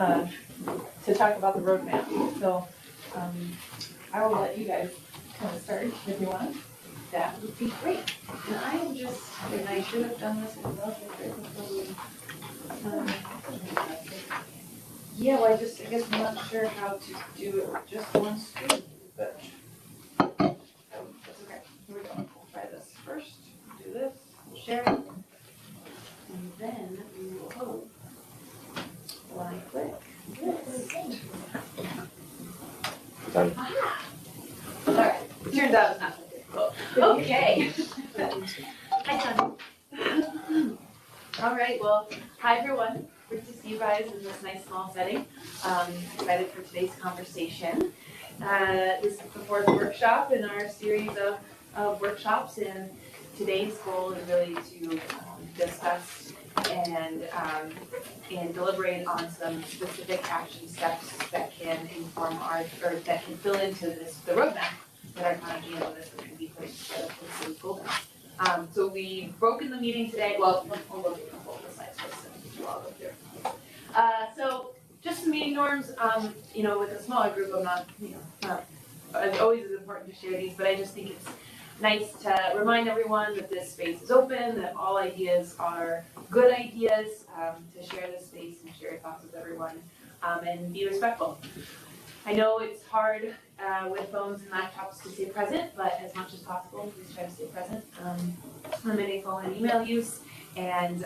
to talk about the roadmap. So I will let you guys kind of start if you want. That would be great. And I am just, and I should have done this as well. Yeah, well, I guess I'm not sure how to do it with just one screen, but that's okay. Here we go. We'll try this first. Do this. We'll share it. And then we will hope when I click this. Done. Ah! All right. It turns out it's not so difficult. Okay. Hi, Tony. All right. Well, hi everyone. Good to see you guys in this nice small setting. Excited for today's conversation. This is the fourth workshop in our series of workshops, and today's goal is really to discuss and deliberate on some specific action steps that can inform or that can fill into the roadmap that our county and this is going to be putting together for the city school board. So we've broken the meeting today. Well, we'll look at both the slides first and we'll all go through. So just some meeting norms. With a smaller group, I'm not, it always is important to share these, but I just think it's nice to remind everyone that this space is open, that all ideas are good ideas, to share this space and share your thoughts with everyone, and be respectful. I know it's hard with phones and laptops to stay present, but as much as possible, please try to stay present. Limiting phone and email use, and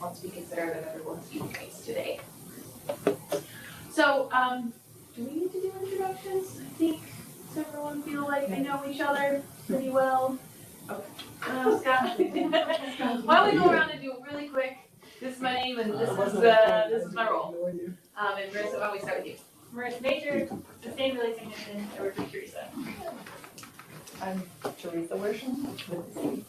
let's be considerate of everyone's viewpoints today. So, do we need to do introductions? I think, does everyone feel like they know each other pretty well? Okay. Scott, why don't we go around and do it really quick? This is my name, and this is my role. And Marissa, why don't we start with you? Marissa Major, Sustainability Technician, I work with Teresa. I'm Teresa Wersham with the city.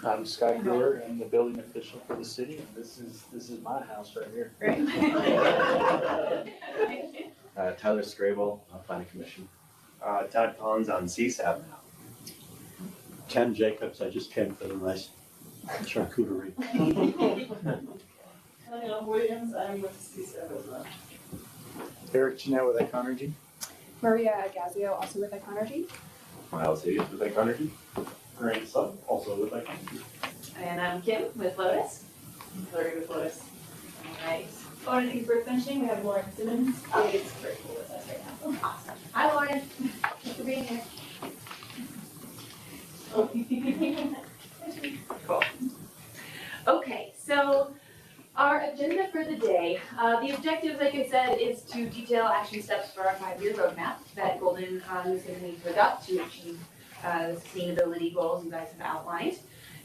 I'm Scott Brewer, I'm the building official for the city, and this is my house right here. Great. Tyler Scrable, Planning Commission. Todd Collins on CSAP now. Ken Jacobs, I just came for the nice charcuterie. Williams, I'm with CSAP as well. Eric Jeanette with Econergy. Maria Gazio, also with Econergy. Miles Hayes with Econergy. Grant Sutton, also with Econergy. And I'm Kim with Lotus. Hillary with Lotus. All right. Lauren Egbert finishing, we have Lauren Simmons, who is virtual with us right now. Awesome. Hi, Lauren. Thanks for being here. Cool. Okay, so our agenda for the day. The objective, like I said, is to detail action steps for our 5-year roadmap that Golden is going to need to adopt to achieve the sustainability goals you guys have outlined.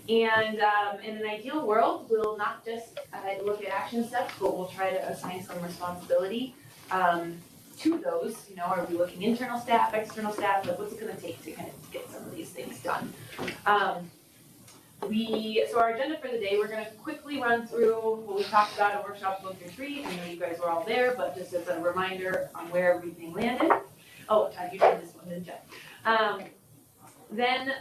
And in an ideal world, we'll not just look at action steps, but we'll try to assign some responsibility to those. Are we looking internal staff, external staff? Like, what's it going to take to kind of get some of these things done? So our agenda for the day, we're going to quickly run through what we talked about in workshop 1 through 3. I know you guys were all there, but just as a reminder on where everything landed. Oh, you did this one, didn't you? Then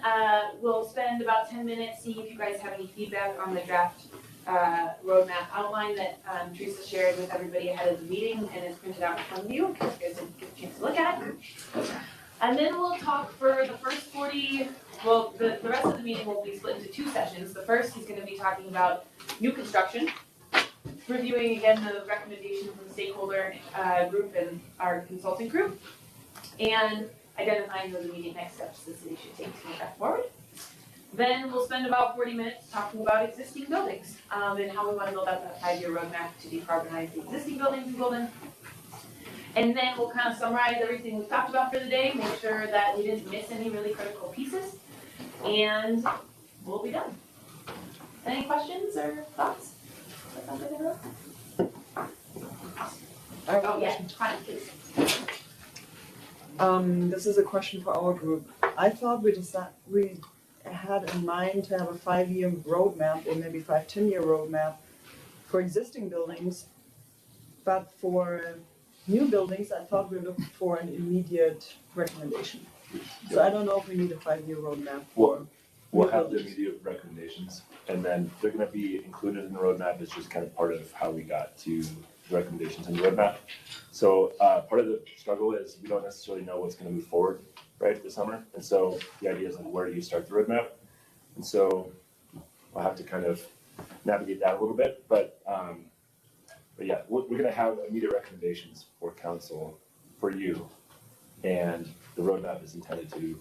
we'll spend about 10 minutes seeing if you guys have any feedback on the draft roadmap outline that Teresa shared with everybody ahead of the meeting and is printed out in front of you, in case you guys didn't get a chance to look at it. And then we'll talk for the first 40, the rest of the meeting will be split into 2 sessions. The first is going to be talking about new construction, reviewing again the recommendation from the stakeholder group and our consulting group, and identifying those immediate next steps the city should take to move that forward. Then we'll spend about 40 minutes talking about existing buildings and how we want to build out that 5-year roadmap to decarbonize the existing buildings in Golden. And then we'll kind of summarize everything we've talked about for the day, make sure that we didn't miss any really critical pieces, and we'll be done. Any questions or thoughts? Oh, yeah, fine, please. This is a question for our group. I thought we had in mind to have a 5-year roadmap or maybe 10-year roadmap for existing buildings, but for new buildings, I thought we were looking for an immediate recommendation. So I don't know if we need a 5-year roadmap for We'll have the immediate recommendations, and then they're going to be included in the roadmap as just kind of part of how we got to recommendations in the roadmap. So part of the struggle is we don't necessarily know what's going to move forward right this summer, and so the idea is like, where do you start the roadmap? And so we'll have to kind of navigate that a little bit, but yeah, we're going to have immediate recommendations for council for you, and the roadmap is intended to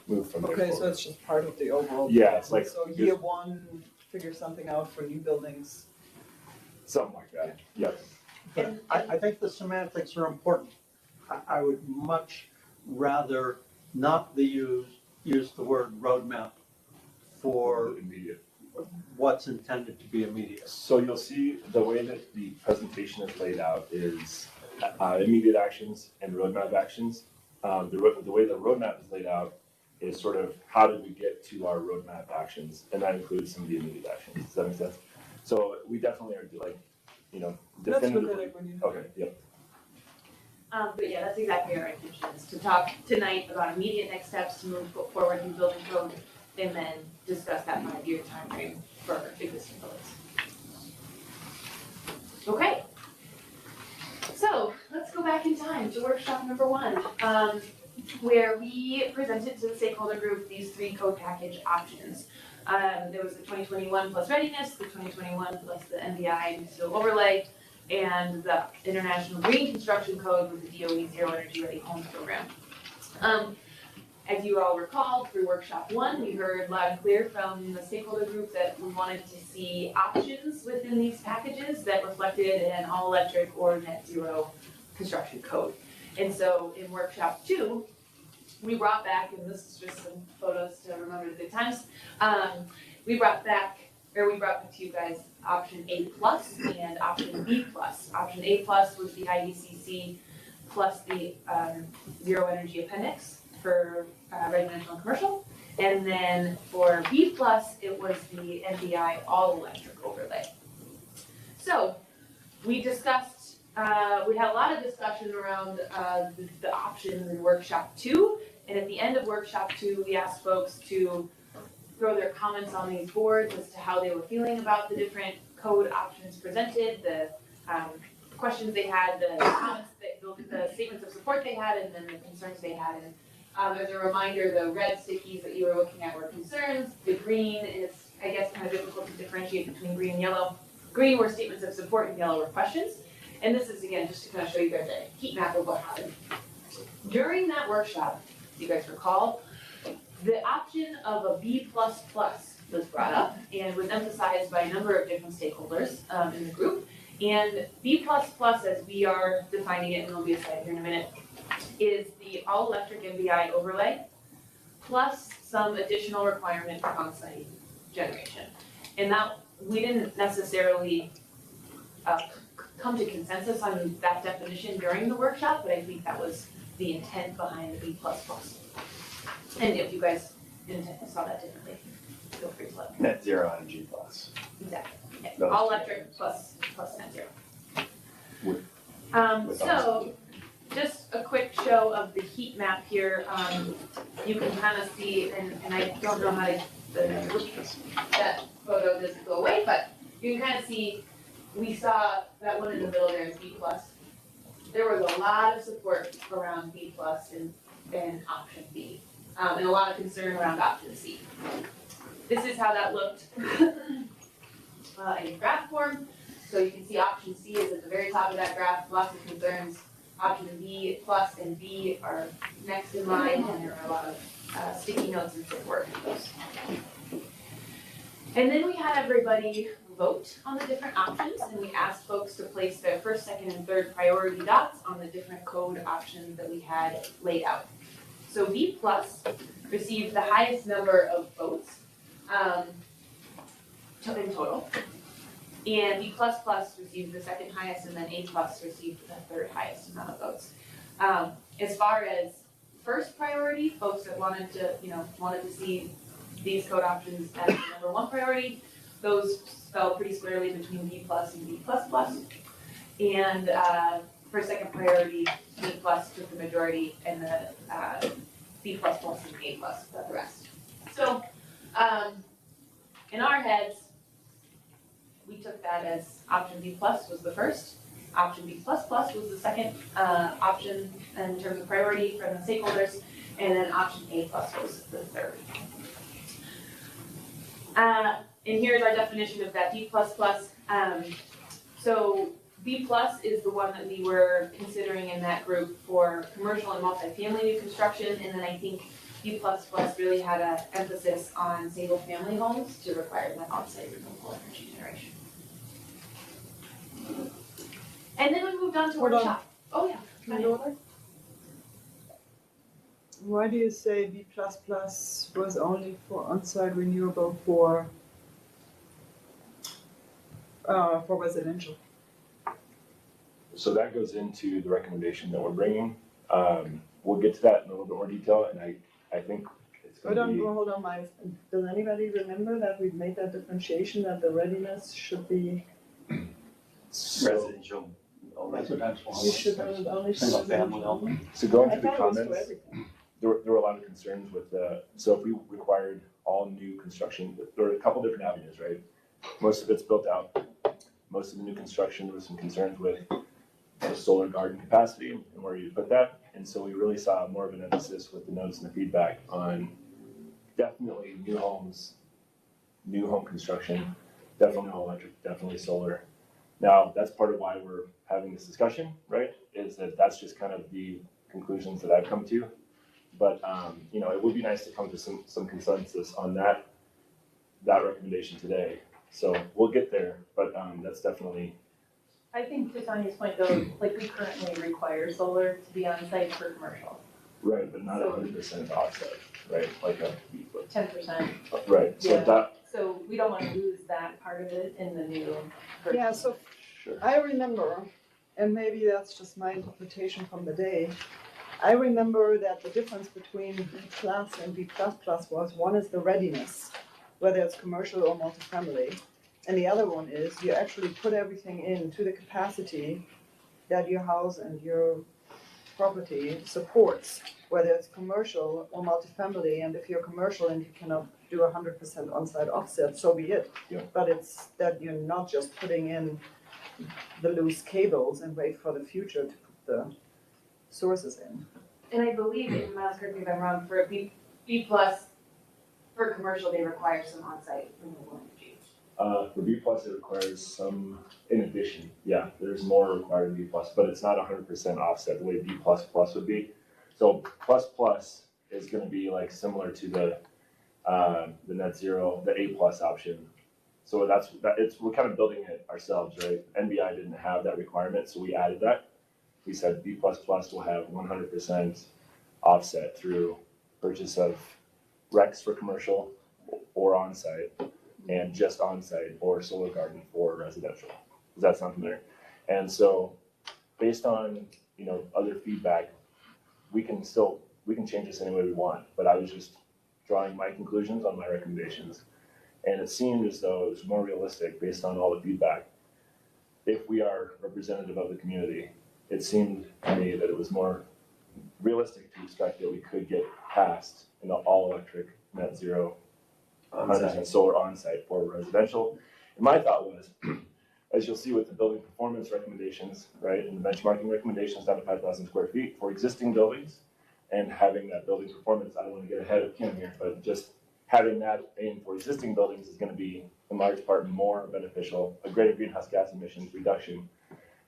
move from there Okay, so forward. it's just part of the overall. Yeah, it's like So year one, figure something out for new buildings. something like that. Yep. But I think the semantics are important. I would much rather not use the word roadmap for Immediate. what's intended to be immediate. So you'll see the way that the presentation is laid out is immediate actions and roadmap actions. The way the roadmap is laid out is sort of how did we get to our roadmap actions, and that includes some of the immediate actions. Does that make sense? So we definitely are like, Let's definitively. look at it when you. Okay, yep. But yeah, that's exactly our intention, is to talk tonight about immediate next steps to move forward in building code, and then discuss that 5-year timeframe for existing buildings. Okay. So let's go back in time to workshop number 1, where we presented to the stakeholder group these 3 code package options. There was the 2021 plus readiness, the 2021 plus the NBI digital overlay, and the International Green Construction Code with the DOE Zero Energy Ready Homes Program. As you all recall, through workshop 1, we heard loud and clear from the stakeholder group that we wanted to see options within these packages that reflected an all-electric or net zero construction code. And so in workshop 2, we brought back, and this is just some photos to remember the good times, we brought back to you guys option A plus and option B plus. Option A plus was the IDCC plus the zero energy appendix for residential and commercial. And then for B plus, it was the NBI all electric overlay. So we discussed, we had a lot of discussion around the options in workshop 2. And at the end of workshop 2, we asked folks to throw their comments on these boards as to how they were feeling about the different code options presented, the questions they had, the comments, the statements of support they had, and then the concerns they had. And as a reminder, the red stickies that you were looking at were concerns. The green is, I guess, kind of difficult to differentiate between green and yellow. Green were statements of support and yellow were questions. And this is, again, just to kind of show you guys a heat map of what happened. During that workshop, if you guys recall, the option of a B++ was brought up and was emphasized by a number of different stakeholders in the group. And B++, as we are defining it, and there'll be a slide here in a minute, is the all-electric MBI overlay plus some additional requirement for on-site generation. And that, we didn't necessarily come to consensus on that definition during the workshop, but I think that was the intent behind the B++. And if you guys saw that differently, feel free to let me know. Net zero energy plus. Exactly. Yeah. Those All two electric plus net zero. With So just a quick show of the heat map here. You can kind of see, and I don't know how to, that photo doesn't go away, but you can kind of see, we saw that one in the middle there is B+. There was a lot of support around B+ and option B. And a lot of concern around option C. This is how that looked in graph form. So you can see option C is at the very top of that graph, lots of concerns. Option B plus and B are next in line, and there are a lot of sticky notes and support for those. And then we had everybody vote on the different options, and we asked folks to place their first, second, and third priority dots on the different code options that we had laid out. So B plus received the highest number of votes in total. And B plus plus received the second highest, and then A plus received the third highest amount of votes. As far as first priority, folks that wanted to see these code options as the number 1 priority, those fell pretty squarely between B plus and B plus plus. And for second priority, B plus took the majority, and the B plus plus and A plus got the rest. So in our heads, we took that as option B plus was the first, option B++ was the second option in terms of priority from the stakeholders, and then option A+ was the third. And here's our definition of that B++. So B+ is the one that we were considering in that group for commercial and multifamily new construction, and then I think B++ really had an emphasis on single-family homes to require that on-site renewable energy generation. And then we moved on to Hold on. workshop. Oh, yeah. Go ahead. Why do you say B++ was only for on-site renewable for residential? So that goes into the recommendation that we're bringing. We'll get to that in a little bit more detail, and I think it's going to be. Hold on, Mike. Does anybody remember that we made that differentiation that the readiness should be, Residential. Residential. you should only. Single family only. So going I through the thought it was for comments, everything. there were a lot of concerns with so if we required all new construction, there were a couple different avenues, right? Most of it's built out. Most of the new construction, there was some concerns with the solar garden capacity and where you put that. And so we really saw more of an emphasis with the notes and the feedback on definitely new homes, new home construction, definitely all electric, definitely solar. Now, that's part of why we're having this discussion, right? Is that that's just kind of the conclusions that I've come to. But, you know, it would be nice to come to some consensus on that recommendation today. So we'll get there, but that's definitely. I think to Tanya's point though, like we currently require solar to be on site for commercial, Right, but not 100% offset, right? Like a 10%. right. So Yeah. that So we don't want to lose that part of it in the new version. Yeah, so sure. I remember, and maybe that's just my interpretation from the day, I remember that the difference between B+ and B++ was, one is the readiness, whether it's commercial or multifamily, and the other one is you actually put everything into the capacity that your house and your property supports, whether it's commercial or multifamily, and if you're commercial and you cannot do 100% on-site offset, so be it. Yeah. But it's that you're not just putting in the loose cables and wait for the future to put the sources in. And I believe, and Miles, correct me if I'm wrong, for B+, for commercial, they require some on-site renewable energy. For B+, it requires some, in addition, yeah, there's more required in B+, but it's not 100% offset the way B++ would be. So plus is going to be like similar to the net zero, the A+ option. So we're kind of building it ourselves, right? NBI didn't have that requirement, so we added that. We said B++ will have 100% offset through purchase of RECs for commercial or on-site, and just on-site or solar garden for residential. Does that sound familiar? And so based on, you know, other feedback, we can change this any way we want, but I was just drawing my conclusions on my recommendations. And it seemed as though it was more realistic based on all the feedback. If we are representative of the community, it seemed to me that it was more realistic to expect that we could get past an all-electric net zero 100% solar on-site for residential. And my thought was, as you'll see with the building performance recommendations, right, and the benchmarking recommendations down to 5,000 square feet for existing buildings, and having that building performance, I don't want to get ahead of Kim here, but just having that aim for existing buildings is going to be in large part more beneficial, a greater greenhouse gas emissions reduction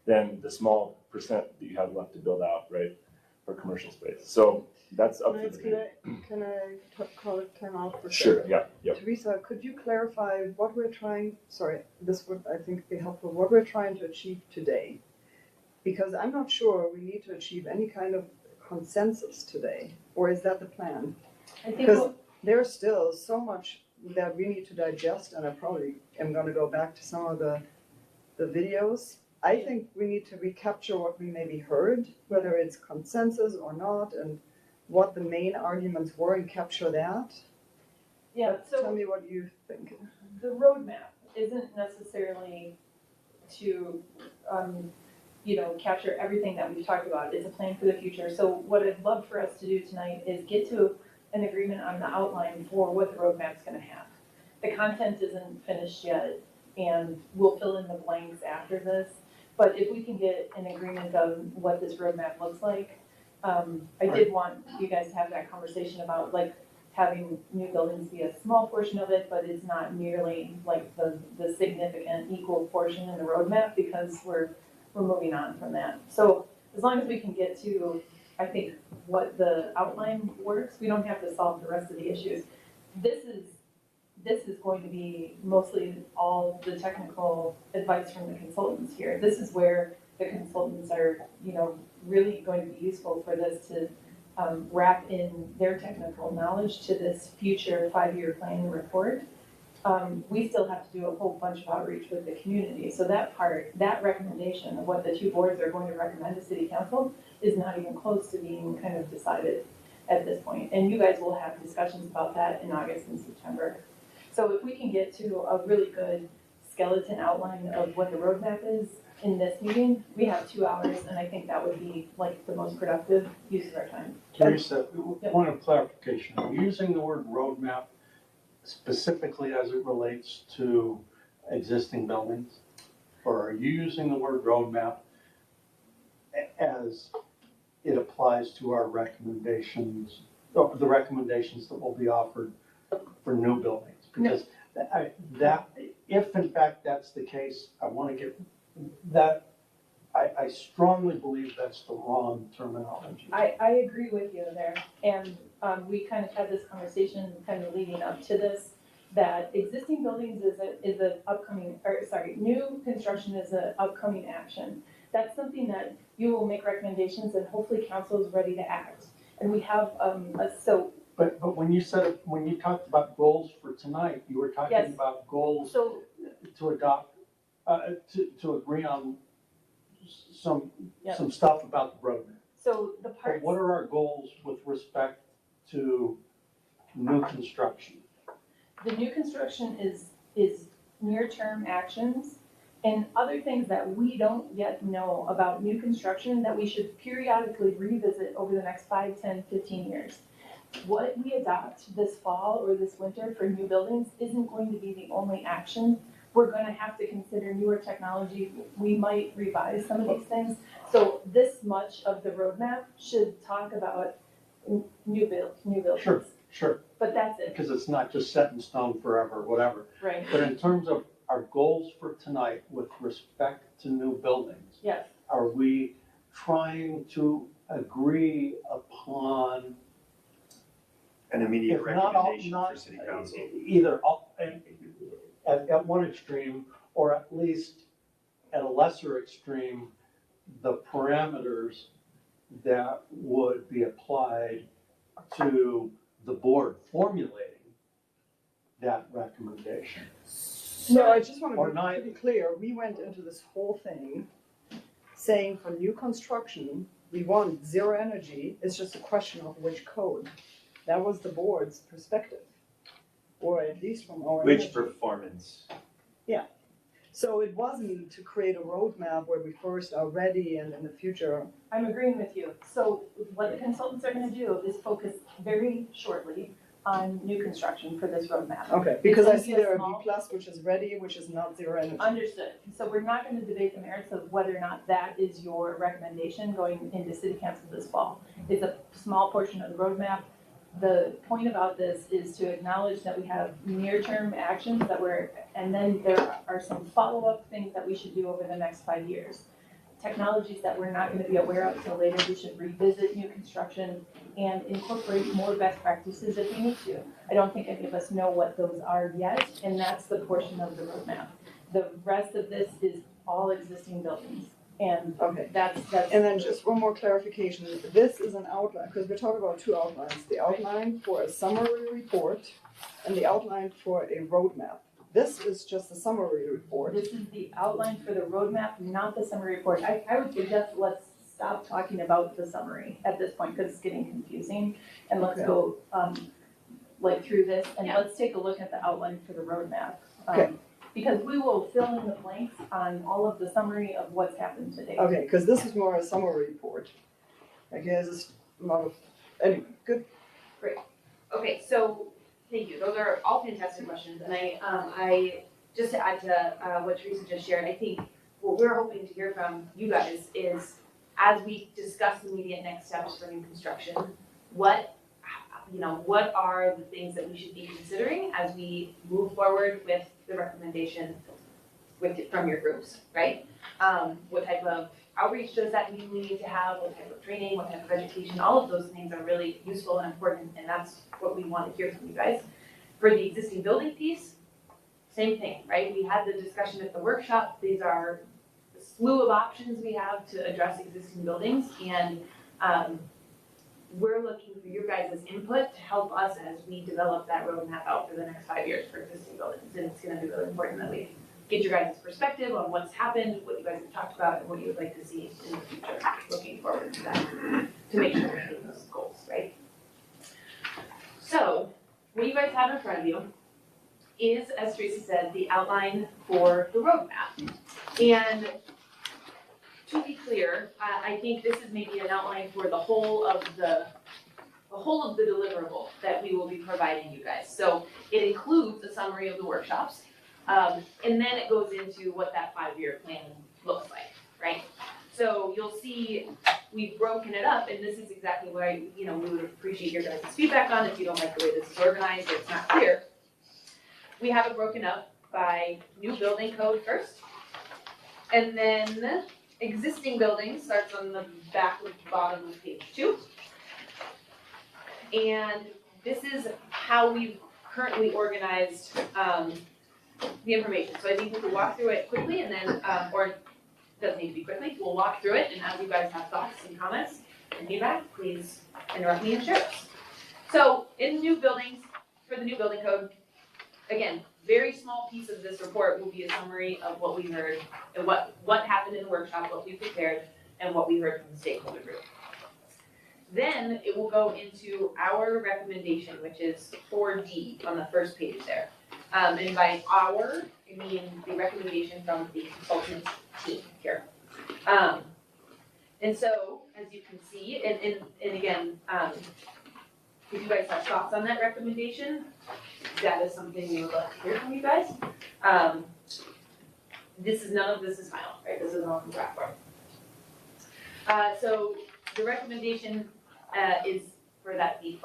than the small percent that you have left to build out, right, for commercial space. So that's up to the. Can I call it time out for a Sure, second? yeah. Teresa, could you clarify what we're trying, this would, I think, be helpful, what we're trying to achieve today? Because I'm not sure we need to achieve any kind of consensus today, or is that the plan? I think Because there's still so much that we need to digest, and I probably am gonna go back to some of the videos. I think we need to recapture what we maybe heard, whether it's consensus or not, and what the main arguments were, and capture that. yeah, But so tell me what you think. the roadmap isn't necessarily to, capture everything that we've talked about. It's a plan for the future. So what I'd love for us to do tonight is get to an agreement on the outline for what the roadmap's gonna have. The content isn't finished yet, and we'll fill in the blanks after this. But if we can get an agreement of what this roadmap looks like, I did want you guys to have that conversation about like having new buildings be a small portion of it, but it's not nearly like the significant equal portion in the roadmap because we're moving on from that. So as long as we can get to, I think, what the outline works, we don't have to solve the rest of the issues. This is going to be mostly all the technical advice from the consultants here. This is where the consultants are, really going to be useful for this to wrap in their technical knowledge to this future 5-year plan report. We still have to do a whole bunch of outreach with the community. So that part, that recommendation of what the two boards are going to recommend to City Council is not even close to being kind of decided at this point. And you guys will have discussions about that in August and September. So if we can get to a really good skeleton outline of what the roadmap is in this meeting, we have 2 hours, and I think that would be like the most productive use of our time. Teresa, point of clarification, are you using the word roadmap specifically as it relates to existing buildings? Or are you using the word roadmap as it applies to our recommendations, or the recommendations that will be offered for new buildings? Because if in fact that's the case, I want to get that, I strongly believe that's the wrong terminology. I agree with you there, and we kind of had this conversation kind of leading up to this, that existing buildings is a upcoming, new construction is an upcoming action. That's something that you will make recommendations and hopefully council is ready to act. And we have, But when you talked about goals for tonight, you were talking Yes. about goals so to adopt, to agree on some Yep. stuff about the roadmap. So the But parts, what are our goals with respect to new construction? the new construction is near-term actions and other things that we don't yet know about new construction that we should periodically revisit over the next 5, 10, 15 years. What we adopt this fall or this winter for new buildings isn't going to be the only action. We're gonna have to consider newer technology. We might revise some of these things. So this much of the roadmap should talk about new buildings. Sure, But that's it, because it's not just set in stone forever, whatever. right? But in terms of our goals for tonight with respect to new buildings, Yes, are we trying to agree upon, An immediate if not all, recommendation for not, city council. either at one extreme, or at least at a lesser extreme, the parameters that would be applied to the board formulating that recommendation? No, I just want Or to not- be pretty clear, we went into this whole thing saying for new construction, we want zero energy, it's just a question of which code. That was the board's perspective, or at least from our Which energy. performance? So it wasn't to create a roadmap where we first are ready and in the future. I'm agreeing with you. So what the consultants are gonna do is focus very shortly on new construction for this roadmap. Okay, because I It's see gonna be a there a small- B plus, which is ready, which is not zero energy. Understood. So we're not gonna debate the merits of whether or not that is your recommendation going into city council this fall. It's a small portion of the roadmap. The point about this is to acknowledge that we have near-term actions and then there are some follow-up things that we should do over the next 5 years. Technologies that we're not gonna be aware of till later, we should revisit new construction and incorporate more best practices if we need to. I don't think any of us know what those are yet, and that's the portion of the roadmap. The rest of this is all existing buildings, and Okay, that's. and then just one more clarification, this is an outline, because we're talking about two outlines, the outline for a summary report and the outline for a roadmap. This is just a summary report. This is the outline for the roadmap, not the summary report. I would suggest let's stop talking about the summary at this point, because it's getting confusing. And let's Okay. go, through this, and Yeah. let's take a look at the outline for the roadmap. Okay. Because we will fill in the blanks on all of the summary of what's happened today. Okay, because this is more a summary report. Okay, this is a lot of, anyway, good. Okay, so, thank you, those are all fantastic questions, and I just to add to what Teresa just shared, I think what we're hoping to hear from you guys is, as we discuss immediate next steps for new construction, what are the things that we should be considering as we move forward with the recommendation from your groups, right? What type of outreach does that mean we need to have? What type of training, what type of education? All of those things are really useful and important, and that's what we want to hear from you guys. For the existing building piece, same thing, right? We had the discussion at the workshop. These are a slew of options we have to address existing buildings, and we're looking for your guys' input to help us as we develop that roadmap out for the next 5 years for existing buildings. And it's gonna be really important that we get your guys' perspective on what's happened, what you guys have talked about, and what you would like to see in the future, looking forward to that, to make sure we're hitting those goals, right? So, what you guys have in front of you is, as Teresa said, the outline for the roadmap. And to be clear, I think this is maybe an outline for the whole of the deliverable that we will be providing you guys. So it includes a summary of the workshops, and then it goes into what that 5-year plan looks like, right? So you'll see we've broken it up, and this is exactly what we would appreciate your guys' feedback on if you don't like the way this is organized or it's not clear. We have it broken up by new building code first, and then existing buildings starts on the bottom of page 2. And this is how we've currently organized the information. So I think we can walk through it quickly and then, or it doesn't need to be quickly, we'll walk through it, and as you guys have thoughts and comments and feedback, please interrupt me and share those. So in new buildings, for the new building code, again, very small piece of this report will be a summary of what we heard and what happened in the workshop, what we prepared, and what we heard from the stakeholder group. Then it will go into our recommendation, which is 4D on the first page there. And by our, I mean the recommendation from the consultant team here. And so, as you can see, and again, if you guys have thoughts on that recommendation, that is something we would love to hear from you guys. None of this is final, right? This is all in draft form. So the recommendation is for that B++,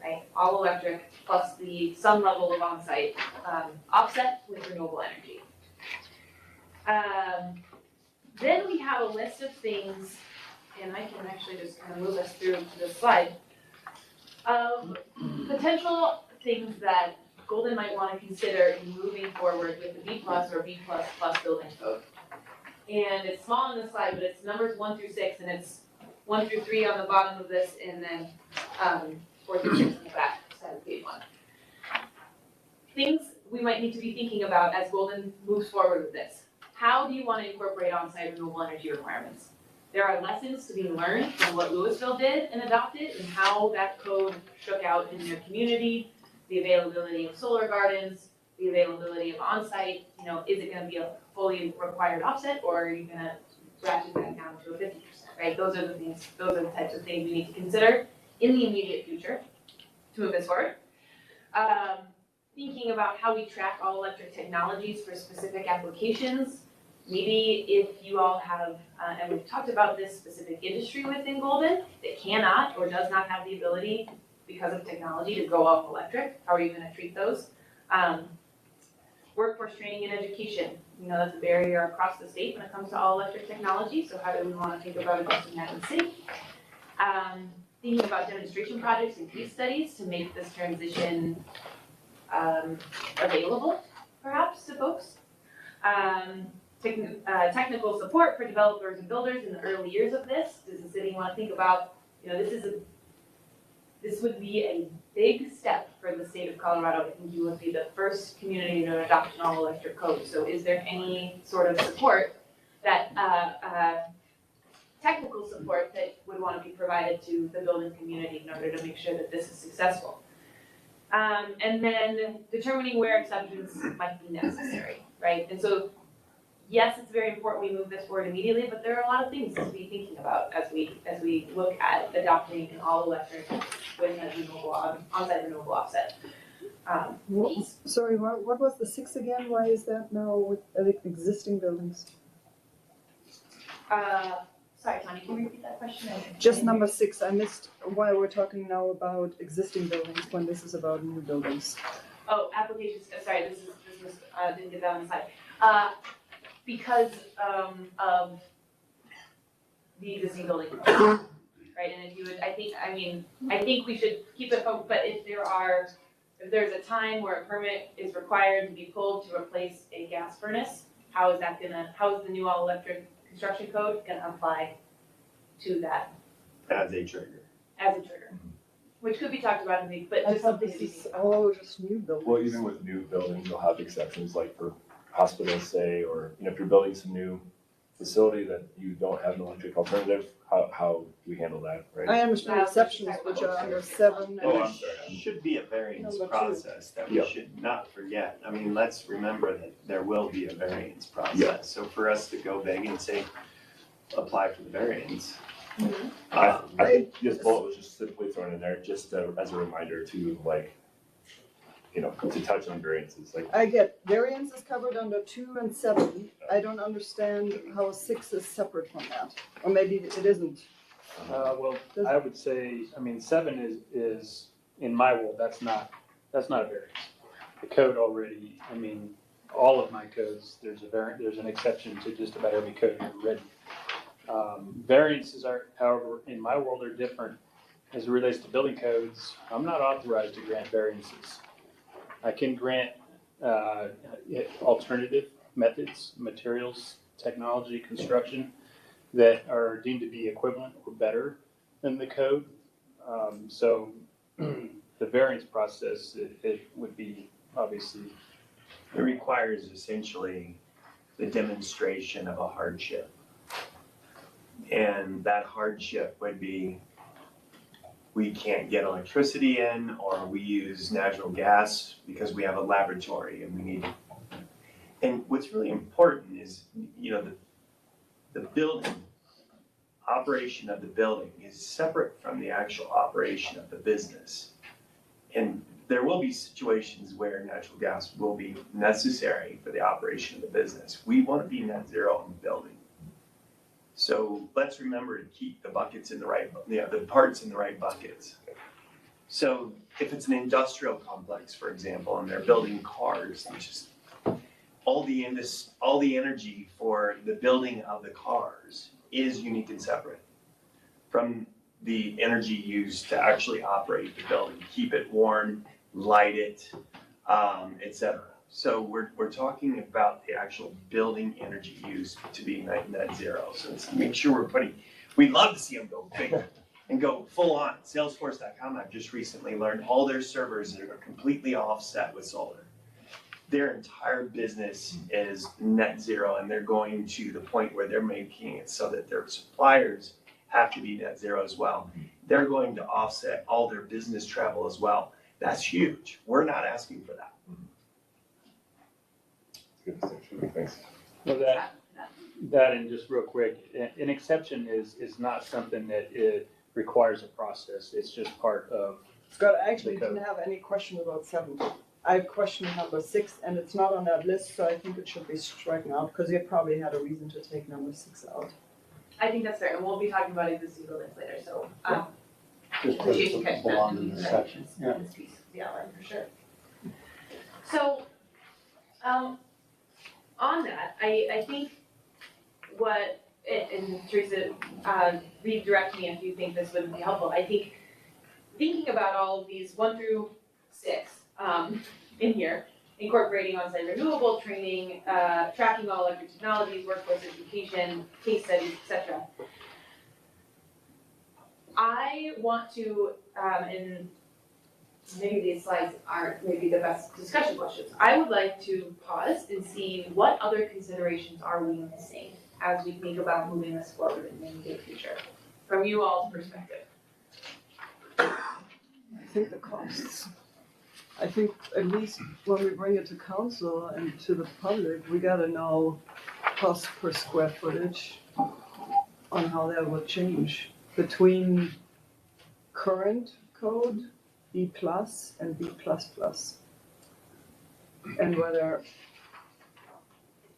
right? All electric plus some level of on-site offset with renewable energy. Then we have a list of things, and I can actually just kind of move us through to this slide, of potential things that Golden might want to consider in moving forward with the B+ or B++ building code. And it's small on the slide, but it's numbers 1 through 6, and it's 1 through 3 on the bottom of this, and then 4 through 6 on the back side of page 1. Things we might need to be thinking about as Golden moves forward with this. How do you want to incorporate on-site renewable energy requirements? There are lessons to be learned from what Louisville did and adopted and how that code shook out in their community, the availability of solar gardens, the availability of on-site, is it going to be a fully required offset, or are you going to ratchet that down to a 50%, right? Those are the types of things we need to consider in the immediate future to move this forward. Thinking about how we track all electric technologies for specific applications. Maybe if you all have, and we've talked about this specific industry within Golden that cannot or does not have the ability because of technology to go all electric, how are you going to treat those? Workforce training and education. That's a barrier across the state when it comes to all electric technology, so how do we want to think about addressing that in the city? Thinking about demonstration projects and case studies to make this transition available, perhaps, to folks. Technical support for developers and builders in the early years of this. Does the city want to think about, this would be a big step for the state of Colorado. I think you would be the first community to adopt an all-electric code. So is there any sort of support that, technical support that would want to be provided to the building community in order to make sure that this is successful? And then determining where exceptions might be necessary, right? And so, yes, it's very important we move this forward immediately, but there are a lot of things to be thinking about as we look at adopting an all-electric with a renewable on-site renewable offset piece. Sorry, what was the 6 again? Why is that now with existing buildings? Sorry, Tony, can you repeat that question? Just number 6, I missed why we're talking now about existing buildings when this is about new buildings. Oh, applications, sorry, this was, didn't get that on the slide. Because, of the existing building, right, and if you would, I think we should keep it, but if there's a time where a permit is required to be pulled to replace a gas furnace, how is the new all-electric construction code gonna apply to that As a trigger. as a trigger? Which could be talked about in the, but I just thought something this to be. is all just new buildings. Well, even with new buildings, you'll have exceptions like for hospitals, say, or, you know, if you're building some new facility that you don't have an electric alternative, how do we handle that, right? I understand exceptions which are under 7 And Oh, there I'm sorry. should be a variance Number 2. process that we Yep. should not forget. I mean, let's remember that there will be a variance Yep. process. So for us to go big and say, apply for the variance. I think this bullet was just simply thrown in there just as a reminder to, like, you know, to touch on variances, like, I get variance is covered under 2 and 7. I don't understand how 6 is separate from that. Or maybe it isn't. Well, I would say, I mean, 7 is, in my world, that's not a variance. The code already, I mean, all of my codes, there's an exception to just about every code I've written. Variances are, however, in my world are different. As it relates to building codes, I'm not authorized to grant variances. I can grant alternative methods, materials, technology, construction that are deemed to be equivalent or better than the code. So the variance process, it would be obviously. It requires essentially the demonstration of a hardship. And that hardship would be, we can't get electricity in, or we use natural gas because we have a laboratory and we need. And what's really important is, you know, the building, operation of the building is separate from the actual operation of the business. And there will be situations where natural gas will be necessary for the operation of the business. We want to be net zero in the building. So let's remember to keep the buckets in the right, the parts in the right buckets. So if it's an industrial complex, for example, and they're building cars, which is all the energy for the building of the cars is unique and separate from the energy used to actually operate the building, keep it warm, light it, etc. So we're talking about the actual building energy use to be net zero. So let's make sure we'd love to see them go big and go full on. Salesforce.com, I've just recently learned all their servers are completely offset with solar. Their entire business is net zero, and they're going to the point where they're making it so that their suppliers have to be net zero as well. They're going to offset all their business travel as well. That's huge. We're not asking for that. good distinction, thanks. Well, that and just real quick, an exception is not something that it requires a process. It's just part of. Scott, I actually didn't have any question about 7. I have question number 6, and it's not on that list, so I think it should be stricken out, because you probably had a reason to take number 6 out. I think that's fair, and we'll be talking about existing buildings later, so, Just appreciate you to catching belong that in in this section, yeah. this piece of the outline, for sure. So, on that, I think what, and Teresa, redirect me if you think this would be helpful, I think thinking about all of these 1 through 6, in here, incorporating on-site renewable training, tracking all electric technologies, workforce education, case studies, etc. I want to, and maybe these slides aren't maybe the best discussion questions. I would like to pause and see what other considerations are we missing as we think about moving this forward in the immediate future, from you all's perspective. I think the costs. I think at least when we bring it to council and to the public, we gotta know cost per square footage on how that will change between current code, B+ and B++. And whether,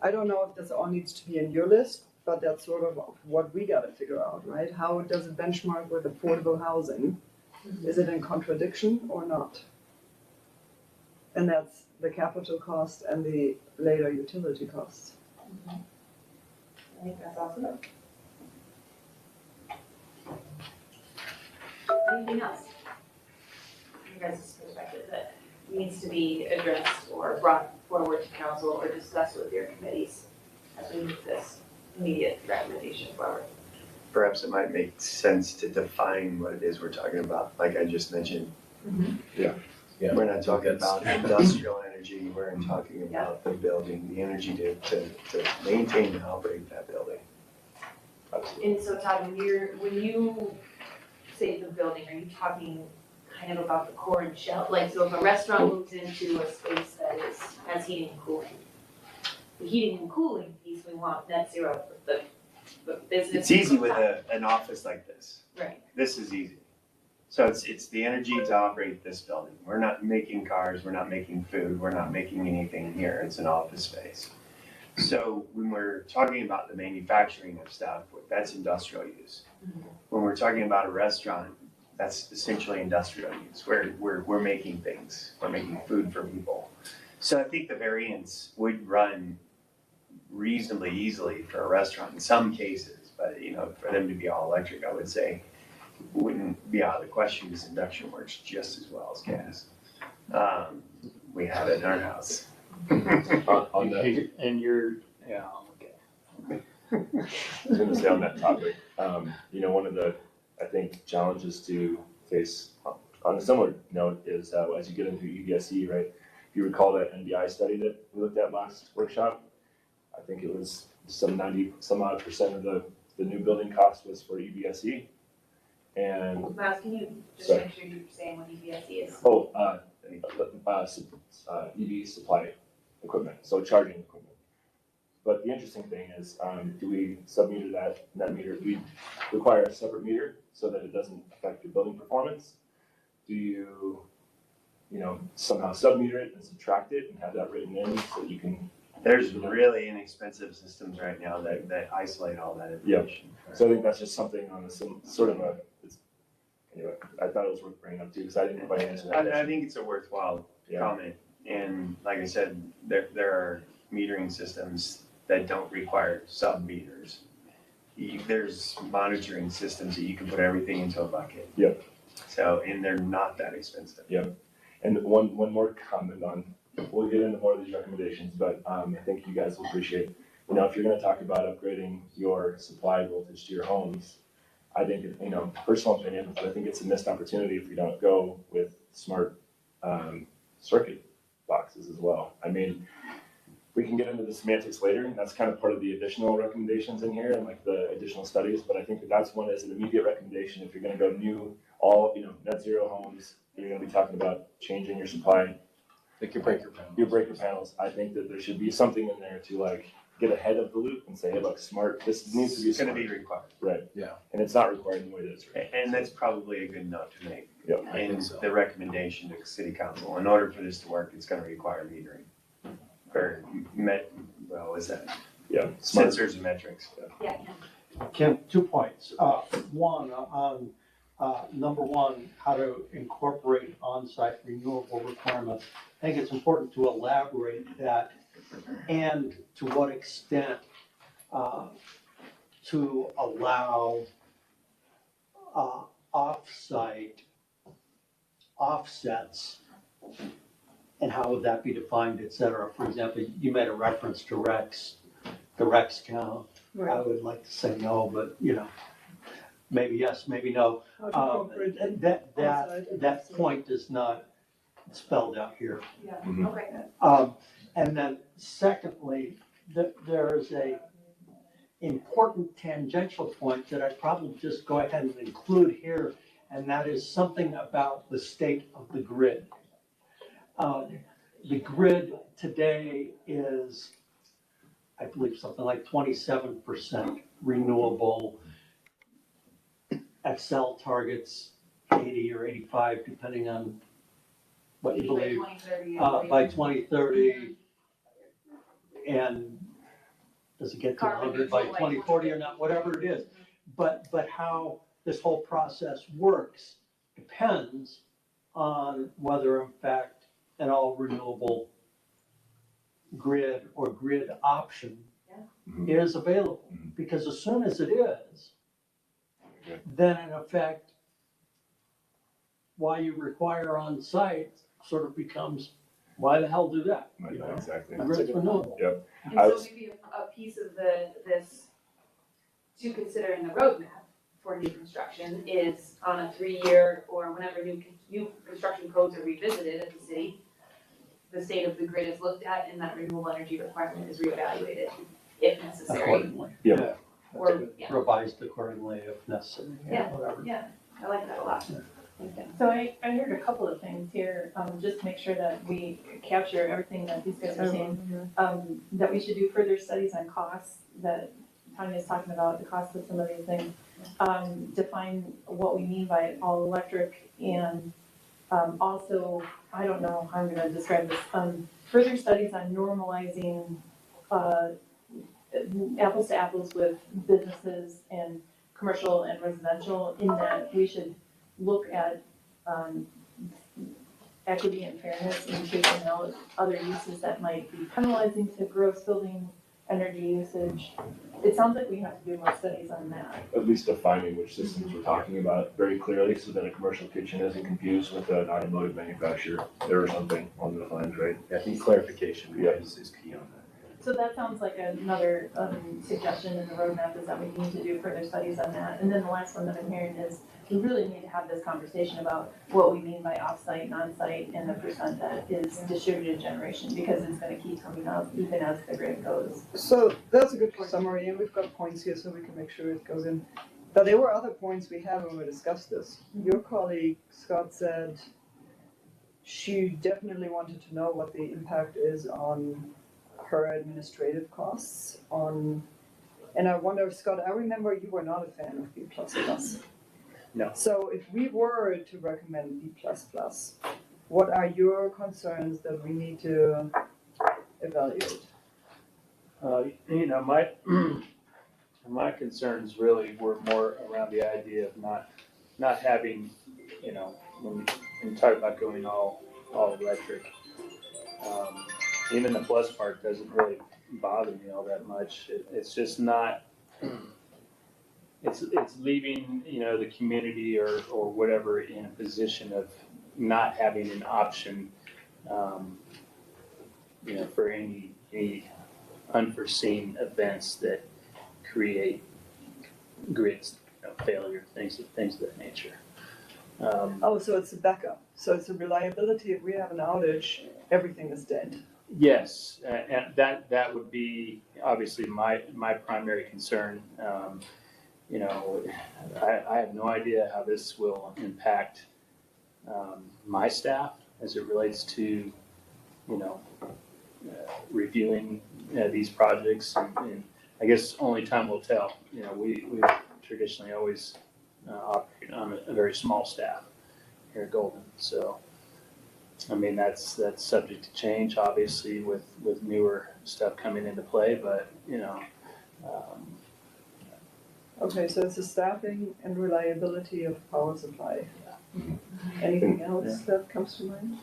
I don't know if this all needs to be in your list, but that's sort of what we gotta figure out, right? How does it benchmark with affordable housing? Is it in contradiction or not? And that's the capital cost and the later utility costs. I think that's awesome. Anything else? From your guys' perspective that needs to be addressed or brought forward to council or discussed with your committees as we move this immediate recommendation forward? Perhaps it might make sense to define what it is we're talking about, like I just mentioned. Yeah. We're not talking about industrial energy, we're talking about the building, the energy to maintain and operate that building. And so Todd, when you say the building, are you talking kind of about the core and shell? Like, so if a restaurant moves into a space that has heating and cooling, the heating and cooling piece, we want net zero for the business. It's easy with an office like this. Right. This is easy. So it's the energy to operate this building. We're not making cars, we're not making food, we're not making anything here. It's an office space. So when we're talking about the manufacturing of stuff, that's industrial use. When we're talking about a restaurant, that's essentially industrial use. We're making things, we're making food for people. So I think the variance would run reasonably easily for a restaurant in some cases, but for them to be all electric, I would say wouldn't be out of the question because induction works just as well as gas. We have it in our house. On that, And you're, yeah, okay. I was gonna say on that topic, one of the, I think, challenges to face on a similar note is as you get into EBSE, right? If you recall that NBI study that we looked at last workshop, I think it was some odd % of the new building cost was for EBSE. And Miles, can you just Sorry. make sure you're saying what EBSE is? EV supply equipment, so charging equipment. But the interesting thing is, do we submeter that meter? Do we require a separate meter so that it doesn't affect your building performance? Do you, somehow submeter it and subtract it and have that written in so that you can? There's really inexpensive systems right now that isolate all that information. So I think that's just something on anyway, I thought it was worth bringing up too, because I didn't quite answer that. I think it's a worthwhile comment. And like I said, there are metering systems that don't require sub-meters. There's monitoring systems that you can put everything into a bucket. Yep. So, and they're not that expensive. Yep. And one more comment on, we'll get into more of these recommendations, but I think you guys will appreciate, if you're gonna talk about upgrading your supply voltage to your homes, I think, personal opinion, but I think it's a missed opportunity if we don't go with smart circuit boxes as well. I mean, we can get into the semantics later, and that's kind of part of the additional recommendations in here and like the additional studies, but I think that's one as an immediate recommendation. If you're gonna go net zero homes, you're gonna be talking about changing your supply. Like your breaker panels. Your breaker panels, I think that there should be something in there to get ahead of the loop and say, hey, look, this needs to be It's gonna smart. be required. Right. Yeah. And it's not required in the way that it's written. And that's probably a good note to make. Yep. I think And so. the recommendation to city council, in order for this to work, it's gonna require metering. Or Yeah. Smart. sensors and metrics. Yeah. Kim, 2 points. One, on number one, how to incorporate on-site renewable requirements. I think it's important to elaborate that and to what extent to allow off-site offsets and how would that be defined, et cetera. For example, you made a reference to the Rex count. I would like to say no, but maybe yes, maybe no. How to incorporate on-site That point is not spelled out here. Mhm. Okay. And then secondly, there is a important tangential point that I'd probably just go ahead and include here, and that is something about the state of the grid. The grid today is, I believe, something like 27% renewable. Excel targets 80 or 85, depending on what you believe. 2030. By 2030, and does it get to Carbon 100 by neutral by 2040 or not, whatever it is. But how this whole process works depends on whether in fact an all renewable grid or grid option Mhm. is available. Mhm. Because as soon as it is, Okay. then in effect, why you require on site sort of becomes, why the hell do that? Might You not know, exactly. the grid's renewable. And I so was- maybe a piece of this to consider in the roadmap for new construction is on a 3-year or whenever new construction codes are revisited at the city, the state of the grid is looked at and that renewable energy requirement is reevaluated if necessary. Accordingly. Yeah. Or, yeah, Revised accordingly if necessary, Yeah. whatever. yeah, I like that a lot. So I heard a couple of things here, just to make sure that we capture everything that these guys are saying. That we should do further studies on costs, that Tanya's talking about, the cost of some of these things. Define what we mean by all electric, and also, I don't know how I'm gonna describe this, further studies on normalizing apples to apples with businesses and commercial and residential, in that we should look at equity and fairness in taking out other uses that might be penalizing to gross building energy usage. It sounds like we have to do more studies on that. At least defining which systems we're talking about very clearly, so that a commercial kitchen isn't confused with an automotive manufacturer or something on those lines, right? I think clarification Yeah. is key on that. So that sounds like another suggestion in the roadmap, is that we need to do further studies on that. And then the last one that I'm hearing is, we really need to have this conversation about what we mean by off-site and on-site, and the percent that is distributed generation, because it's gonna keep coming up even as the grid goes. So that's a good summary, and we've got points here so we can make sure it goes in. But there were other points we had when we discussed this. Your colleague, Scott, said she definitely wanted to know what the impact is on her administrative costs on, and I wonder, Scott, I remember you were not a fan of B++. No. So if we were to recommend B++, what are your concerns that we need to evaluate? You know, my concerns really were more around the idea of not having, you know, when we talk about going all electric, even the plus part doesn't really bother me all that much. It's just not, it's leaving, you know, the community or whatever in a position of not having an option, you know, for any unforeseen events that create grids, you know, failure, things of that nature. Oh, so it's a backup. So it's a reliability. If we have an outage, everything is dead. Yes, and that would be obviously my primary concern. You know, I have no idea how this will impact my staff as it relates to, you know, reviewing these projects, and I guess only time will tell. You know, we traditionally always operate on a very small staff here at Golden, so. I mean, that's subject to change, obviously, with newer stuff coming into play, but, you know. Okay, so it's the staffing and reliability of power supply. Anything else that comes to mind?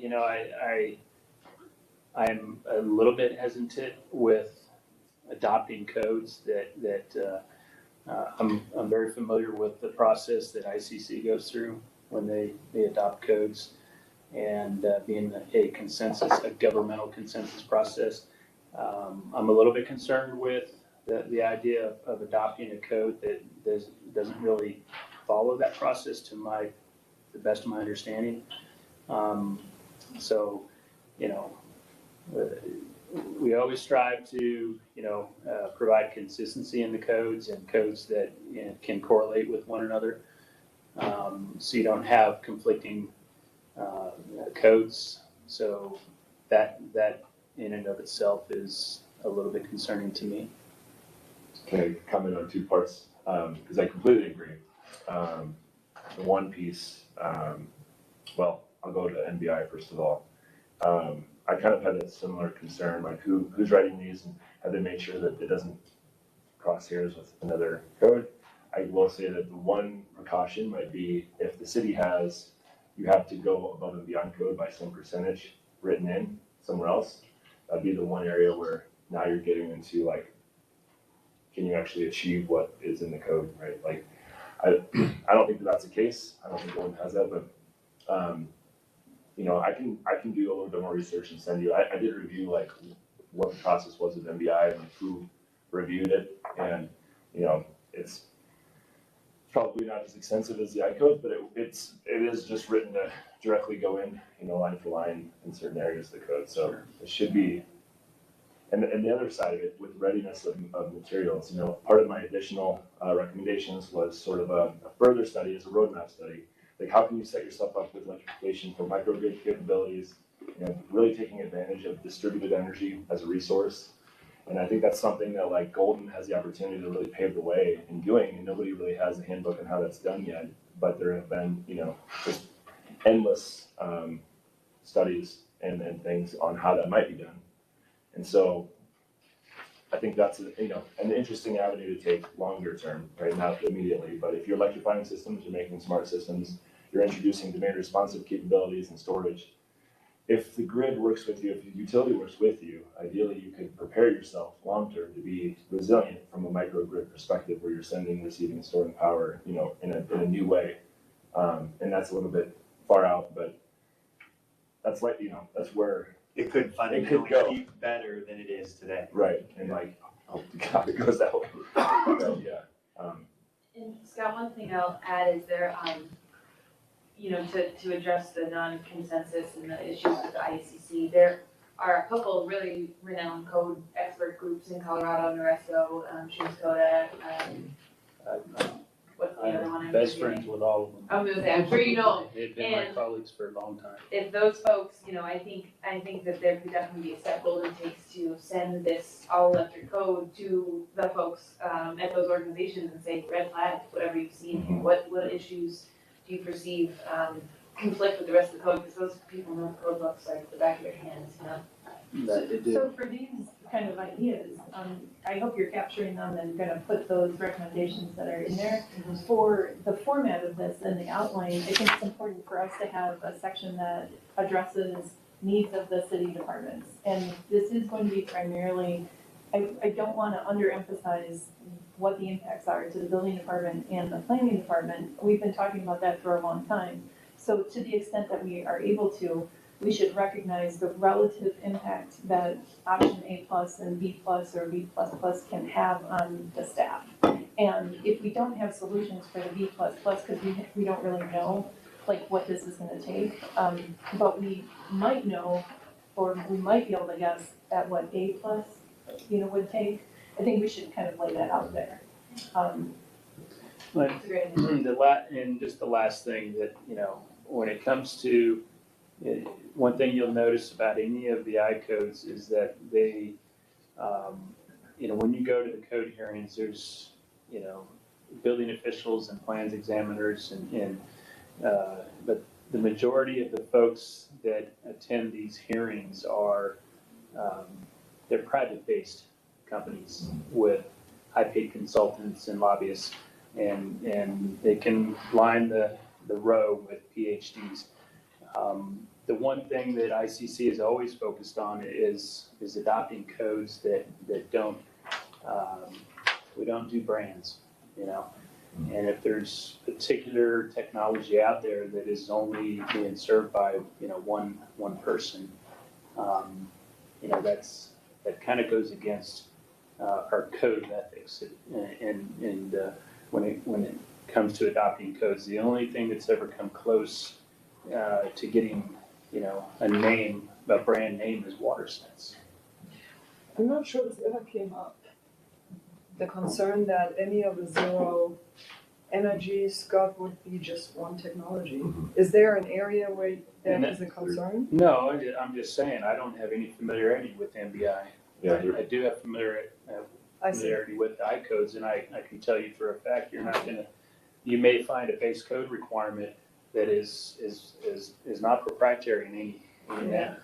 You know, I'm a little bit hesitant with adopting codes that I'm very familiar with the process that ICC goes through when they adopt codes, and being a governmental consensus process. I'm a little bit concerned with the idea of adopting a code that doesn't really follow that process to the best of my understanding. So, you know, we always strive to, you know, provide consistency in the codes, and codes that, you know, can correlate with one another. So you don't have conflicting codes. So that in and of itself is a little bit concerning to me. Can I comment on two parts? Because I completely agree. The one piece, well, I'll go to NBI first of all. I kind of had a similar concern, like who's writing these and have they made sure that it doesn't cross hairs with another code. I will say that the one precaution might be if the city has, you have to go above and beyond code by some percentage written in somewhere else. That'd be the one area where now you're getting into like, can you actually achieve what is in the code, right? Like, I don't think that that's the case. I don't think one has that, but you know, I can do a little bit more research and send you. I did review like what the process was with MBI and who reviewed it, and you know, it's probably not as extensive as the iCode, but it is just written to directly go in, you know, line for line in certain areas of the code. So it should be. And the other side of it, with readiness of materials, you know, part of my additional recommendations was sort of a further study as a roadmap study. Like, how can you set yourself up with electrification for microgrid capabilities, you know, really taking advantage of distributed energy as a resource. And I think that's something that like Golden has the opportunity to really pave the way in doing, and nobody really has a handbook on how that's done yet. But there have been, you know, just endless studies and things on how that might be done. And so I think that's, you know, an interesting avenue to take longer term, right? Not immediately, but if you're electrifying systems, you're making smart systems, you're introducing demand responsive capabilities and storage. If the grid works with you, if the utility works with you, ideally you can prepare yourself long term to be resilient from a microgrid perspective, where you're sending, receiving, storing power, you know, in a new way. And that's a little bit far out, but that's like, you know, that's where It could fundamentally go. be better than it is today. right. And like, oh God, it goes that way. But, yeah. And Scott, one thing I'll add is there, you know, to address the non-consensus and the issues with the ICC, there are a couple really renowned code expert groups in Colorado, Noresto, Shinskoda, what's the other one? I'm Best forgetting? friends with all of them. I'm gonna say, I'm sure you know them. They've been my And- colleagues for a long time. If those folks, you know, I think that there could definitely be a step Golden takes to send this all electric code to the folks at those organizations and say, red flag, whatever you've seen here, what issues do you perceive conflict with the rest of the code? Because those people know the code looks like the back of their hands, you know? That they do. So for these kind of ideas, I hope you're capturing them and gonna put those recommendations that are in there. For the format of this and the outline, I think it's important for us to have a section that addresses needs of the city departments. And this is going to be primarily, I don't wanna underemphasize what the impacts are to the building department and the planning department. We've been talking about that for a long time. So to the extent that we are able to, we should recognize the relative impact that option A plus and B plus or B plus plus can have on the staff. And if we don't have solutions for the B plus plus, because we don't really know like what this is gonna take, but we might know, or we might be able to guess at what A plus, you know, would take. I think we should kind of lay that out there. It's a great idea. And just the last thing that, you know, when it comes to, one thing you'll notice about any of the I-codes is that they, you know, when you go to the code hearings, there's, you know, building officials and plans examiners but the majority of the folks that attend these hearings are, they're private-based companies with high-paid consultants and lobbyists, and they can line the row with PhDs. The one thing that ICC is always focused on is adopting codes that don't, we don't do brands, you know? And if there's particular technology out there that is only being served by, you know, one person, you know, that kind of goes against our code ethics. And when it comes to adopting codes, the only thing that's ever come close to getting, you know, a brand name is WaterSense. I'm not sure this ever came up. The concern that any of the zero energy Scott would be just one technology. Is there an area where that is a concern? No, I'm just saying, I don't have any familiarity with MBI. Yeah, I do have familiarity with the I-codes, and I can tell you for a fact, you may find a base code requirement that is not proprietary in any manner.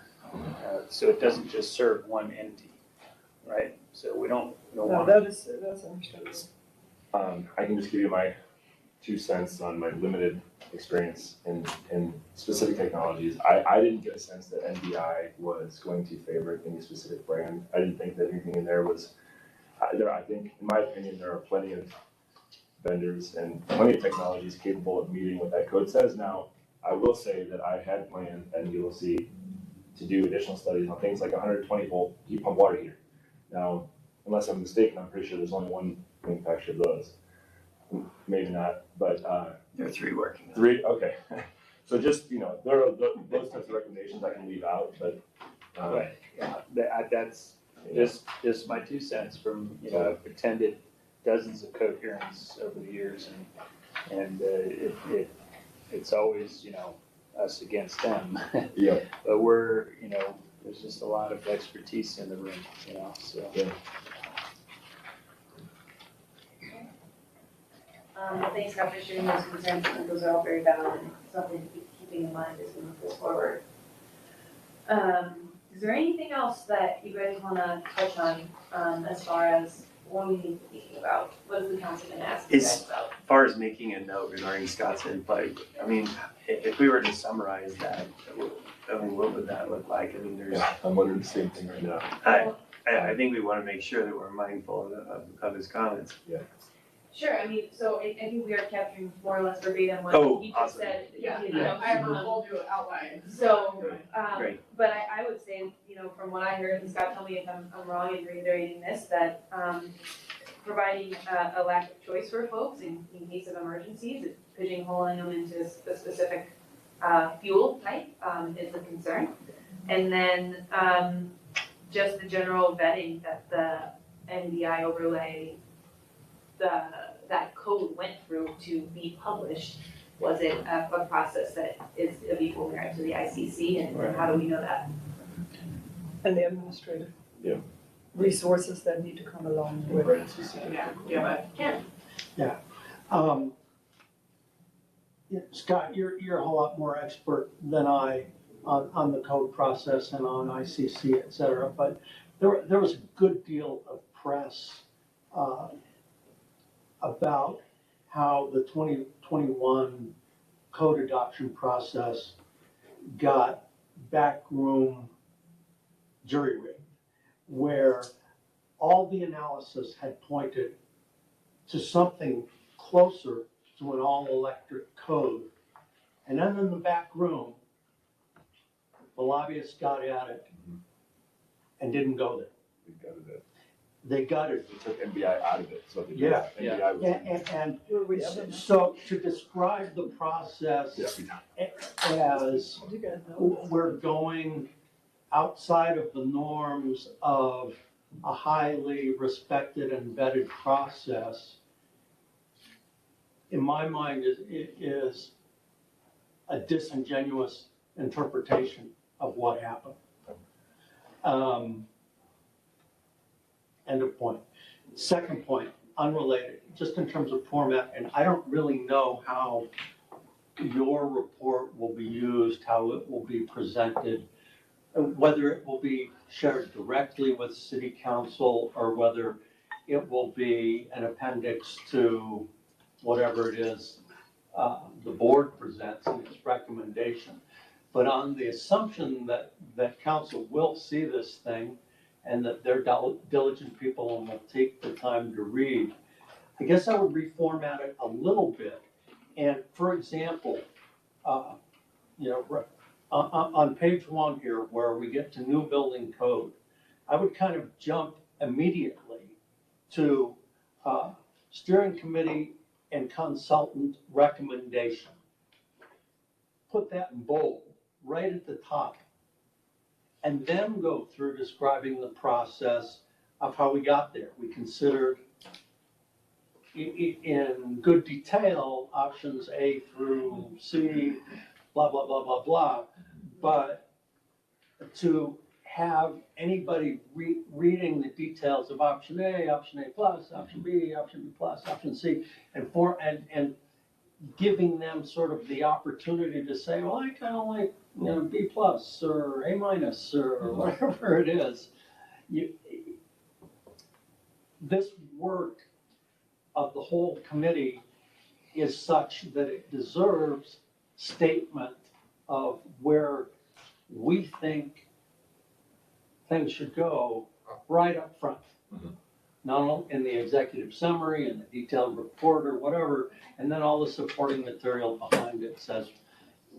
So it doesn't just serve one entity, right? So we don't No, want. that's understandable. I can just give you my 2 cents on my limited experience in specific technologies. I didn't get a sense that NBI was going to favor any specific brand. I didn't think that anything in there was, I think, in my opinion, there are plenty of vendors and plenty of technologies capable of meeting what that code says. Now, I will say that I had planned, and you will see, to do additional studies on things like 120 volt heat pump water heater. Now, unless I'm mistaken, I'm pretty sure there's only one manufacturer of those. Maybe not, but There are 3 working. 3, okay. So just, there are those types of recommendations I can leave out, but. Right, yeah, that's just my 2 cents from, I've attended dozens of code hearings over the years, and it's always, us against them. Yeah. But we're, there's just a lot of expertise in the room, so. Yeah. Thanks, Scott, for sharing those concerns. I think those are all very valid and something to be keeping in mind as we move this forward. Is there anything else that you guys want to touch on as far as what we need to be thinking about? What is the council going to ask you guys about? As far as making a note regarding Scott's input, I mean, if we were to summarize that, what would that look like? I mean, there's, I'm wondering the same thing right now. I think we want to make sure that we're mindful of his comments. Sure, I mean, so I think we are capturing more or less verbatim what Oh, he just awesome. said. Yeah, you know, I have a whole new outline. So, Great. but I would say, from what I heard, and Scott, tell me if I'm wrong in reiterating this, that, providing a lack of choice for folks in case of emergencies, pigeonholing them into a specific, fuel type, is a concern. And then, just the general vetting that the NBI overlay, that code went through to be published. Was it a process that is of equal merit to the ICC, and how do we know that? And the administrative. Yeah. Resources that need to come along with. Ken? Scott, you're a whole lot more expert than I on the code process and on ICC, et cetera, but there was a good deal of press about how the 2021 code adoption process got backroom jury rigged, where all the analysis had pointed to something closer to an all-electric code. And then in the back room, the lobbyists got at it and didn't go there. We gutted it. They gutted it. We took NBI out of it, so they Yeah. NBI was. And Were we ever? so to describe the process Yeah, we did. as You guys know. we're going outside of the norms of a highly respected and vetted process, in my mind, is a disingenuous interpretation of what happened. End of point. Second point, unrelated, just in terms of format, and I don't really know how your report will be used, how it will be presented, whether it will be shared directly with city council or whether it will be an appendix to whatever it is the board presents in its recommendation. But on the assumption that council will see this thing and that they're diligent people and will take the time to read, I guess I would reformat it a little bit. And for example, on page 1 here, where we get to new building code, I would kind of jump immediately to steering committee and consultant recommendation. Put that in bold, right at the top. And then go through describing the process of how we got there. We considered in good detail options A through C, blah, blah, blah, blah, blah. But to have anybody reading the details of option A plus, option B plus, option C, and giving them sort of the opportunity to say, well, I kind of like, B plus or A minus or whatever it is. This work of the whole committee is such that it deserves statement of where we think things should go right up front. Not only in the executive summary and the detailed report or whatever, and then all the supporting material behind it says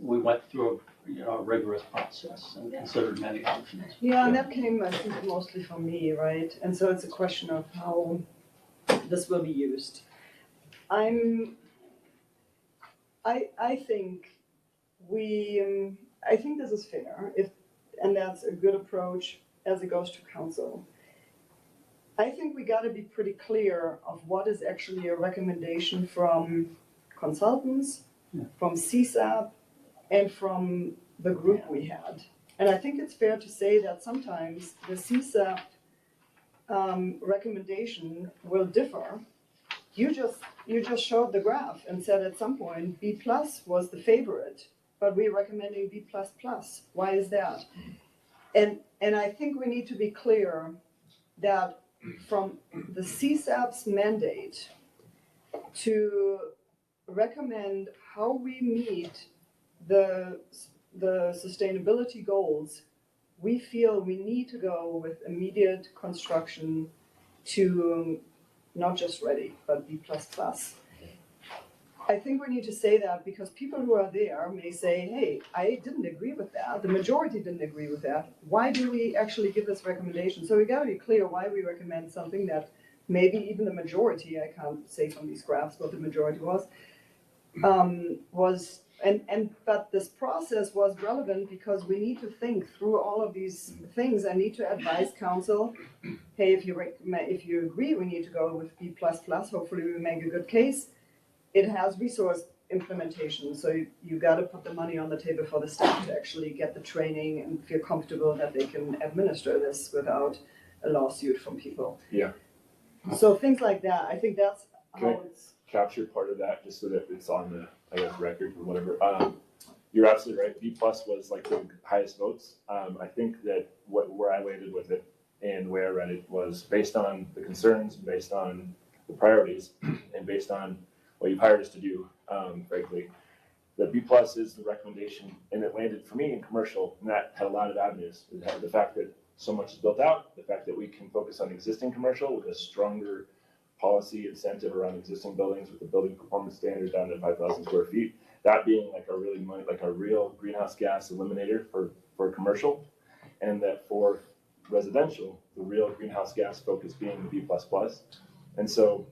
we went through a rigorous process and considered many options. Yeah, and that came, I think, mostly from me, right? And so it's a question of how this will be used. I think I think this is fair, and that's a good approach as it goes to council. I think we got to be pretty clear of what is actually a recommendation from consultants, from CSAP, and from the group we had. And I think it's fair to say that sometimes the CSAP recommendation will differ. You just showed the graph and said at some point B plus was the favorite, but we're recommending B plus plus. Why is that? And I think we need to be clear that from the CSAP's mandate to recommend how we meet the sustainability goals, we feel we need to go with immediate construction to not just ready, but B plus plus. I think we need to say that because people who are there may say, hey, I didn't agree with that. The majority didn't agree with that. Why do we actually give this recommendation? So we got to be clear why we recommend something that maybe even the majority, I can't say from these graphs what the majority was, but this process was relevant because we need to think through all of these things. I need to advise council, hey, if you agree we need to go with B plus plus, hopefully we make a good case. It has resource implementation, so you got to put the money on the table for the staff to actually get the training and feel comfortable that they can administer this without a lawsuit from people. Yeah. So things like that, I think that's Can I how it's. capture part of that just so that it's on the, record or whatever. You're absolutely right. B plus was like the highest votes. I think that where I landed with it and the way I read it was based on the concerns, based on the priorities, and based on what you've hired us to do, frankly. The B plus is the recommendation, and it landed for me in commercial, and that had a lot of avenues. It had the fact that so much is built out, the fact that we can focus on existing commercial with a stronger policy incentive around existing buildings with the building performance standard down to 5,000 square feet. That being like a real greenhouse gas eliminator for commercial, and that for residential, the real greenhouse gas focus being the B plus plus. And so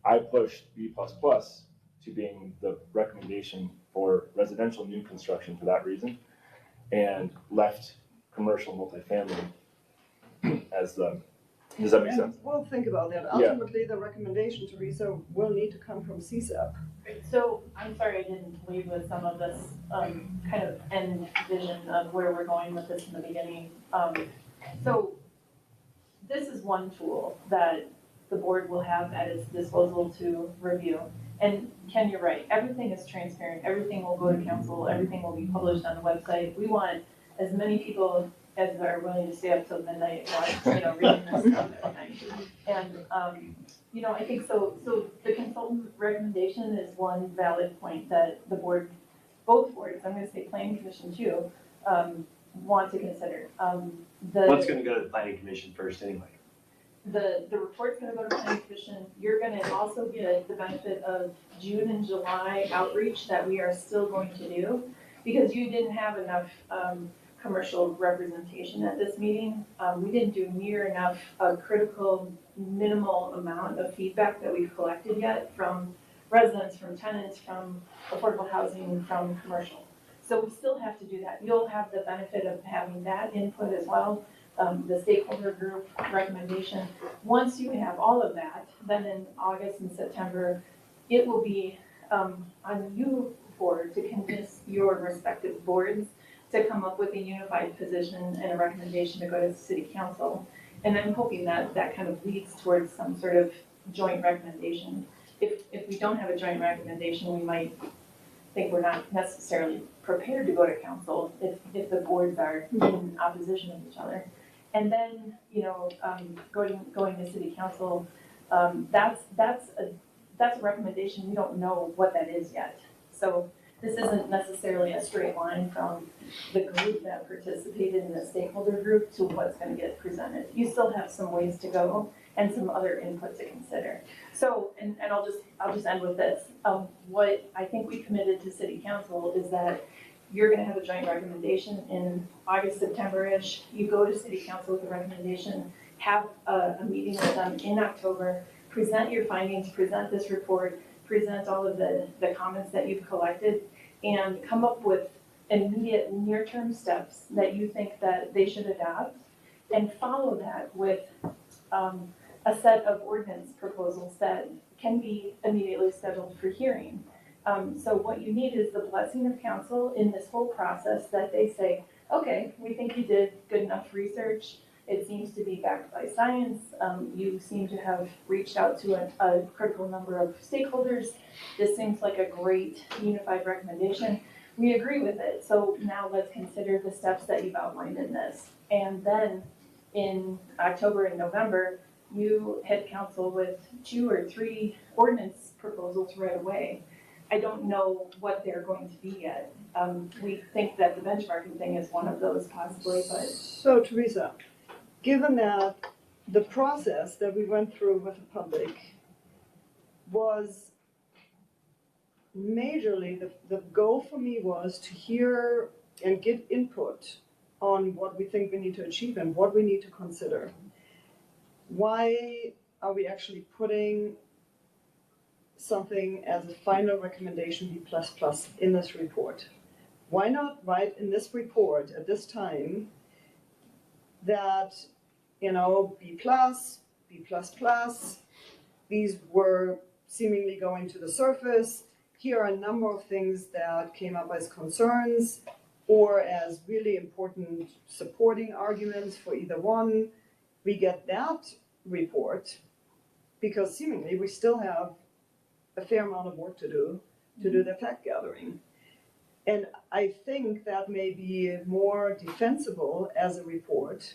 I pushed B plus plus to being the recommendation for residential new construction for that reason, and left commercial multifamily as the. Does that make sense? We'll think about that. Yeah. Ultimately, the recommendation, Teresa, will need to come from CSAP. So I'm sorry I didn't leave with some of this kind of end vision of where we're going with this in the beginning. So this is one tool that the board will have at its disposal to review. And Ken, you're right, everything is transparent, everything will go to council, everything will be published on the website. We want as many people as are willing to stay up till midnight, reading this stuff at night. And, I think so the consultant recommendation is one valid point that the board, both boards, I'm gonna say planning commission too, want to consider. What's gonna go to the planning commission first anyway? The report's gonna go to planning commission. You're gonna also get the benefit of June and July outreach that we are still going to do, because you didn't have enough commercial representation at this meeting. We didn't do near enough critical minimal amount of feedback that we've collected yet from residents, from tenants, from affordable housing, from commercial. So we still have to do that. You'll have the benefit of having that input as well, the stakeholder group recommendation. Once you have all of that, then in August and September, it will be on you to convince your respective boards to come up with a unified position and a recommendation to go to the city council. And I'm hoping that that kind of leads towards some sort of joint recommendation. if we don't have a joint recommendation, we might think we're not necessarily prepared to go to council if the boards are in opposition of each other. And then, going to city council, that's a recommendation, we don't know what that is yet. So this isn't necessarily a straight line from the group that participated in the stakeholder group to what's gonna get presented. You still have some ways to go and some other input to consider. So, and I'll just end with this. What I think we committed to city council is that you're gonna have a joint recommendation in August, September-ish. You go to city council with a recommendation, have a meeting with them in October, present your findings, present this report, present all of the comments that you've collected, and come up with immediate near-term steps that you think that they should adopt, and follow that with a set of ordinance proposals that can be immediately scheduled for hearing. So what you need is the blessing of council in this whole process, that they say, okay, we think you did good enough research. It seems to be backed by science. You seem to have reached out to a critical number of stakeholders. This seems like a great unified recommendation. We agree with it. So now let's consider the steps that you've outlined in this. And then in October and November, you hit council with 2 or 3 ordinance proposals right away. I don't know what they're going to be yet. We think that the benchmarking thing is one of those possibly, but. So Teresa, given that the process that we went through with the public was majorly, the goal for me was to hear and get input on what we think we need to achieve and what we need to consider. Why are we actually putting something as a final recommendation B++ in this report? Why not write in this report at this time that, B+, B++, these were seemingly going to the surface. Here are a number of things that came up as concerns or as really important supporting arguments for either one. We get that report because seemingly we still have a fair amount of work to do the fact gathering. And I think that may be more defensible as a report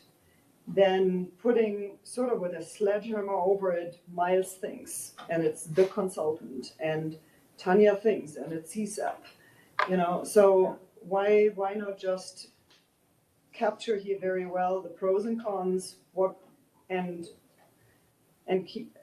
than putting sort of with a sledgehammer over it, Miles thinks, and it's the consultant, and Tanya thinks, and it's CSAP. So why not just capture here very well the pros and cons, and keep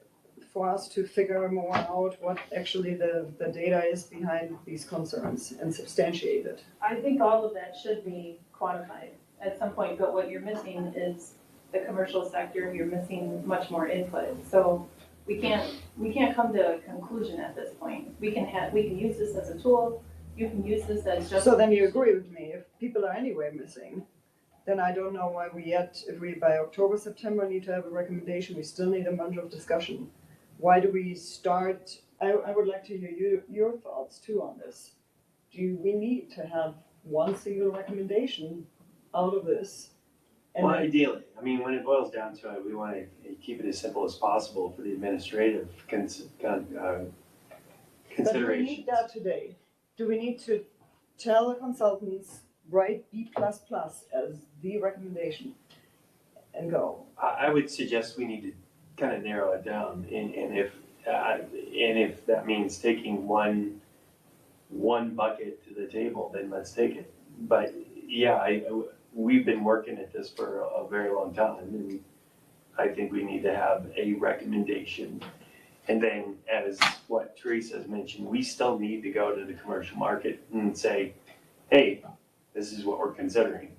for us to figure more out what actually the data is behind these concerns and substantiate it. I think all of that should be quantified at some point, but what you're missing is the commercial sector. You're missing much more input. So we can't come to a conclusion at this point. We can use this as a tool. You can use this as just. So then you agree with me, if people are anyway missing, then I don't know why if we by October, September need to have a recommendation, we still need a bunch of discussion. Why do we start? I would like to hear your thoughts too on this. Do we need to have one single recommendation out of this? And Well, ideally, when it boils down to it, we want to keep it as simple as possible for the administrative But do we considerations. need that today? Do we need to tell the consultants, write B++ as the recommendation and go? I would suggest we need to kind of narrow it down, and if that means taking one bucket to the table, then let's take it. But yeah, we've been working at this for a very long time, and I think we need to have a recommendation. And then, as what Teresa's mentioned, we still need to go to the commercial market and say, hey, this is what we're considering.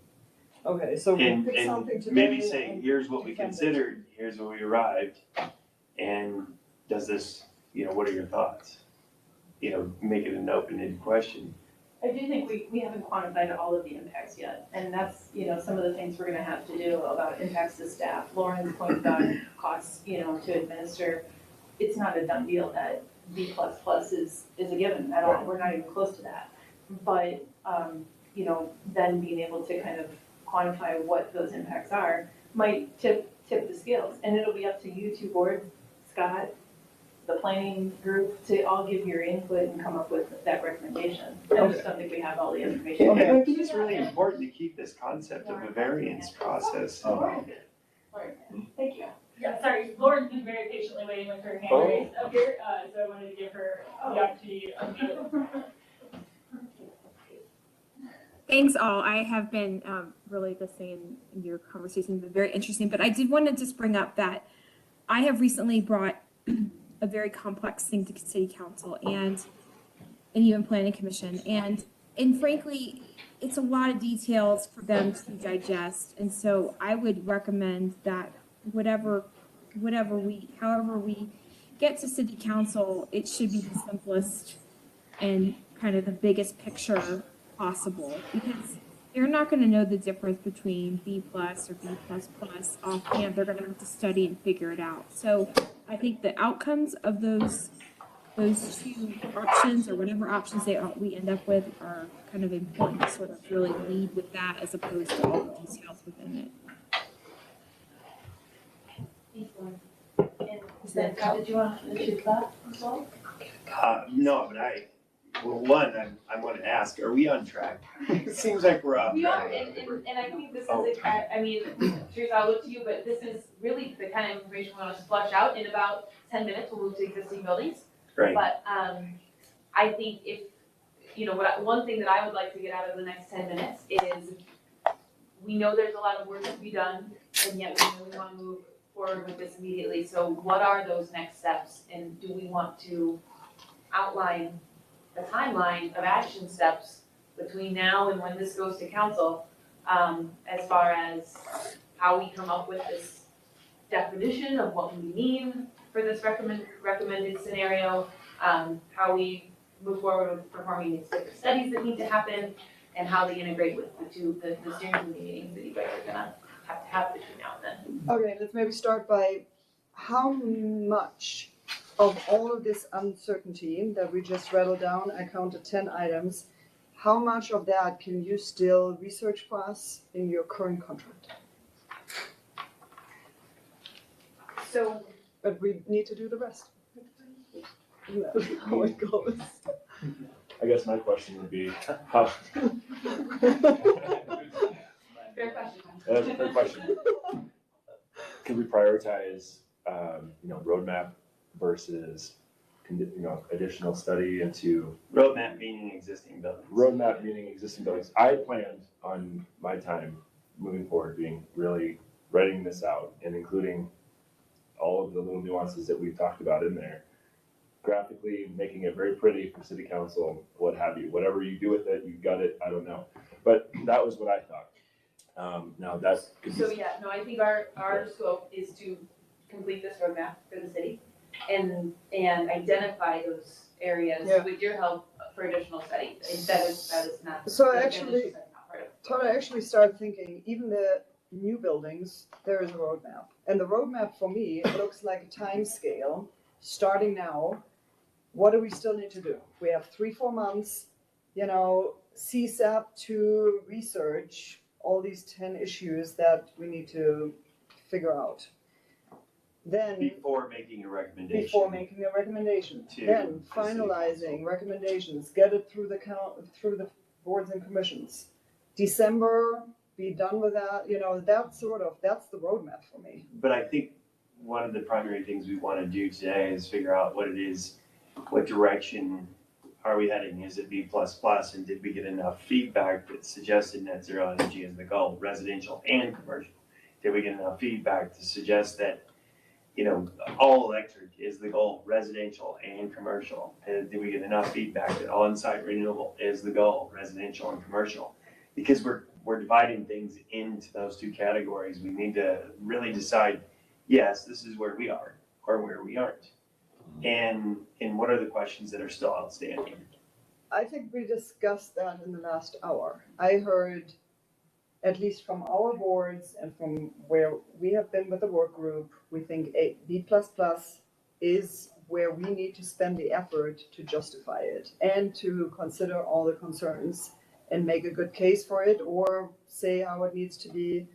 Okay, so we And pick something today. maybe say, and here's what we defend it. considered, here's where we arrived, and does this, what are your thoughts? Make it an open-ended question. I do think we haven't quantified all of the impacts yet, and that's, some of the things we're gonna have to do about impacts to staff. Lauren's pointed out costs, to administer. It's not a done deal that B++ is a given at all. Right. We're not even close to that. But, then being able to kind of quantify what those impacts are might tip the scales. And it'll be up to you two boards, Scott, the planning group to all give your input and come up with that recommendation. I just don't think we have all the information. And I think it's really important to keep this concept of a variance process in mind. Thank you. Yeah, sorry, Lauren's been very patiently waiting with her hand Oh. raised up here, so I wanted to give her the opportunity to unmute. Thanks all. I have been really listening in your conversation, been very interesting. But I did want to just bring up that I have recently brought a very complex thing to City Council and even Planning Commission, and frankly, it's a lot of details for them to digest. And so I would recommend that however we get to City Council, it should be the simplest and kind of the biggest picture possible, because they're not going to know the difference between B+ or B++ offhand. They're going to have to study and figure it out. So I think the outcomes of those two options, or whatever options we end up with, are kind of important to sort of really lead with that as opposed to all the details within it. Did you want to shoot that as well? No, but I want to ask, are we on track? It seems like we're off We are, track. and I think this Oh. is, I mean, Teresa, I'll look to you, but this is really the kind of information we want to flush out. In about 10 minutes, we'll move to existing buildings. Right. But I think if, one thing that I would like to get out of the next 10 minutes is, we know there's a lot of work to be done, and yet we know we want to move forward with this immediately. So what are those next steps, and do we want to outline a timeline of action steps between now and when this goes to council, as far as how we come up with this definition of what we mean for this recommended scenario, how we move forward with performing these different studies that need to happen, and how they integrate with the steering committee meetings that you guys are gonna have to have between now and then. Okay, let's maybe start by how much of all of this uncertainty that we just rattled down, I counted 10 items, how much of that can you still research for us in your current contract? So, But we need to do the rest. That's how it goes. I guess my question would be, how, fair question. that's a fair question. Could we prioritize, roadmap versus, additional study into Roadmap meaning existing buildings. roadmap meaning existing buildings? I planned on my time moving forward being really writing this out and including all of the little nuances that we've talked about in there. Graphically making it very pretty for city council, what have you. Whatever you do with it, you got it, I don't know. But that was what I thought. Now that's. So I think our scope is to complete this roadmap for the city and identify those areas Yeah. with your help for additional study. That is not. So that actually, is not part of it. Todd, I actually started thinking, even the new buildings, there is a roadmap. And the roadmap for me, it looks like a time scale, starting now. What do we still need to do? We have 3-4 months, CSAP to research all these 10 issues that we need to figure out. Then, Before making a recommendation. before making a recommendation, to then the city finalizing recommendations, get it through the boards and commissions. December, be done with that, that's the roadmap for me. But I think one of the primary things we want to do today is figure out what it is, what direction are we heading? Is it B++? And did we get enough feedback that suggested net zero energy as the goal, residential and commercial? Did we get enough feedback to suggest that, all electric is the goal, residential and commercial? And did we get enough feedback that on-site renewable is the goal, residential and commercial? Because we're dividing things into those two categories. We need to really decide, yes, this is where we are or where we aren't. And what are the questions that are still outstanding? I think we discussed that in the last hour. I heard, at least from our boards and from where we have been with the work group, we think B++ is where we need to spend the effort to justify it and to consider all the concerns and make a good case for it, or say how it needs to be,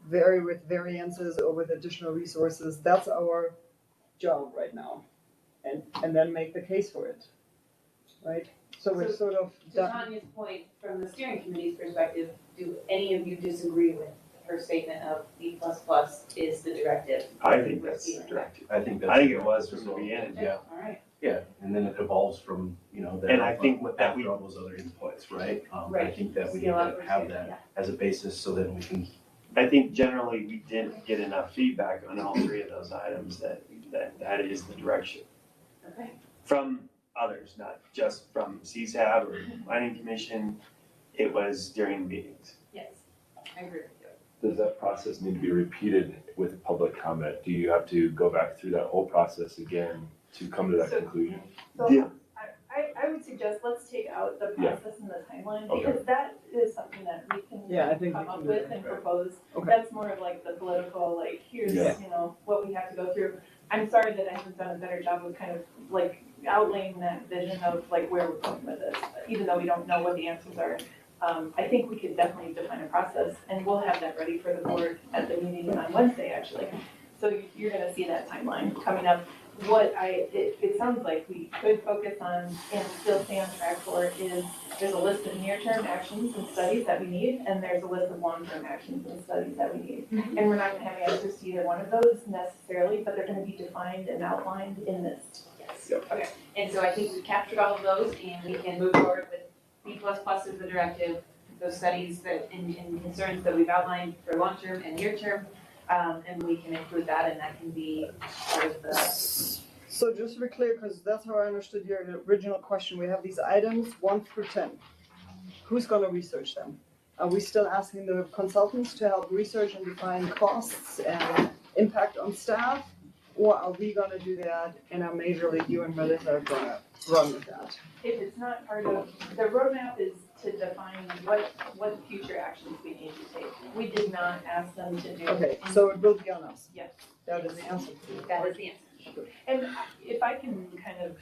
vary with variances or with additional resources. That's our job right now, and then make the case for it, right? So we're sort of To done. Tanya's point, from the steering committee's perspective, do any of you disagree with her statement of B++ is the directive? I think that's the directive. I think that's. I think it was from the beginning. Yeah, All right. yeah, and then it evolves from, you know, And I think that we- after all those other inputs, right? I Right. think that we need Scale up to or have scale, that as a basis so that we can. I think generally we didn't get enough feedback on all three of those items that is the direction. Okay. From others, not just from CSAB or Planning Commission. It was during meetings. Yes, I agree with you. Does that process need to be repeated with public comment? Do you have to go back through that whole process again to come to that So- conclusion? Yeah. So I would suggest let's take out the Yeah. process and the timeline, Okay. because that is something that we can Yeah, I think we come up can do with that. and propose. Okay. That's more of like the political, like, here's, Yeah. you know, what we have to go through. I'm sorry that I haven't done a better job of kind of like outlaying that vision of like where we're going with this, even though we don't know what the answers are. I think we could definitely define a process, and we'll have that ready for the board at the meeting on Wednesday, actually. So you're gonna see that timeline coming up. It sounds like we could focus on and still stay on track for is, there's a list of near-term actions and studies that we need, and there's a list of long-term actions and studies that we need. And we're not gonna have answers to either one of those necessarily, but they're gonna be defined and outlined in this. Yes. Okay. And so I think we captured all of those, and we can move forward with B++ as the directive, those studies that, and concerns that we've outlined for long-term and near-term, and we can include that, and that can be part of the. So just to be clear, because that's how I understood your original question, we have these items 1 through 10. Who's gonna research them? Are we still asking the consultants to help research and define costs and impact on staff? Or are we gonna do that and are majorly you and Melissa are gonna run with that? If it's not part of, the roadmap is to define what future actions we need to take. We did not ask them to do. Okay, so it will be on us. Yes. That is the answer. That is the answer. And if I can kind of,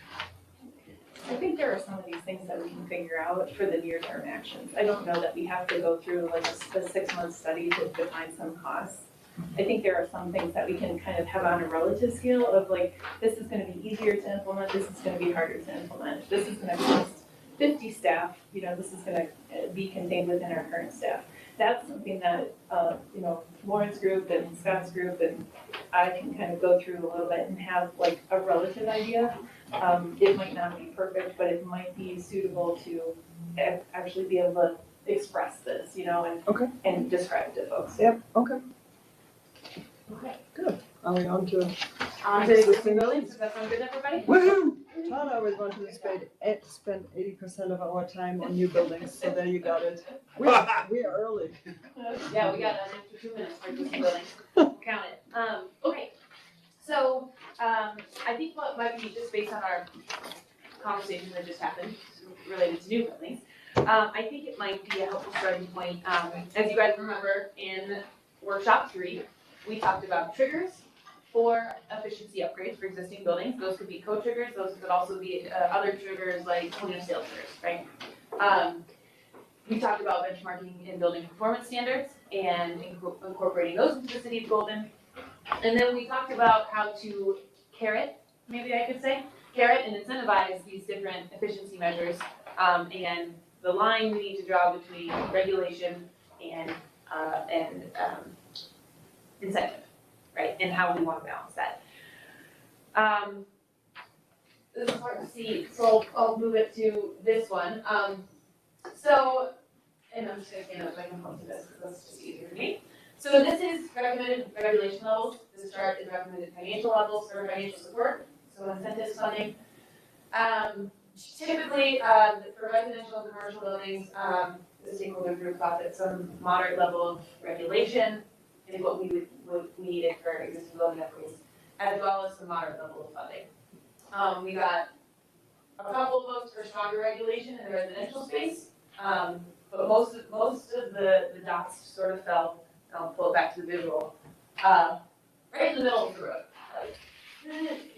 I think there are some of these things that we can figure out for the near-term actions. I don't know that we have to go through like a 6-month study to define some costs. I think there are some things that we can kind of have on a relative scale of like, this is gonna be easier to implement, this is gonna be harder to implement, this is gonna cost 50 staff, you know, this is gonna be contained within our current staff. That's something that, you know, Lauren's group and Scott's group and I can kind of go through a little bit and have like a relative idea. It might not be perfect, but it might be suitable to actually be able to express this, you know, and describe it to folks. Yep, okay, Okay. good. Are we on to? On to existing buildings, does that sound good, everybody? Woohoo! Todd always wanted to spend 80% of our time on new buildings, so there you got it. We are early. Yeah, we got an extra 2 minutes for existing buildings, count it. Okay, so, I think what might be, just based on our conversation that just happened related to new buildings, I think it might be a helpful starting point. As you guys remember, in workshop 3, we talked about triggers for efficiency upgrades for existing buildings. Those could be code triggers, those could also be other triggers like point of sale triggers, right? We talked about benchmarking and building performance standards and incorporating those into the city of Golden. And then we talked about how to carrot, maybe I could say, carrot and incentivize these different efficiency measures, and the line we need to draw between regulation and incentive, right, and how we want to balance that. This is hard to see, so I'll move it to this one. So, and I'm just gonna stand up so I can point to this, because that's just easier for me. So this is recommended regulation levels. This chart is recommended financial levels for financial support, so incentives funding. Typically, for residential and commercial buildings, the stakeholder group thought that some moderate level of regulation is what we needed for existing building upgrades, as well as some moderate level of funding. We got a couple of votes for stronger regulation in the residential space, but most of the dots sort of fell. I'll pull it back to the visual. Right in the middle of the road. Like,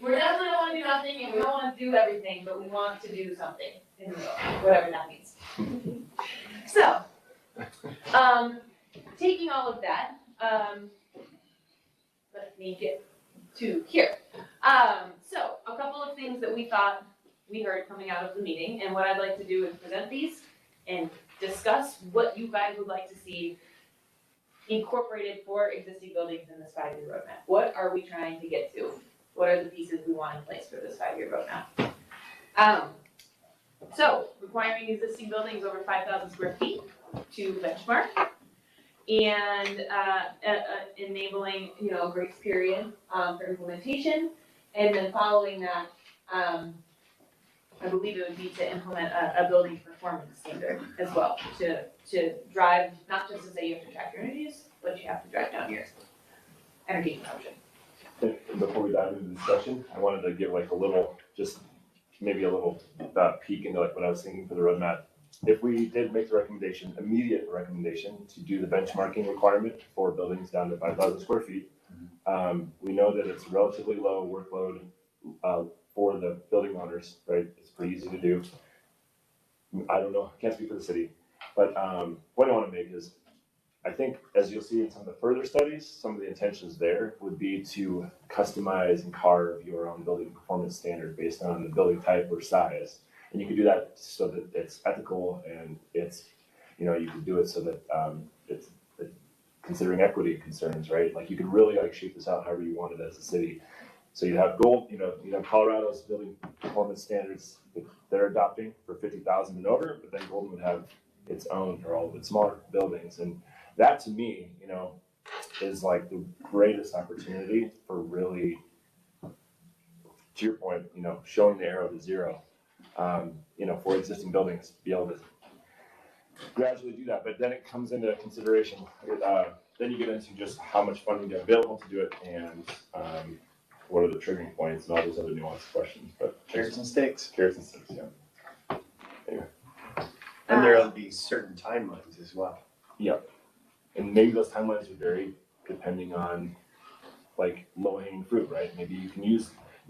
we definitely don't want to do nothing, and we don't want to do everything, but we want to do something in the middle, whatever that means. So, taking all of that, let me get to here. So a couple of things that we thought we heard coming out of the meeting, and what I'd like to do is present these and discuss what you guys would like to see incorporated for existing buildings in this 5-year roadmap. What are we trying to get to? What are the pieces we want in place for this 5-year roadmap? So requiring existing buildings over 5,000 square feet to benchmark, and enabling, a grace period for implementation, and then following that, I believe it would be to implement a building performance standard as well, to drive, not just to say you have to track your energy use, but you have to drive down your energy consumption. And before we dive into the discussion, I wanted to give like a little, just maybe a little peek into like what I was thinking for the roadmap. If we did make the recommendation, immediate recommendation to do the benchmarking requirement for buildings down to 5,000 square feet, we know that it's relatively low workload for the building owners, right? It's pretty easy to do. I don't know, can't speak for the city, but what I want to make is, I think as you'll see in some of the further studies, some of the intentions there would be to customize and carve your own building performance standard based on the building type or size. And you can do that so that it's ethical and it's, you can do it so that it's considering equity concerns, right? Like you could really like shape this out however you want it as a city. So you have you'd have Colorado's building performance standards that they're adopting for 50,000 and over, but then Golden would have its own for all of its smaller buildings. And that to me, is like the greatest opportunity for really, to your point, showing the arrow to zero, for existing buildings, be able to gradually do that. But then it comes into consideration, then you get into just how much funding is available to do it and what are the triggering points and all those other nuanced questions. But Carrots and sticks. Carrots and sticks, yeah. Anyway. And there'll be certain timelines as well. Yep. And maybe those timelines would vary depending on like low hanging fruit, right? Maybe you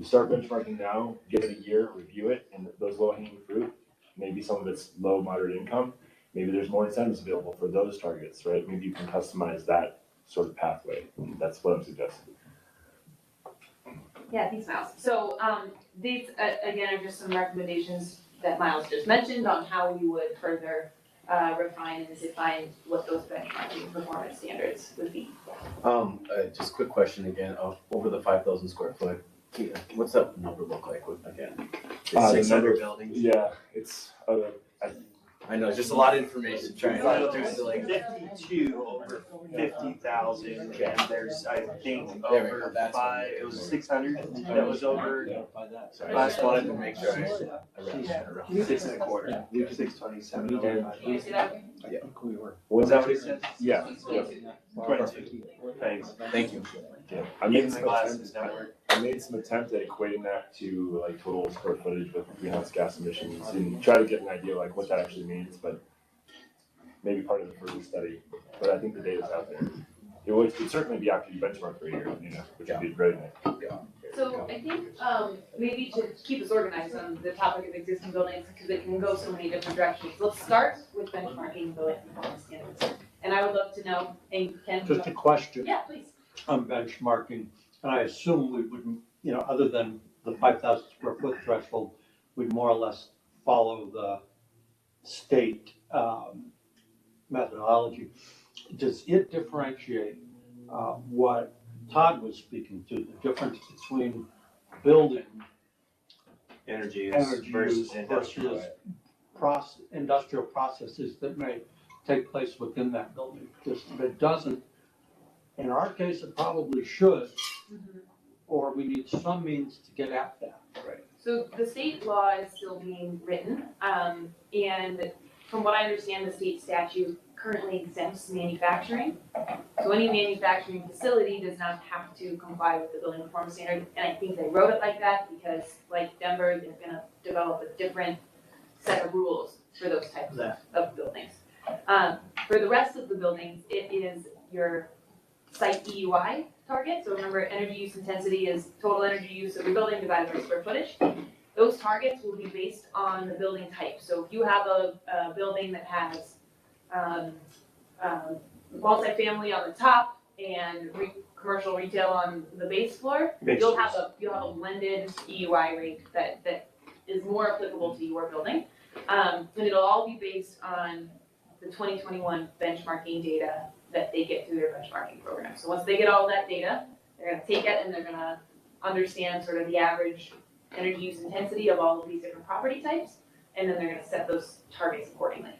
start benchmarking now, give it a year, review it, and those low hanging fruit, maybe some of it's low, moderate income, maybe there's more incentives available for those targets, right? Maybe you can customize that sort of pathway. And that's what I'm suggesting. Yeah, thanks, Miles. So these, again, are just some recommendations that Miles just mentioned on how we would further refine and define what those benchmarking performance standards would be. Just quick question again, over the 5,000 square foot, what's that number look like again? The 600 number- buildings. Yeah, it's, I know, it's just a lot of information trying to There's do like. 52 over 50,000, and there's, I think, There we go, over that's what it was 600 that was over. Sorry, I just wanted to make sure I read that around. 6 and a quarter, 627. Can you see that? Was that what it said? yeah. 22. Thanks. Thank you. Yeah. Even the glasses don't work. I made some attempt at equating that to like total square footage with greenhouse gas emissions and try to get an idea like what that actually means, but maybe part of the further study. But I think the data's out there. It could certainly be after you benchmark for a year, which would be great. So I think maybe to keep us organized on the topic of existing buildings, because it can go so many different directions. Let's start with benchmarking building performance standards. And I would love to know, and Ken. Just a question Yeah, please. on benchmarking, and I assume we wouldn't, other than the 5,000 square foot threshold, we'd more or less follow the state methodology. Does it differentiate what Todd was speaking to, the difference between building Energy use energy versus use industrial. versus industrial processes that may take place within that building? Because if it doesn't, in our case, it probably should, or we need some means to get at that. Right. So the state law is still being written, and from what I understand, the state statute currently exempts manufacturing. So any manufacturing facility does not have to comply with the building performance standard, and I think they wrote it like that because, like Denver, they're gonna develop a different set of rules for those types of buildings. For the rest of the buildings, it is your site EUI target. So remember, energy use intensity is total energy use of your building divided by square footage. Those targets will be based on the building type. So if you have a building that has multifamily on the top and commercial retail on the base floor, Mixed you'll have use. a blended EUI rate that is more applicable to your building. And it'll all be based on the 2021 benchmarking data that they get through their benchmarking program. So once they get all that data, they're gonna take it and they're gonna understand sort of the average energy use intensity of all of these different property types, and then they're gonna set those targets accordingly.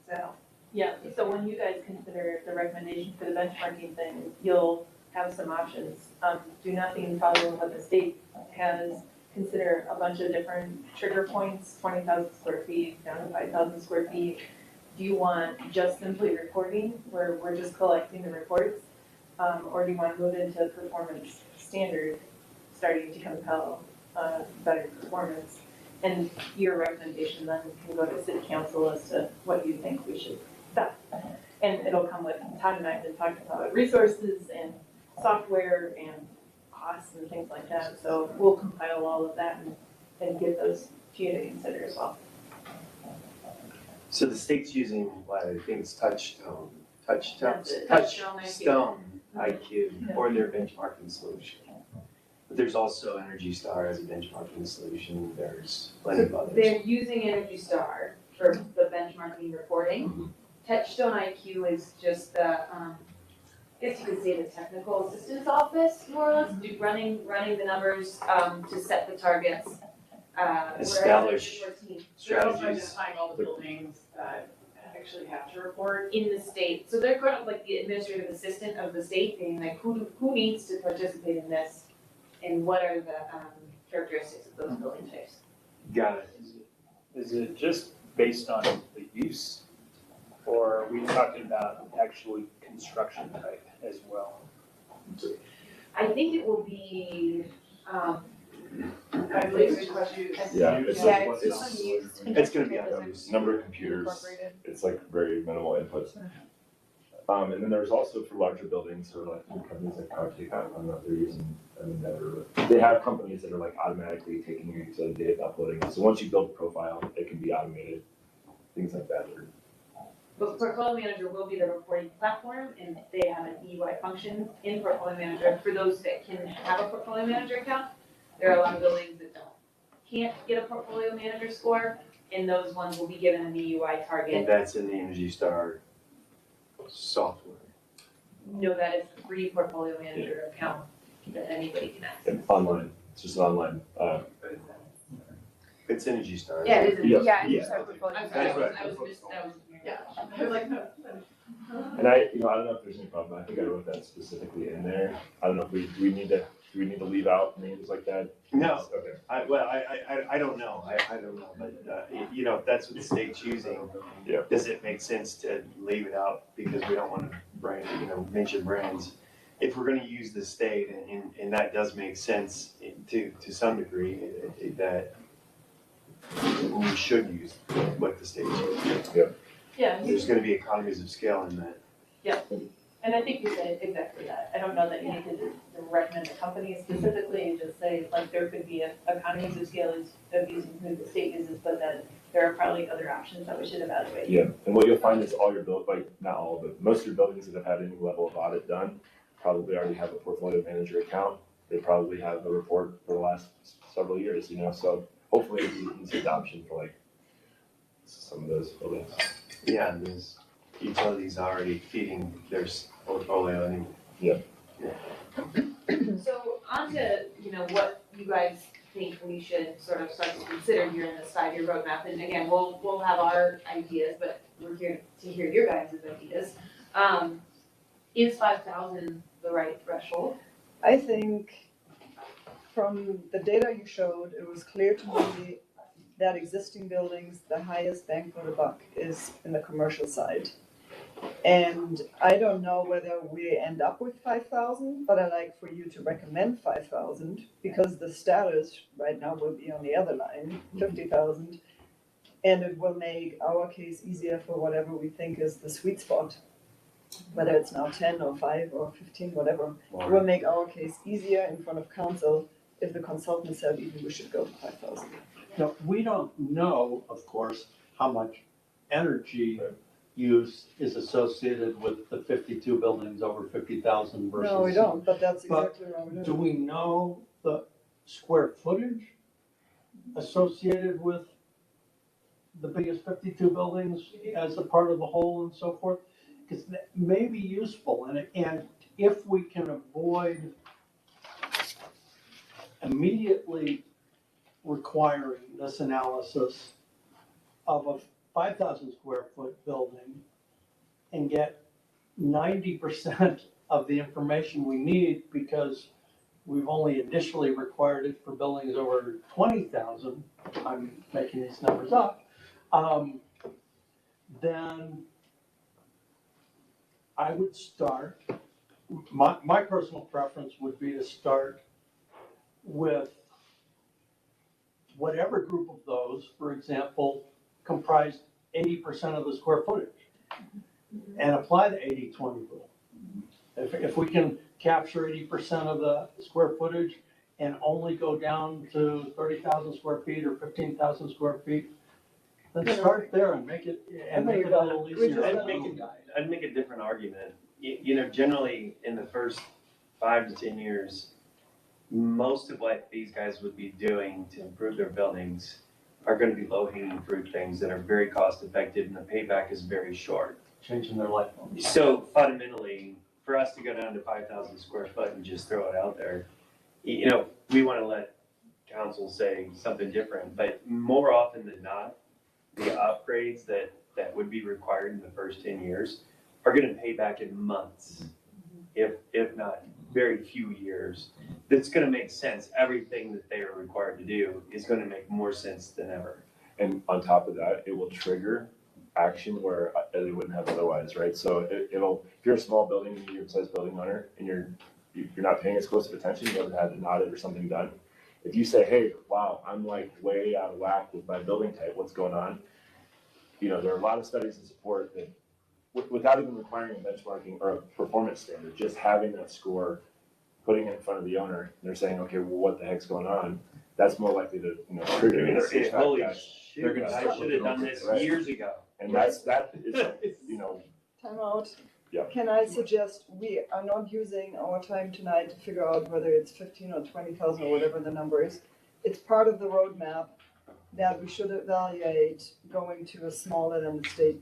So, Yeah, so when you guys consider the recommendation for the benchmarking thing, you'll have some options. Do nothing following what the state has. Consider a bunch of different trigger points, 20,000 square feet down to 5,000 square feet. Do you want just simply reporting, where we're just collecting the reports? Or do you want to move into performance standard, starting to compel better performance? And your recommendation then can go to city council as to what you think we should set. And it'll come with, Todd and I have been talking about resources and software and costs and things like that. So we'll compile all of that and get those to you to consider as well. So the state's using, what, I think it's Touchstone That's it. Touchstone IQ for their benchmarking solution. But there's also Energy Star as a benchmarking solution, there's plenty of others. they're using Energy Star for the benchmarking reporting. Touchstone IQ is just the, I guess you could say the technical assistance office, more or less, running the numbers, to set the targets. Establish They're also strategies. identifying all the buildings that actually have to report. In the state, so they're kind of like the administrative assistant of the state, being like, who needs to participate in this? And what are the, characteristics of those building types? Got it. Is it just based on the use? Or are we talking about actually construction type as well? I think it will be, I believe it's question. Yeah, it's Yeah, like, it's it's unused. It's gonna be on use. number of computers, it's like very minimal inputs. And then there's also for larger buildings, or like companies like Cartake, I don't know if they're using, I mean, never, they have companies that are like automatically taking your utility data, uploading it. So once you build a profile, it can be automated, things like that. but Portfolio Manager will be the reporting platform, and they have an EUI function in Portfolio Manager for those that can have a Portfolio Manager account. There are a lot of buildings that can't get a Portfolio Manager score, and those ones will be given an EUI And target. that's in the Energy Star software. No, that is a free Portfolio Manager account that anybody can access. And online, it's just an online, It's Energy Star. Yeah, it is. Yeah. Yeah, and Yeah. you start with I'm voting. sorry, That's right. I was Yeah, I was like, no. and I don't know if there's any problem, I think I wrote that specifically in there. I don't know if do we need to leave out names like that? No, Okay. I don't know, I don't know, but, you know, if that's what the state's using, Yeah. does it make sense to leave it out because we don't wanna mention brands? If we're gonna use the state, and that does make sense to some degree, that we should use what the state's using. Yeah, There's gonna be economies of scale in that. and I think you said exactly that. I don't know that you need to recommend a company specifically, and just say, like, there could be economies of scale of using who the state uses, but that there are probably other options that we should evaluate. Yeah, and what you'll find is all your not all, but most of your buildings that have had any level of audit done probably already have a portfolio manager account. They probably have a report for the last several years, so hopefully it's an easy adoption for like some of those buildings. Yeah, and there's utilities already feeding their portfolio anyway. So on to, what you guys think we should sort of start to consider here in this 5-year roadmap. And again, we'll have our ideas, but we're here to hear your guys' ideas. Is 5,000 the right threshold? I think from the data you showed, it was clear to me that existing buildings, the highest bang for the buck is in the commercial side. And I don't know whether we end up with 5,000, but I'd like for you to recommend 5,000 because the status right now will be on the other line, 50,000. And it will make our case easier for whatever we think is the sweet spot. Whether it's now 10 or 5 or 15, whatever, it will make our case easier in front of council if the consultant said even we should go to 5,000. Now, we don't know, of course, how much energy use is associated with the 52 buildings over 50,000 versus. No, we don't, but that's But exactly wrong. We Do don't. we know the square footage associated with the biggest 52 buildings as a part of the whole and so forth? Because that may be useful, and if we can avoid immediately requiring this analysis of a 5,000 square foot building and get 90% of the information we need because we've only initially required it for buildings over 20,000, I'm making these numbers up, then I would start, my personal preference would be to start with whatever group of those, for example, comprised 80% of the square footage, and apply the 80-20 rule. If we can capture 80% of the square footage and only go down to 30,000 square feet or 15,000 square feet, then start there and make it a little easier. I'd make a different argument. Generally, in the first 5 to 10 years, most of what these guys would be doing to improve their buildings are going to be low-hanging fruit things that are very cost-effective, and the payback is very short. Changing their life. So fundamentally, for us to go down to 5,000 square foot and just throw it out there, we want to let council say something different, but more often than not, the upgrades that would be required in the first 10 years are going to pay back in months, if not very few years. That's going to make sense. Everything that they are required to do is going to make more sense than ever. And on top of that, it will trigger action where they wouldn't have otherwise, right? So it'll, if you're a small building, medium-sized building owner, and you're not paying as close of attention, you haven't had an audit or something done. If you say, hey, wow, I'm like way out of whack with my building type, what's going on? There are a lot of studies that support that without even requiring a benchmarking or a performance standard, just having that score, putting it in front of the owner, and they're saying, okay, well, what the heck's going on? That's more likely to, trigger. They're going to say, holy They're shit, gonna I should have done this years ago. And that is, Time out. Yeah. Can I suggest we are not using our time tonight to figure out whether it's 15 or 20,000 or whatever the number is. It's part of the roadmap that we should evaluate going to a smaller than the state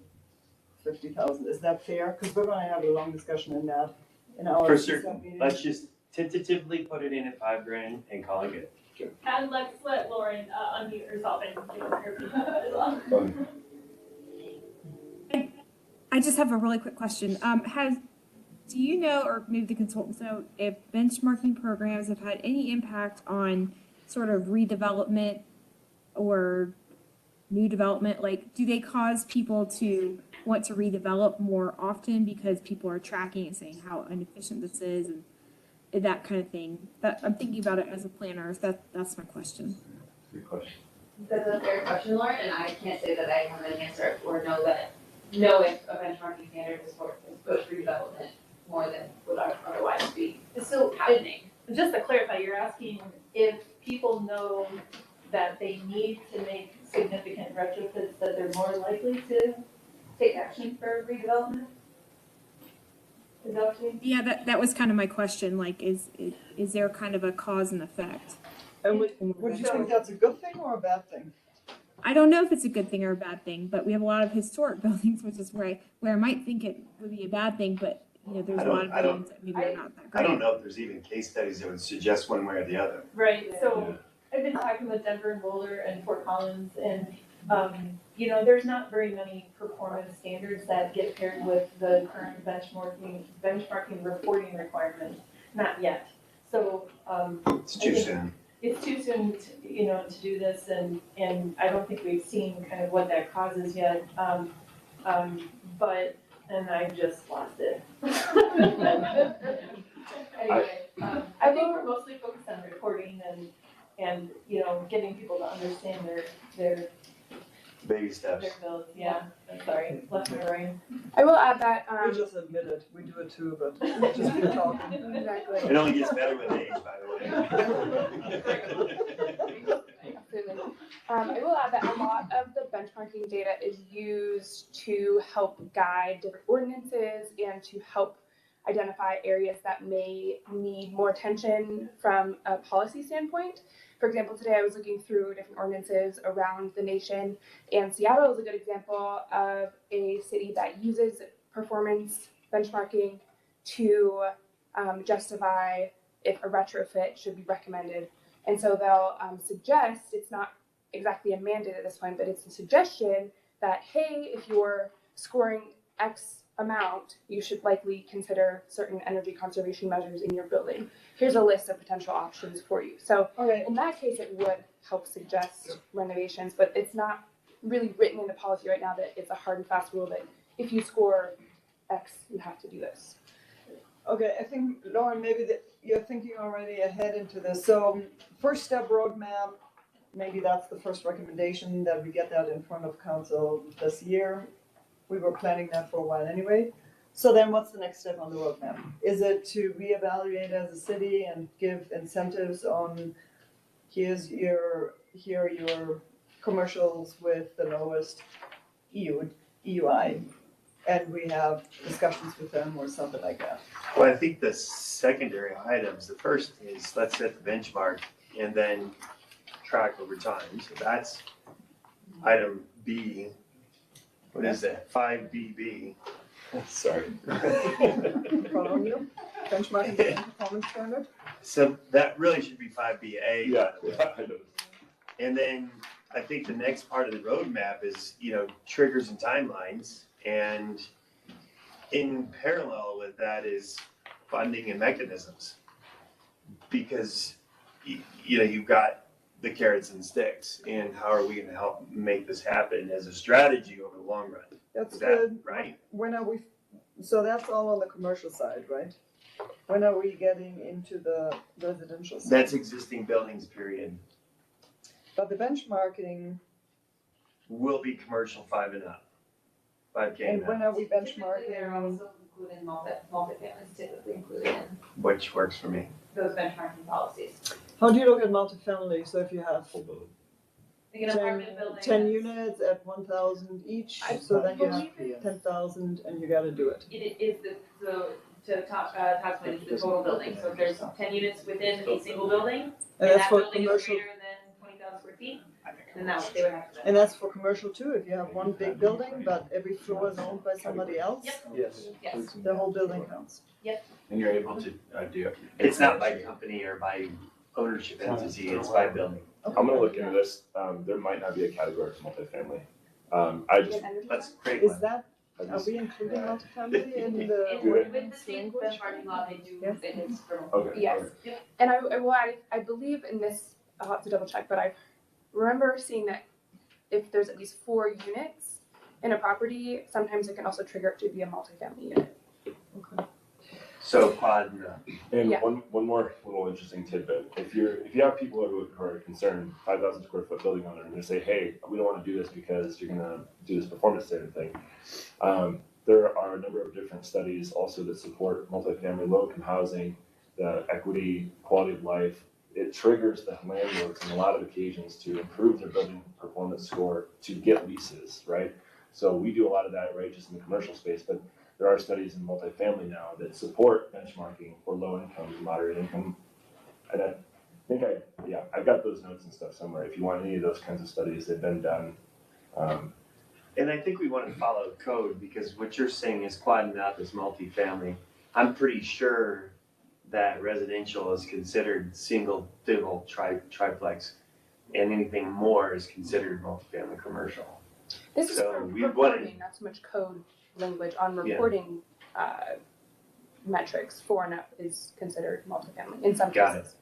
50,000. Is that fair? Because we're going to have a long discussion in that in our For certain, meeting. let's just tentatively put it in at $5,000 and call it good. And let's let Lauren unmute herself and give her feedback as well. I just have a really quick question. Do you know, or maybe the consultants know, if benchmarking programs have had any impact on sort of redevelopment or new development? Like, do they cause people to want to redevelop more often because people are tracking and saying how inefficient this is and that kind of thing? I'm thinking about it as a planner. That's my question. good question. That's a fair question, Lauren, and I can't say that I have an answer or know if a benchmarking standard is pushed redevelopment more than would otherwise be So happening. just to clarify, you're asking if people know that they need to make significant retrofits, that they're more likely to take action for redevelopment? Is that what you mean? Yeah, that was kind of my question. Like, is there kind of a cause and effect? And would you think that's a good thing or a bad thing? I don't know if it's a good thing or a bad thing, but we have a lot of historic buildings, which is where I might think it would be a bad thing, but there's a lot of buildings that maybe are not that I great. don't know if there's even case studies that would suggest one way or the other. Right, so I've been talking with Denver and Boulder and Fort Collins, and, there's not very many performance standards that get paired with the current benchmarking reporting requirements, not yet. So, It's too soon. It's too soon to do this, and I don't think we've seen kind of what that causes yet. And I just lost it. Anyway, I think we're mostly focused on reporting and getting people to understand their Baby steps. bills. Yeah, I'm sorry, left my brain. I will add that, We just admit it, we do it too, but just keep talking. exactly. It only gets better with age, by the way. Absolutely. I will add that a lot of the benchmarking data is used to help guide different ordinances and to help identify areas that may need more attention from a policy standpoint. For example, today I was looking through different ordinances around the nation, and Seattle is a good example of a city that uses performance benchmarking to justify if a retrofit should be recommended. And so they'll suggest, it's not exactly a mandate at this point, but it's a suggestion that, hey, if you're scoring X amount, you should likely consider certain energy conservation measures in your building. Here's a list of potential options for you. So Okay, in that case, it would help suggest renovations, but it's not really written into policy right now that it's a hard and fast rule that if you score X, you have to do this. okay, I think, Lauren, maybe that you're thinking already ahead into this. So first step roadmap, maybe that's the first recommendation that we get that in front of council this year. We were planning that for a while anyway. So then what's the next step on the roadmap? Is it to reevaluate as a city and give incentives on here are your commercials with the lowest EUI, and we have discussions with them or something like that? Well, I think the secondary items, the first is let's set the benchmark and then track over time. So that's item B. What is that? 5BB. Sorry. Following you? Benchmarking and performance standard? So that really should be 5BA. Yeah, I know. And then I think the next part of the roadmap is, triggers and timelines. And in parallel with that is funding and mechanisms. Because, you've got the carrots and sticks, and how are we going to help make this happen as a strategy over the long run? That's Is that good. right? When are we, so that's all on the commercial side, right? When are we getting into the residential side? That's existing buildings, period. But the benchmarking, Will be commercial 5 and up. 5K and and when up, are we Typically, they're benchmarking? also included in multifamilies typically included in which works for me. those benchmarking policies. How do you look at multifamily? So if you have Like an apartment 10, building. 10 that's- units at 1,000 each, I so then you have believe it's- 10,000 and you gotta do it. It is to talk point, it's the total building, so if there's 10 units within a single building, And and that's that for building is commercial, greater than 20,000 square feet, then they would have to. and that's for commercial too. If you have one big building, but every floor is owned by somebody else, Yep. Yes. Yes, the whole building counts. And you're able to do it. It's not by company or by ownership entity, it's by building. I'm gonna look into this. There might not be a category for multifamily. I just, That's a great Is one. that, I are just, we including multifamily in the with the ordinance state language? benchmarking law, they do, Yes. it is for. okay. Yes. okay. And I believe in this, I'll have to double check, but I remember seeing that if there's at least 4 units in a property, sometimes it can also trigger it to be a multifamily unit. So quad and up. And Yeah. one more little interesting tidbit. If you have people who are concerned, 5,000 square foot building owner, and they say, hey, we don't want to do this because you're gonna do this performance standard thing. There are a number of different studies also that support multifamily low-income housing, the equity, quality of life. It triggers the landlords on a lot of occasions to improve their building performance score to get leases, right? So we do a lot of that, right, just in the commercial space, but there are studies in multifamily now that support benchmarking for low income and moderate income. And I think I've got those notes and stuff somewhere. If you want any of those kinds of studies, they've been done. And I think we want to follow code because what you're saying is quad and up is multifamily. I'm pretty sure that residential is considered single, double, triplex, and anything more is considered multifamily commercial. This is So for we reporting, not so much code language on Yeah. reporting metrics. 4 and up is considered multifamily in some Got it. cases.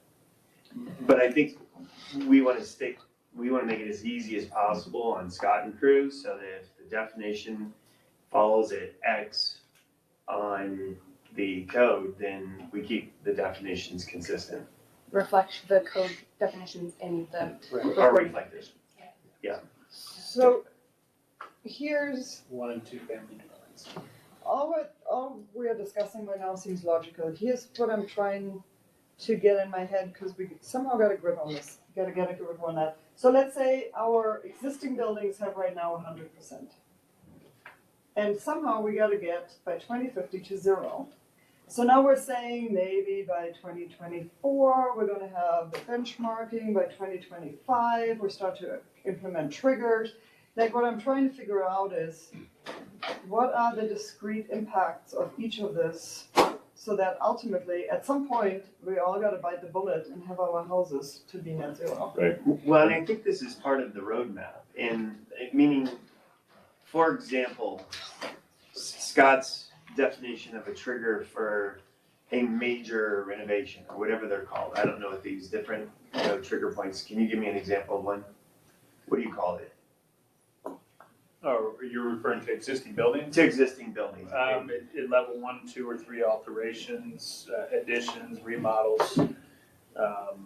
But I think we want to make it as easy as possible on Scott and crew so that if the definition falls at X on the code, then we keep the definitions consistent Reflect the code definitions in the or reflected. So here's, 1 and 2 family dwellings. all we're discussing right now seems logical. Here's what I'm trying to get in my head, because we somehow got a grip on this, gotta get a grip on that. So let's say our existing buildings have right now 100%. And somehow we gotta get by 2050 to 0. So now we're saying maybe by 2024, we're gonna have the benchmarking, by 2025, we start to implement triggers. Like what I'm trying to figure out is, what are the discrete impacts of each of this, so that ultimately, at some point, we all gotta bite the bullet and have our houses to be net zero. Right. Well, and I think this is part of the roadmap, and meaning, for example, Scott's definition of a trigger for a major renovation, or whatever they're called. I don't know if these different, trigger points. Can you give me an example of one? What do you call it? Oh, you're referring to existing buildings? To existing buildings. In level 1, 2, or 3 alterations, additions, remodels.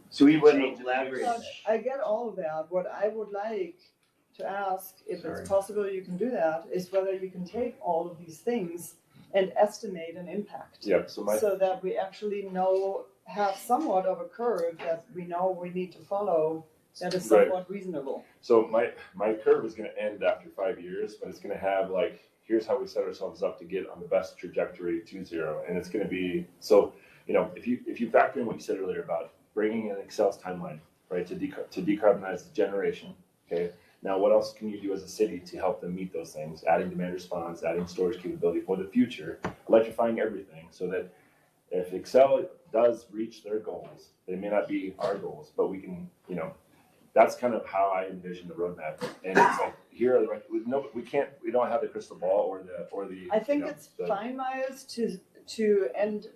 So we wouldn't change of leverage. use. I get all of that. What I would like to ask, if Sorry. it's possible you can do that, is whether you can take all of these things and estimate an impact. Yep, So that we actually have somewhat of a curve that we know we need to follow that is Right. somewhat reasonable. So my curve is gonna end after 5 years, but it's gonna have like, here's how we set ourselves up to get on the best trajectory to 0. And it's gonna be, so, if you factor in what you said earlier about bringing in Excel's timeline, right, to decarbonize the generation, okay? Now, what else can you do as a city to help them meet those things? Adding demand response, adding storage capability for the future, electrifying everything, so that if Excel does reach their goals, they may not be our goals, but we can, that's kind of how I envision the roadmap. And it's like, here are the, we don't have the crystal ball or the. I think it's fine, Myers, to end,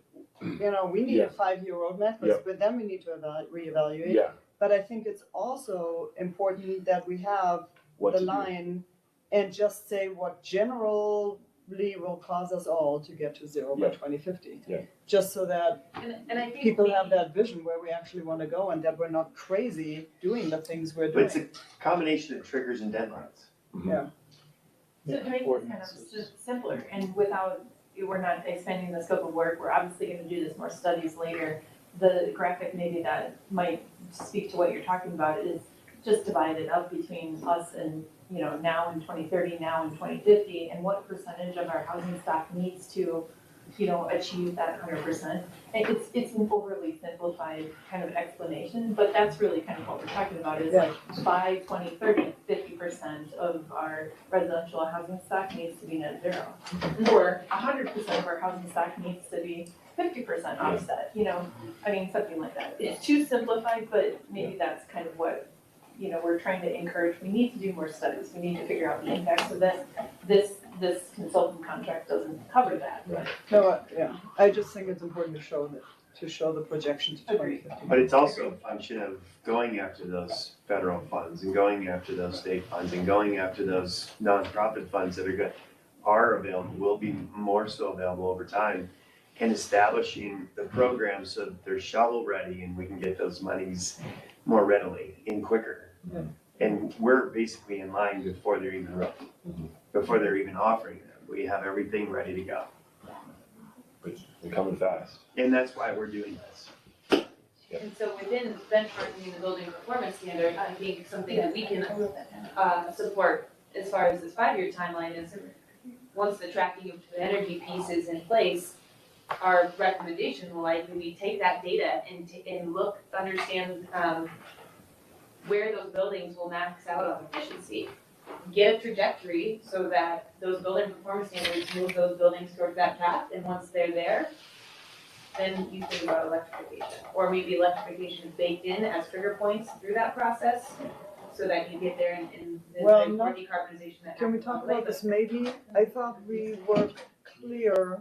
we need a 5-year roadmap, but then we need to reevaluate. Yeah. But I think it's also important that we have What the to do. line and just say what generally will cause us all to get to 0 by 2050. Yeah. Just so that And I think people have that vision where we actually want to go, and that we're not crazy doing the things we're But doing. it's a combination of triggers and deadlines. Yeah. So to make this kind of simpler and we're not expanding the scope of work, we're obviously gonna do this more studies later. The graphic maybe that might speak to what you're talking about is just divided up between us and, now in 2030, now in 2050, and what percentage of our housing stock needs to, achieve that 100%. And it's an overly simplified kind of explanation, but that's really kind of what we're talking about is like by 2030, 50% of our residential housing stock needs to be net zero. Or 100% of our housing stock needs to be 50% offset, something like that. It's too simplified, but maybe that's kind of what, we're trying to encourage. We need to do more studies. We need to figure out the impacts of this. This consultant contract doesn't cover that. No, I just think it's important to show the projection to 2050. But it's also a function of going after those federal funds and going after those state funds and going after those nonprofit funds that are available, will be more so available over time, and establishing the program so that they're shovel ready and we can get those monies more readily and quicker. Yeah. And we're basically in line before they're even offering them. We have everything ready to go. They're coming fast. And that's why we're doing this. And so within benchmarking the building performance standard, I think something that we can support as far as this 5-year timeline is, once the tracking of the energy piece is in place, our recommendation will likely be take that data and understand where those buildings will max out on efficiency. Get a trajectory so that those building performance standards move those buildings towards that path, and once they're there, then you think about electrification. Or maybe electrification is baked in as trigger points through that process, so that you get there and there's more decarbonization that Can we happens talk on the way. about this maybe? I thought we were clear.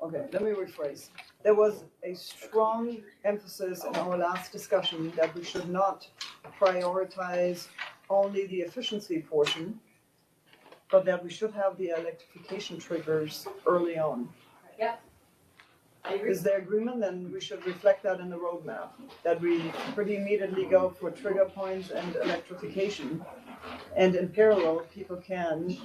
Okay, let me rephrase. There was a strong emphasis in our last discussion that we should not prioritize only the efficiency portion, but that we should have the electrification triggers early on. I agree. Is there agreement? Then we should reflect that in the roadmap, that we pretty immediately go for trigger points and electrification. And in parallel, people can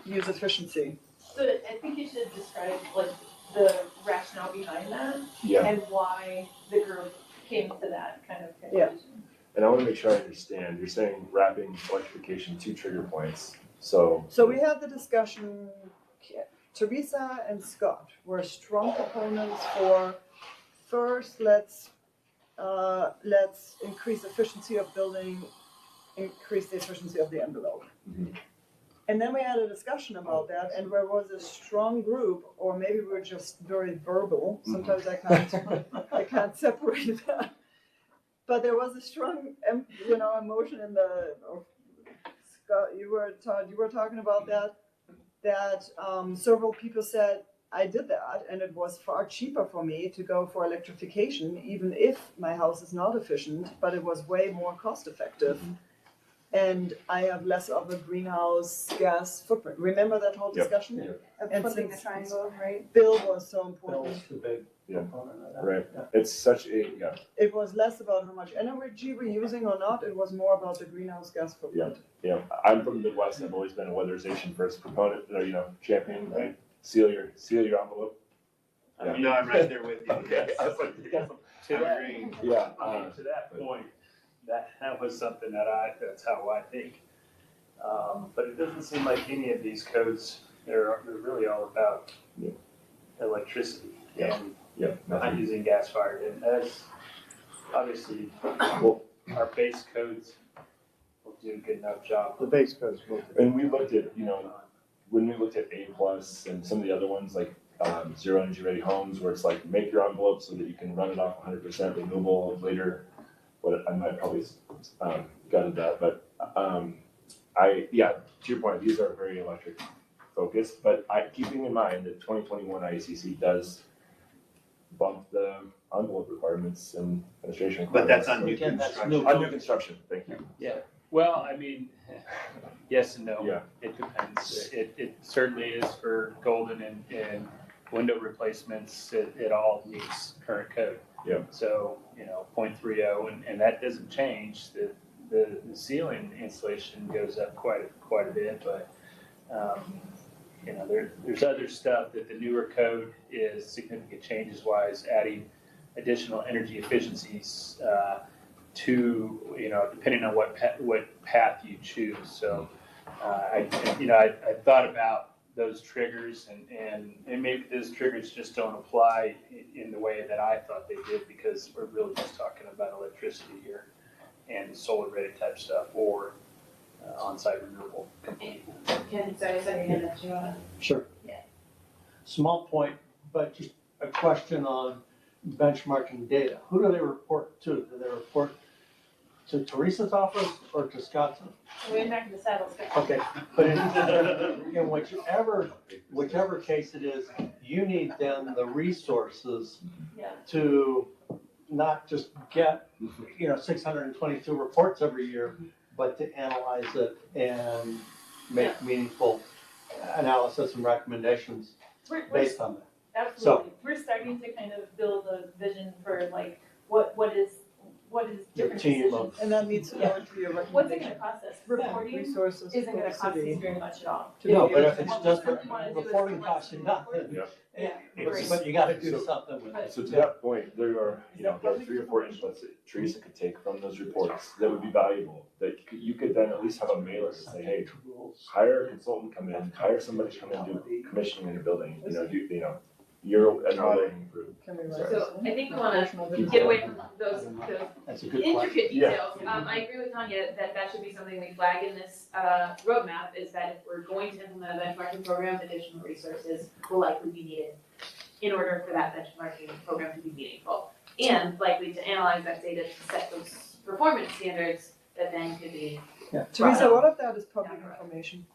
use efficiency. So I think you should describe like the rationale behind that Yeah, and why the group came to that kind of conclusion. and I wanna make sure I understand, you're saying wrapping electrification to trigger points, so. So we had the discussion, Teresa and Scott were strong proponents for, first, let's increase efficiency of building, increase the efficiency of the envelope. Mhm. And then we had a discussion about that, and there was a strong group, or maybe we're just very verbal, sometimes I can't separate that. But there was a strong, emotion in the, Scott, you were talking about that several people said, I did that, and it was far cheaper for me to go for electrification, even if my house is not efficient, but it was way more cost effective. And I have less of a greenhouse gas footprint. Remember that whole Yep. discussion? Yep. And Flipping the since triangle, right? Bill was so important. Bill's the big Yeah. component of that. Right. Yeah. It's such a, yeah, It was less about how much energy we're using or not, it was more about the greenhouse gas footprint. yeah, I'm from the Midwest, I've always been a weatherization first proponent, or, champion, right? Seal your envelope. Yeah. No, I'm right there with you. Okay, I was like, yes. I'm agreeing. Yeah, To that point, that was something that's how I think. But it doesn't seem like any of these codes, they're really all about Yeah. electricity Yeah. and yeah, not nothing. using gas fired. And that's obviously, our base codes will do a good enough job. The base codes will. And we looked at, when we looked at A+ and some of the other ones, like zero energy ready homes, where it's like, make your envelope so that you can run it off 100% renewable later. I might probably gutted that, but to your point, these are very electric focused, but keeping in mind that 2021 IECC does bump the envelope requirements and penetration But requirements. that's on new Again, that's construction. new. On new construction, thank you. Well, I mean, yes and no. Yeah. It depends. It certainly is for Golden and window replacements, it all meets current code. Yeah. So, 0.30, and that doesn't change. The ceiling insulation goes up quite a bit, but, there's other stuff that the newer code is significant changes wise, adding additional energy efficiencies, to, depending on what path you choose. So, I thought about those triggers and maybe those triggers just don't apply in the way that I thought they did, because we're really just talking about electricity here and solar ready type stuff, or on-site renewable completely. Sure. Yeah. Small point, but just a question on benchmarking data. Who do they report to? Do they report to Teresa's office or to Scott's? We're back in the saddle. Okay, but in whichever case it is, you need then the resources Yeah. to not just get, 622 reports every year, but to analyze it and make meaningful analysis and recommendations We're based on that. absolutely. We're starting to kind of build a vision for like what is different team of- decisions. And that needs to go into your What's it recommendation. gonna cost us? Reporting Resources isn't for gonna the cost us city. very much at all. No, but if it's What just, we really wanna do is reporting collect costs you some nothing. reports. Yeah. Yeah, But you gotta do something with it. So to that point, there are 3 or 4 inputs that Teresa could take from those reports that would be valuable, that you could then at least have a mailer to say, hey, hire a consultant, come in, hire somebody to come in and do commissioning in your building, you're an building group. Can we write Sorry. this So in? I think we wanna Motivational get away from those That's a good question. intricate Yeah. details. I agree with Tanya that should be something we flag in this roadmap, is that if we're going to implement a benchmarking program, additional resources will likely be needed in order for that benchmarking program to be meaningful. And likely to analyze that data to set those performance standards that then could be. Teresa, what if that is public information?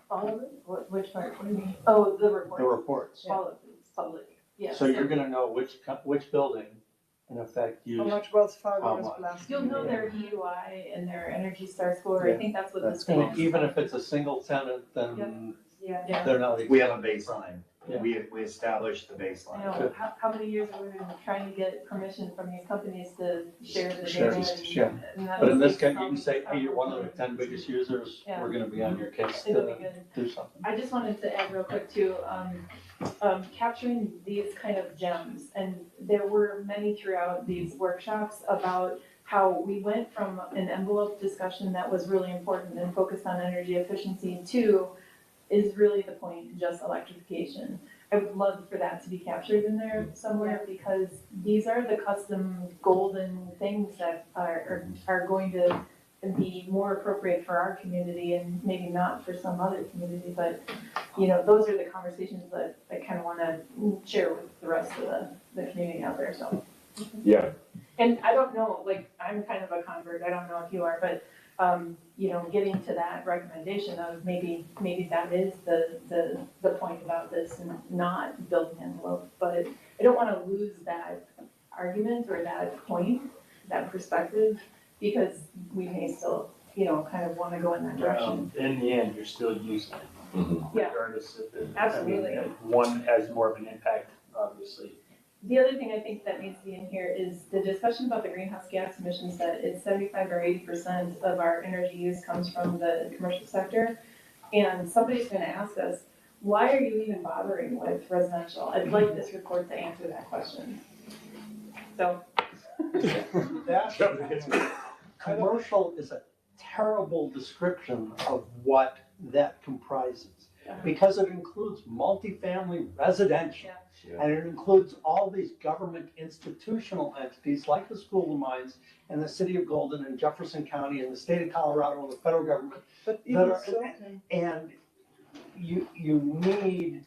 All of it? Which part? What do you mean? Oh, the report. The reports. All of it's public. Yeah. So you're gonna know which building in effect How used. much Wells Fargo How is much? blasted? You'll know their DUI and their Energy Star score. I think that's what this thing And is. even if it's a single tenant, then Yeah. they're not. We have a baseline. Yeah. We established the I baseline. know, how many years have we been trying to get permission from these companies to share the Share, data? share. and that But in was this case, like you can say, some- hey, you're one of the 10 biggest users, Yeah. we're gonna be on your case It'll be to good. do something. I just wanted to add real quick too, capturing these kind of gems. And there were many throughout these workshops about how we went from an envelope discussion that was really important and focused on energy efficiency to, is really the point just electrification? I would love for that to be captured in there somewhere, because these are the custom golden things that are going to be more appropriate for our community and maybe not for some other community, but, you know, those are the conversations that I kind of want to share with the rest of the community out there, so. Yeah, And I don't know, like, I'm kind of a convert, I don't know if you are, but, you know, getting to that recommendation of maybe that is the point about this and not building envelope, but I don't want to lose that argument or that point, that perspective, because we may still, you know, kind of want to go in that direction. In the end, you're still using it. Yeah. Regardless if it, Absolutely. I mean, one has more of an impact, obviously. The other thing I think that needs to be in here is the discussion about the greenhouse gas emissions, that it's 75 or 80% of our energy use comes from the commercial sector. And somebody's gonna ask us, why are you even bothering with residential? I'd like this report to answer that question. So. Commercial is a terrible description of what that comprises, because it includes multifamily residential. Yeah. And it includes all these government institutional entities like the School of Mines and the City of Golden and Jefferson County and the state of Colorado and the federal government. But even That are- so, And you need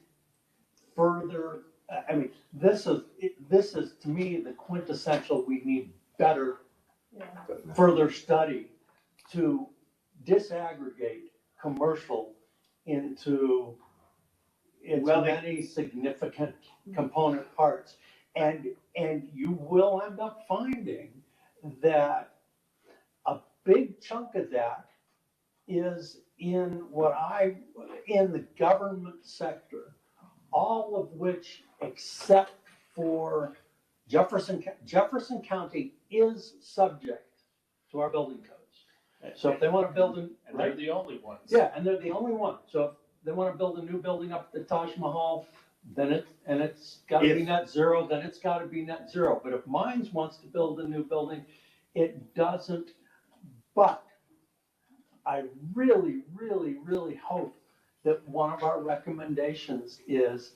further, I mean, this is to me the quintessential, we need better, further study to disaggregate commercial into many significant component parts. And you will end up finding that a big chunk of that is in the government sector, all of which, except for Jefferson County is subject to our building codes. So if they want to build And they're the only ones. yeah, and they're the only one. So if they want to build a new building up at the Taj Mahal, then it's got to be net zero, then it's got to be net zero. But if Mines wants to build a new building, it doesn't. But I really, really, really hope that one of our recommendations is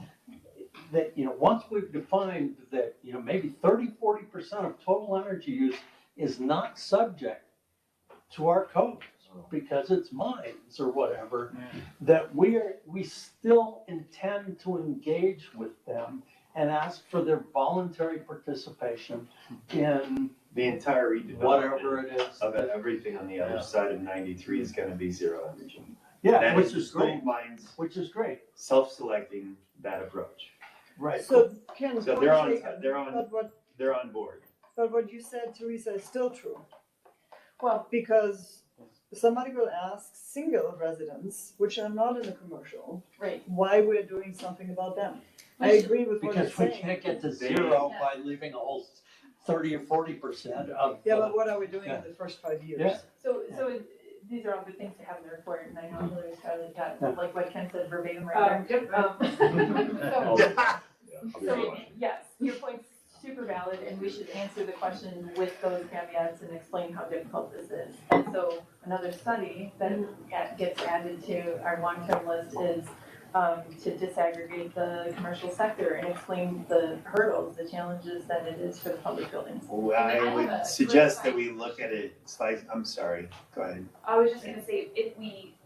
that, you know, once we've defined that, you know, maybe 30-40% of total energy use is not subject to our codes because it's mines or whatever, that we still intend to engage with them and ask for their voluntary participation in The entire whatever redevelopment it is. of everything on the other side of 93 is gonna be zero energy. Yeah, That which is the is School great, of Mines which is great, self-selecting that approach. right. so Ken, So point they're on- taken. they're on- But They're on board. what you said, Teresa, is still true. Well, Because somebody will ask single residents, which are not in the commercial, right. why we're doing something about them. I agree with what you're Because we saying. can't get to zero by leaving a whole 30 or 40% of. Yeah, but what are we doing in the first 5 years? Yeah. So these are all good things to have in the report, and I know Hillary's probably got, like what Ken said verbatim right there. So, yes, your point's super valid, and we should answer the question with those caveats and explain how difficult this is. And so another study that gets added to our long-term list is to disaggregate the commercial sector and explain the hurdles, the challenges that it is for the public buildings. Well, I would suggest that we look at it I'm sorry, go ahead. I was just gonna say,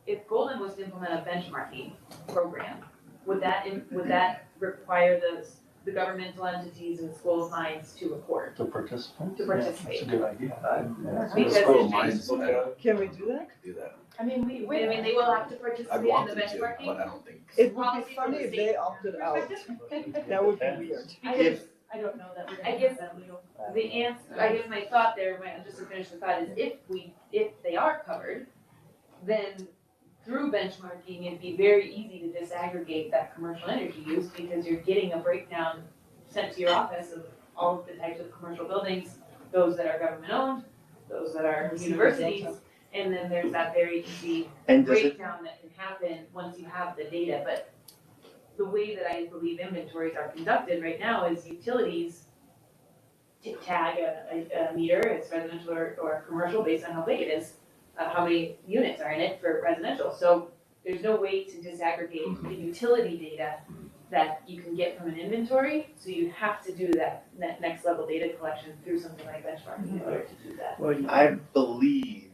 if Golden was to implement a benchmarking program, would that require the governmental entities and the School of Mines to report? To participate? To participate. That's a good idea. Because School of if- Mines, I don't Can we do that? do that. I mean, they will have to I'd participate in want the them to, benchmarking? but I don't think. It would Policy be from funny the if state they opted out. That would be weird. Because I don't know that we're I gonna guess- have that legal. the answer, I guess my thought there, just to finish the thought, is if they are covered, then through benchmarking, it'd be very easy to disaggregate that commercial energy use because you're getting a breakdown sent to your office of all of the types of commercial buildings, those that are government owned, those that are universities, and then there's that very easy And does it, breakdown that can happen once you have the data, but the way that I believe inventories are conducted right now is utilities tag a meter, it's residential or commercial based on how big it is, how many units are in it for residential. So there's no way to disaggregate the utility data that you can get from an inventory, so you have to do that next level data collection through something like benchmarking in order to do that. Well, I believe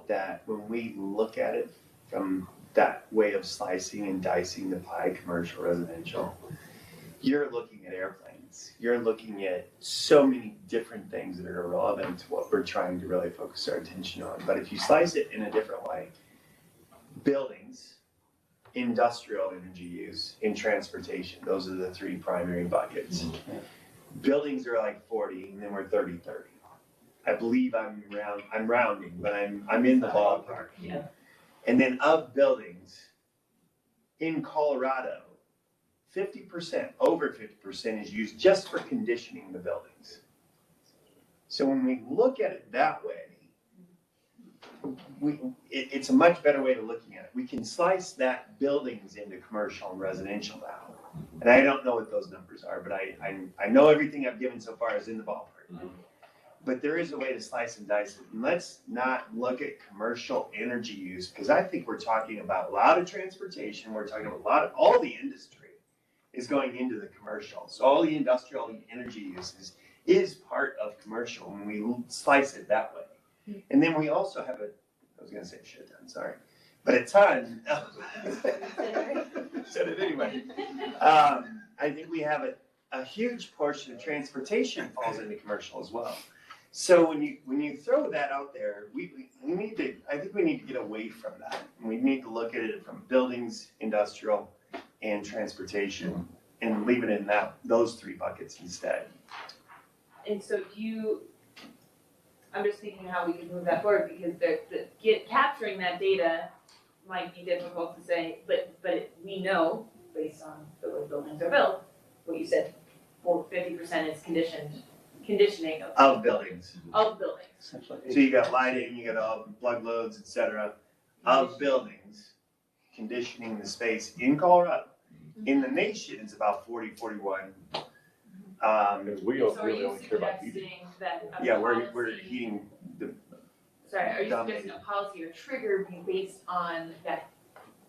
that when we look at it from that way of slicing and dicing the pie, commercial, residential, you're looking at airplanes. You're looking at so many different things that are relevant to what we're trying to really focus our attention on. But if you slice it in a different way, buildings, industrial energy use, and transportation, those are the three primary buckets. Buildings are like 40, and then we're 30-30. I believe I'm rounding, but I'm in the ballpark. Yeah. And then of buildings, in Colorado, 50%, over 50% is used just for conditioning the buildings. So when we look at it that way, it's a much better way to looking at it. We can slice that buildings into commercial and residential now. And I don't know what those numbers are, but I know everything I've given so far is in the ballpark. But there is a way to slice and dice it. And let's not look at commercial energy use, because I think we're talking about a lot of transportation. We're talking about all the industry is going into the commercial. So all the industrial energy uses is part of commercial when we slice it that way. And then we also have I was going to say shit ton, sorry, but a ton. Said it anyway. I think we have a huge portion of transportation falls into commercial as well. So when you throw that out there, we need to, I think we need to get away from that. And we need to look at it from buildings, industrial, and transportation, and leave it in those three buckets instead. And so I'm just thinking how we can move that forward, because capturing that data might be difficult to say, but we know, based on the way buildings are built, what you said, 50% is conditioning Of buildings. Of buildings. So you got lighting, you got all plug loads, et cetera, of buildings, conditioning the space in Colorado. In the nation, it's about 40, 41. Because we So are really you only care about heating. suggesting that a Yeah, we're policy- heating the. Sorry, are you dominated. suggesting a policy or trigger be based on that,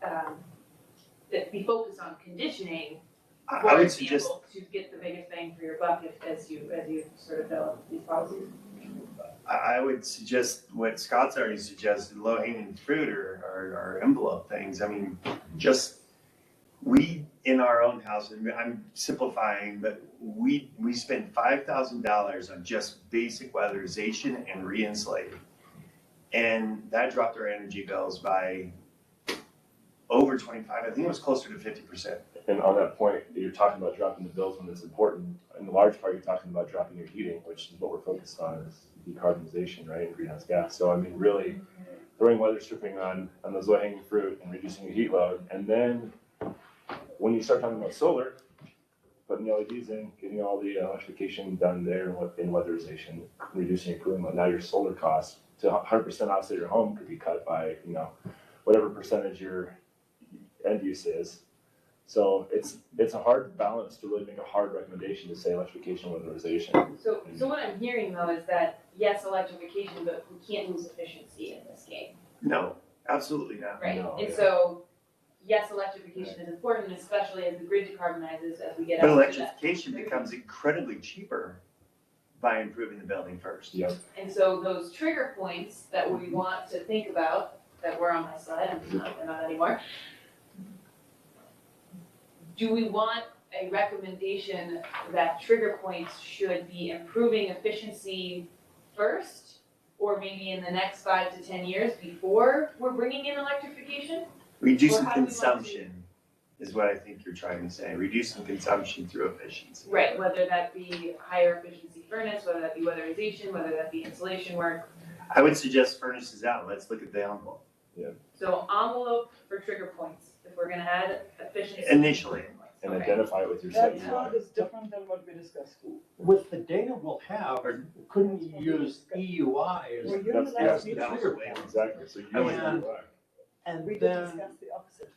that be focused on conditioning, I for would suggest, example, to get the biggest bang for your buck as you sort of develop these policies? I would suggest what Scott's already suggested, low hanging fruit or envelope things. I mean, just we in our own house, and I'm simplifying, but we spend $5,000 on just basic weatherization and re-insulating. And that dropped our energy bills by over 25, I think it was closer to 50%. And on that point, you're talking about dropping the bills when it's important. In the large part, you're talking about dropping your heating, which is what we're focused on, is decarbonization, right, and greenhouse gas. So I mean, really throwing weather stripping on those low-hanging fruit and reducing your heat load. And then when you start talking about solar, putting the LEDs in, getting all the electrification done there in weatherization, reducing your cooling load, now your solar costs to 100% offset your home could be cut by, whatever percentage your end use is. So it's a hard balance to really make a hard recommendation to say electrification, weatherization. So what I'm hearing though is that yes, electrification, but we can't lose efficiency in this game, No, absolutely not. right? No, And yeah. so, yes, electrification is important, especially as the grid decarbonizes as we get But out of that. electrification becomes incredibly cheaper by improving the building first. Yep. And so those trigger points that we want to think about, that were on my slide, they're not anymore. Do we want a recommendation that trigger points should be improving efficiency first? Or maybe in the next 5 to 10 years before we're bringing in electrification? Reducing Or how do we want to- consumption is what I think you're trying to say. Reducing consumption through efficiency. Right, whether that be higher efficiency furnace, whether that be weatherization, whether that be insulation work. I would suggest furnaces out. Let's look at the envelope. So envelope for trigger points, if we're gonna add efficiency. Initially. And Okay. identify it with your set That UI. sound is different than what we discussed. With the data we'll have, couldn't you use EUI as Well, you're That's- the last yes, meeting, that was the way. Exactly, so you And- would and- do that. and we did then discuss the opposite.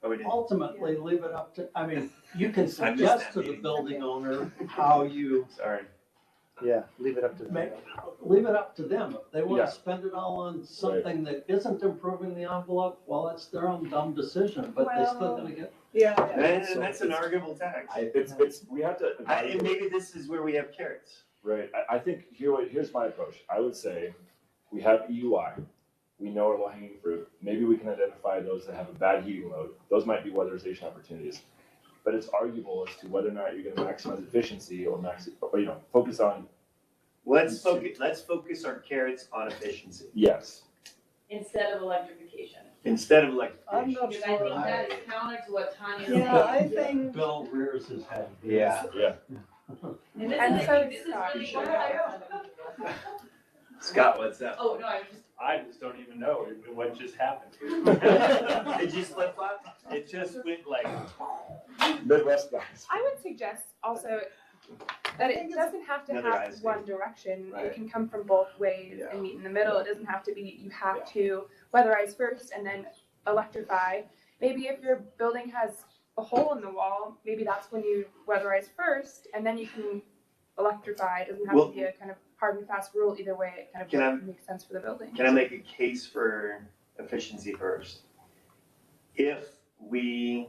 Oh, we didn't. ultimately leave it up to, I mean, you can I missed suggest that to the meeting. building owner how you Sorry. Yeah, leave it up to make, leave it up to them. If they Yeah. wanna spend it all on something that isn't improving the envelope, well, that's their own dumb decision, but they're still gonna get. Yeah, And that's an arguable tax. It's, we have to. And maybe this is where we have carrots. Right, I think here's my approach. I would say, we have EUI, we know our low-hanging fruit. Maybe we can identify those that have a bad heating load. Those might be weatherization opportunities. But it's arguable as to whether or not you're gonna maximize efficiency or focus on, Let's focus our carrots on efficiency yes. Instead of electrification. instead of I'm electrification. not Because I think sure. that is counter to what Tanya's saying. Yeah, I think, Bill rears his head. Yeah. And this And is, so this is Scott, really sure. good. Scott, what's up? Oh, no, I just don't even know what just happened. Did you flip flop? It just went like. Midwest guys. I would suggest also that it doesn't have to Another have ISD. one direction. Right. It can come from both ways Yeah. and meet in the middle. It doesn't have to be, you have to weatherize first and then electrify. Maybe if your building has a hole in the wall, maybe that's when you weatherize first and then you can electrify. It doesn't have Well- to be a kind of hard and fast rule either way. It kind Can I- of makes sense for the building. Can I make a case for efficiency first? If we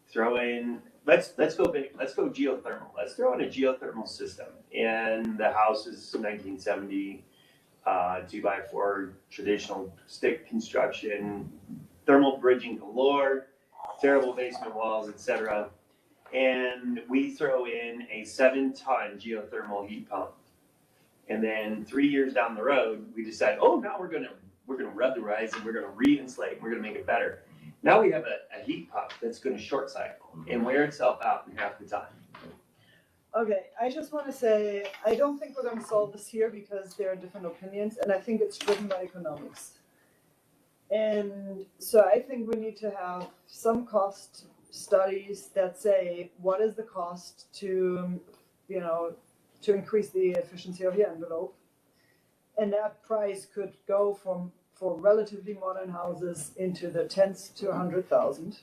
throw in, let's go big, let's go geothermal. Let's throw in a geothermal system. And the house is 1970, 2x4 traditional stick construction, thermal bridging galore, terrible basement walls, etc. And we throw in a 7-ton geothermal heat pump. And then 3 years down the road, we decide, oh, now we're gonna rubberize and we're gonna re-insulate and we're gonna make it better. Now we have a heat pump that's gonna short cycle and wear itself out in half the time. okay, I just wanna say, I don't think we're gonna solve this here because there are different opinions, and I think it's driven by economics. And so I think we need to have some cost studies that say, what is the cost to, to increase the efficiency of your envelope? And that price could go for relatively modern houses into the tens to 100,000.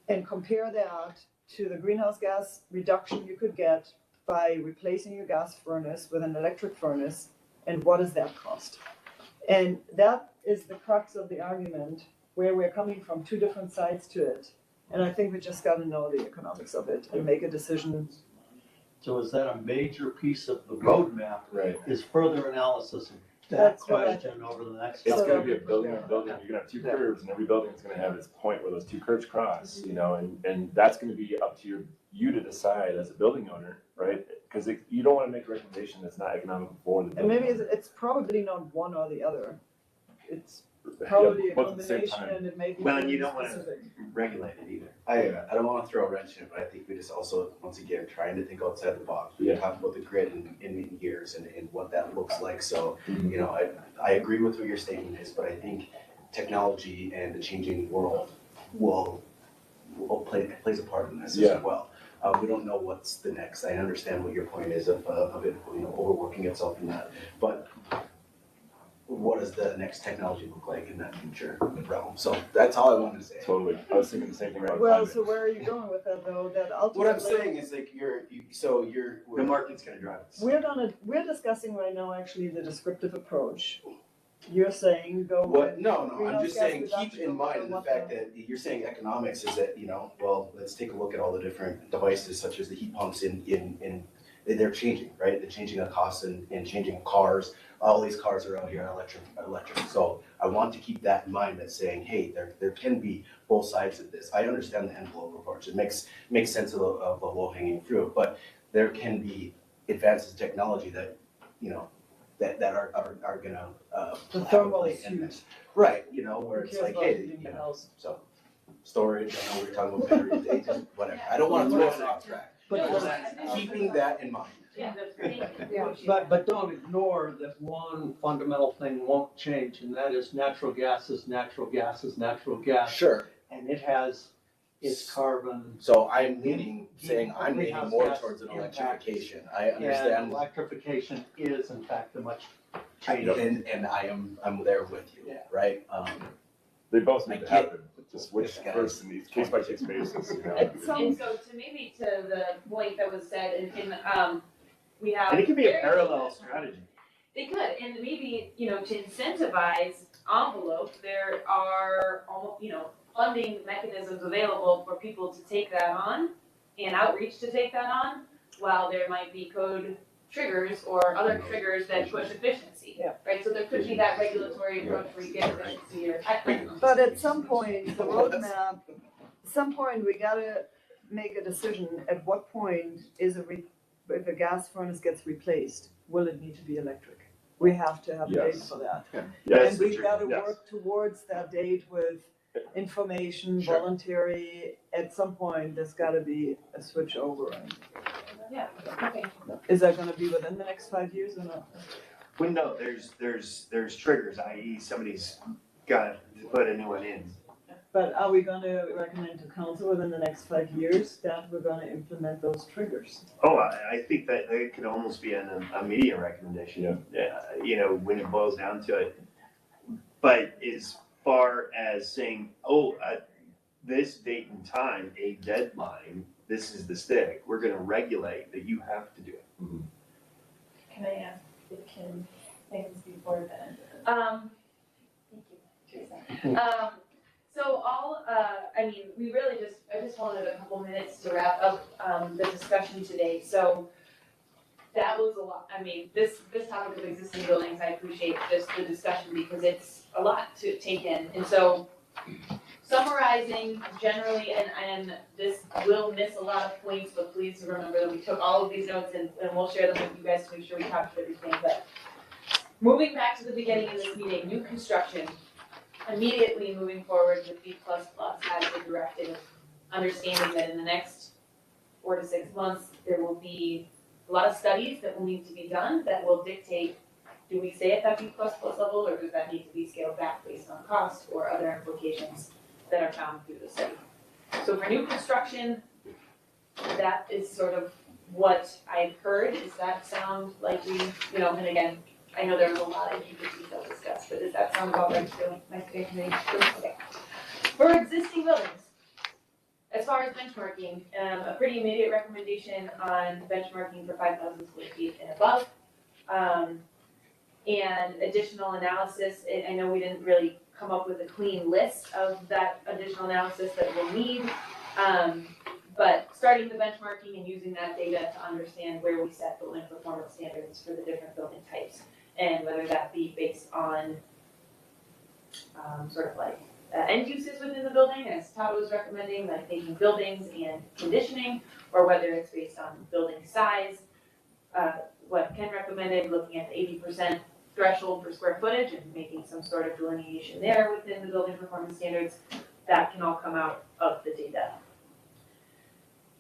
And compare that to the greenhouse gas reduction you could get by replacing your gas furnace with an electric furnace, and what does that cost? And that is the crux of the argument, where we're coming from two different sides to it. And I think we just gotta know the economics of it and make a decision. So is that a major piece of the roadmap, Right. is further analysis of that That's what I- question over the next. It's So- gonna be a building, you're gonna have two curves, and every building's gonna have its point where those two curves cross, and that's gonna be up to you to decide as a building owner, right? Because you don't wanna make a recommendation that's not economical for the And building maybe owner. it's probably not one or the other. It's Yeah, probably a both at the same combination, time. and it may be Well, and very you don't wanna- specific. Regulate it either. I don't wanna throw a wrench in it, but I think we just also, once again, trying to think outside the box. We talked about the grid in years and what that looks like, so, I agree with what your statement is, but I think technology and the changing world plays a part in this as well. We don't know what's the next. I understand what your point is of it, overworking itself in that, but what does the next technology look like in that future realm? So that's all I wanted to say. Totally, I was thinking the same thing about Well, climate. so where are you going with that though? That ultimately. What I'm saying is like The market's gonna drive us. We're discussing right now actually the descriptive approach. You're saying go What, with. no, I'm greenhouse just gas saying, keep reduction in or mind the what fact that you're saying economics is that, let's take a look at all the different devices such as the heat pumps in they're changing, right? They're changing the costs and changing cars. All these cars are out here electric. So I want to keep that in mind, that saying, hey, there can be both sides of this. I understand the envelope approach. It makes sense of the low hanging fruit, but there can be advances in technology that, that are gonna The thermal is in huge. this. Right, where Who it's cares like, about hey, heating the house? so storage, I know we're talking about batteries, they just, whatever. I don't wanna throw us off track. But Keeping that in mind. Yeah, that's great. Yeah. But don't ignore that one fundamental thing won't change, and that is natural gas is natural gas is natural gas. Sure. And it has its carbon. So I'm saying I'm leaning Greenhouse more gas towards an impact. electrification. I And understand, electrification is in fact a much change. and I'm there with you, Yeah. right? They both need to I get happen, just which this guy. first in these case by case basis, you know. At some, And so to maybe to the point that was said, we have. And it could be a very- parallel strategy. They could, and maybe, to incentivize envelope, there are almost, funding mechanisms available for people to take that on and outreach to take that on, while there might be code triggers or other triggers that push efficiency. Yeah. Right, so there could be that regulatory approach where you get efficiency or. but at some point, the roadmap, some point, we gotta make a decision, at what point if a gas furnace gets replaced, will it need to be electric? We have to have a date Yes. for that. Yes, And we've gotta yes. work towards that date with information, Sure. voluntary, at some point, there's gotta be a switch over. And Yeah, okay. is that gonna be within the next 5 years or not? Well, no, there's triggers, i.e. somebody's got to put a new one in. But are we gonna recommend to council within the next 5 years that we're gonna implement those triggers? Oh, I think that it could almost be an immediate recommendation, when it boils down to it. But as far as saying, at this date and time, a deadline, this is the stick, we're gonna regulate that you have to do it. Can I ask if Kim things before then? Thank you, Teresa. So I just wanted a couple minutes to wrap up, the discussion today, so that was a lot, this topic of existing buildings, I appreciate just the discussion because it's a lot to take in, and so summarizing generally, and this will miss a lot of points, but please remember that we took all of these notes and we'll share them with you guys to make sure we captured everything, but moving back to the beginning of this meeting, new construction, immediately moving forward with B++ as a directive, understanding that in the next 4 to 6 months, there will be a lot of studies that will need to be done that will dictate, do we stay at that B++ level, or does that need to be scaled back based on cost or other implications that are found through the study. So for new construction, that is sort of what I've heard. Does that sound like we, and again, I know there was a lot of intricacies that were discussed, but does that sound about right to my committee? Okay. For existing buildings, as far as benchmarking, a pretty immediate recommendation on benchmarking for 5,000 square feet and above. And additional analysis, I know we didn't really come up with a clean list of that additional analysis that we'll need. But starting the benchmarking and using that data to understand where we set building performance standards for the different building types. And whether that be based on end uses within the building, as Todd was recommending, like making buildings and conditioning, or whether it's based on building size. What Ken recommended, looking at the 80% threshold for square footage and making some sort of delineation there within the building performance standards, that can all come out of the data.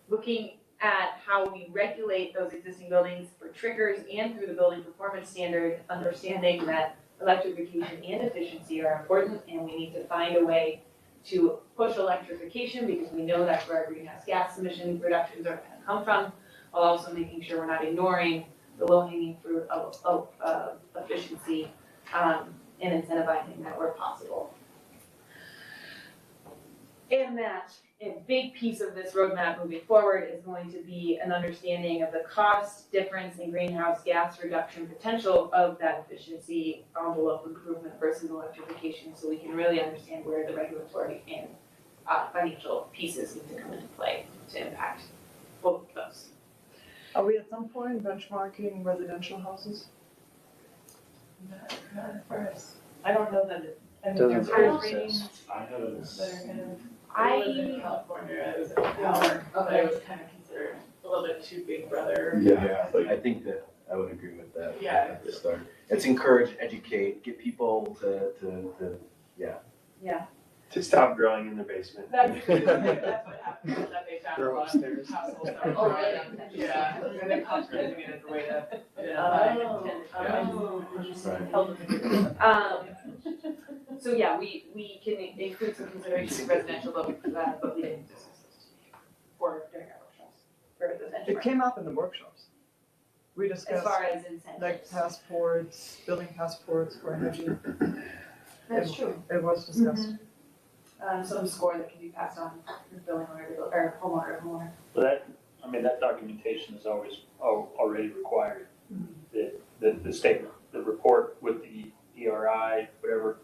Looking at how we regulate those existing buildings for triggers and through the building performance standard, understanding that electrification and efficiency are important and we need to find a way to push electrification because we know that's where our greenhouse gas emission reductions are going to come from, while also making sure we're not ignoring the low-hanging fruit of efficiency and incentivizing that where possible. And that a big piece of this roadmap moving forward is going to be an understanding of the cost difference in greenhouse gas reduction potential of that efficiency envelope improvement versus electrification, so we can really understand where the regulatory and financial pieces need to come into play to impact both of those. Are we at some point benchmarking residential houses? Not at first. I don't know that Doesn't there's say first it readings I have that are kind of. I lived in California, I was in power, but it was kind of considered a little bit too big brother. Yeah, I think that I would agree with that. Yeah. At the start. Let's encourage, educate, get people to To stop growing in their basement. That's what happened, is that they found a They're lot upstairs. of households that were Oh, growing. really? Yeah, and then contracting it as a way to. So yeah, we can include some considerations of residential, but we didn't discuss those for during our workshops for the It benchmark. came up in the workshops. We As discussed far as incentives. like passports, building passports for energy. That's true. It was discussed. some score that can be passed on to the building owner or homeowner. But that documentation is already required. The statement, the report with the ERI, whatever,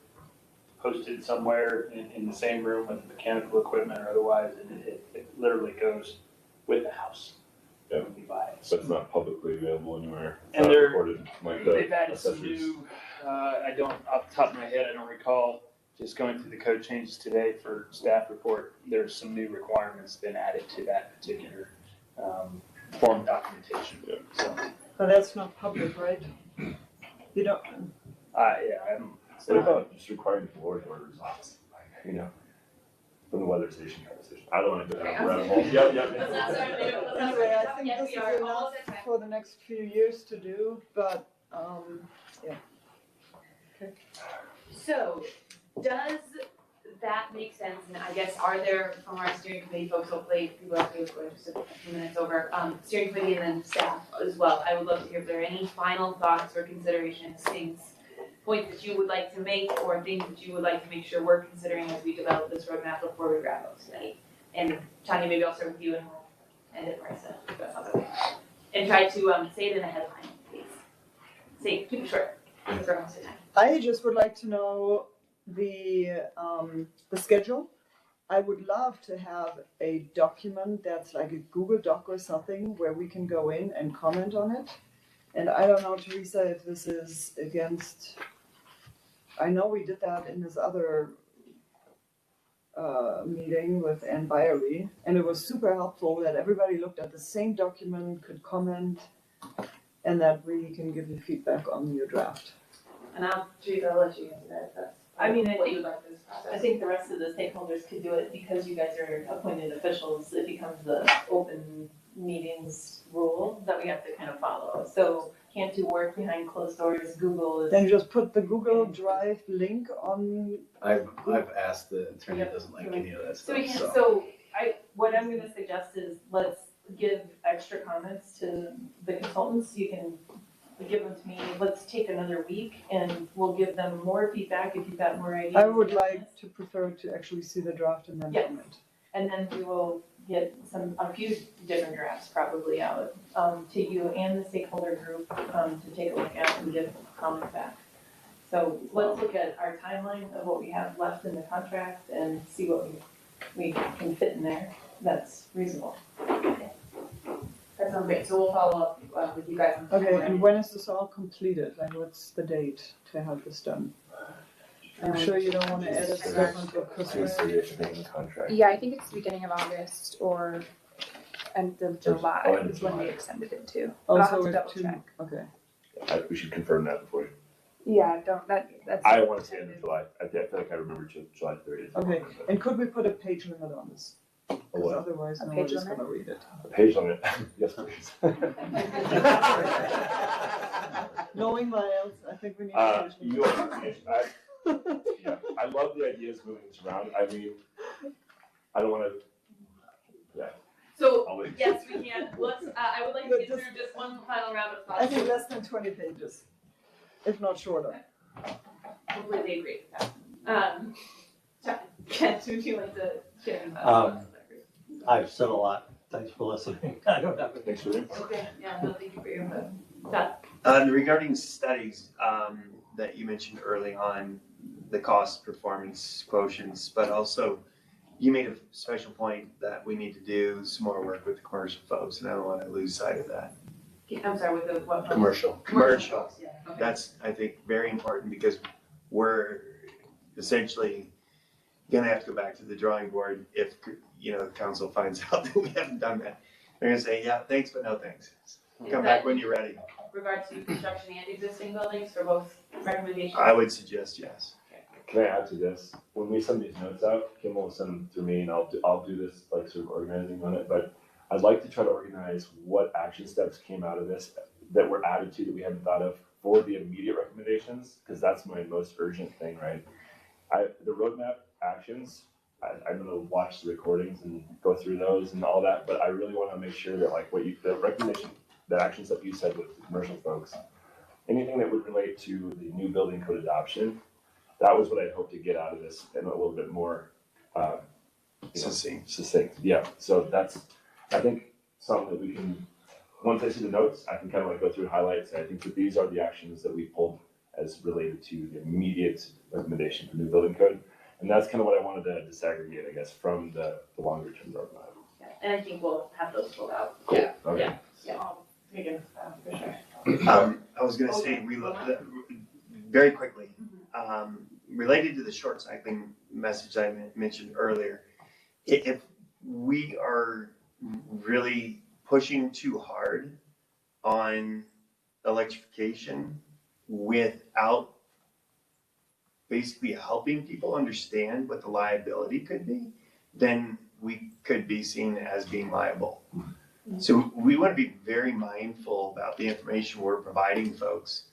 posted somewhere in the same room with mechanical equipment or otherwise, and it literally goes with the house. Yeah. When we buy it. But it's not publicly available anywhere. It's And not they're- recorded like the They've added some assessors. new, I don't, off the top of my head, I don't recall, just going through the code changes today for staff report, there's some new requirements been added to that particular form documentation. Yeah. So, But that's not public, right? You don't, What about just requiring board orders, you know, from the weatherization conversation? I don't want to go down a rabbit hole. Let's Yeah. not start there. anyway, I think Yes, this we is are enough almost at time. for the next few years to do, but, So, does that make sense? And I guess, are there, from our steering committee folks, hopefully, people are okay with going just a few minutes over, steering committee and then staff as well, I would love to hear if there are any final thoughts or considerations, things, points that you would like to make, or things that you would like to make sure we're considering as we develop this roadmap before we wrap up tonight. And Tanya, maybe I'll start with you and we'll end it, Marissa, if that sounds okay. And try to say it in a headline, please. Keep it short, because we're almost at time. I just would like to know the schedule. I would love to have a document that's like a Google Doc or something where we can go in and comment on it. And I don't know, Teresa, if this is against, I know we did that in this other meeting with Ann Byerly, and it was super helpful that everybody looked at the same document, could comment, and that we can give you feedback on your draft. And Teresa, I'll let you answer that if that's. I mean, I what think- you would like this process. I think the rest of the stakeholders could do it because you guys are appointed officials. It becomes the open meetings rule that we have to kind of follow. So can't do work behind closed doors. Google is. Then just put the Google Drive link on. I've asked, the attorney doesn't like any of that So stuff, what I'm gonna suggest is let's give extra comments to the consultants. You can give them to me. Let's take another week and we'll give them more feedback if you've got more ideas. I would like to prefer to actually see the draft and then Yes. comment. And then we will get a few different drafts probably out, to you and the stakeholder group, to take a look at and give comments back. So let's look at our timeline of what we have left in the contract and see what we can fit in there that's reasonable. That sounds great, so we'll follow up with you guys on. Okay, timeline. and when is this all completed? Like, what's the date to have this done? I'm sure you don't want to edit stuff until Christmas. Contract. Yeah, I think it's beginning of August or end of July end of is when we July. extended it to. But I'll have Also, to with double two, check. okay. We should confirm that before you. Yeah, that's. I want to say end of July. I feel like I remember July 30th. Okay, and could we put a page limit on this? Because what? otherwise A page nobody's limit? gonna read it. A page limit. Yes, please. Knowing Miles, I think we need a page limit. Yeah, I love the ideas moving this around. I mean, I don't want to. So, I'll wait. yes, we can, let's, I would like to get through just one final round of I thoughts. think less than 20 pages, if not shorter. Completely agree with that. Ken, would you like to share any thoughts? I've said a lot. Thanks for listening. I don't have Thanks for that. Okay, yeah, no, thank you for your input. Todd? Regarding studies, that you mentioned early on, the cost performance quotients, but also you made a special point that we need to do some more work with the commercial folks, and I don't want to lose sight of that. I'm sorry, with the what? Commercial. Commercial. Yeah, okay. That's, I think, very important because we're essentially gonna have to go back to the drawing board if, the council finds out that we haven't done that. They're gonna say, yeah, thanks, but no thanks. Come back when you're ready. Regard to construction and existing buildings for both recommendations? I would suggest yes. Can I add to this? When we send these notes out, Kim will send them through me, and I'll do this like sort of organizing on it. But I'd like to try to organize what action steps came out of this that were added to that we hadn't thought of for the immediate recommendations, because that's my most urgent thing, right? The roadmap actions, I'm gonna watch the recordings and go through those and all that, but I really want to make sure that like the recommendation, the action step you said with the commercial folks, anything that would relate to the new building code adoption, that was what I'd hoped to get out of this and a little bit more succinct, yeah. So that's, I think, something that we can, once I see the notes, I can kind of like go through highlights. I think that these are the actions that we pulled as related to the immediate recommendation for new building code. And that's kind of what I wanted to disaggregate, I guess, from the longer term roadmap. Yeah, and I think we'll have those pulled out. Cool. Okay. Yeah. For sure. I was gonna say, very quickly, related to the short cycling message I mentioned earlier, if we are really pushing too hard on electrification without basically helping people understand what the liability could be, then we could be seen as being liable. So we want to be very mindful about the information we're providing folks.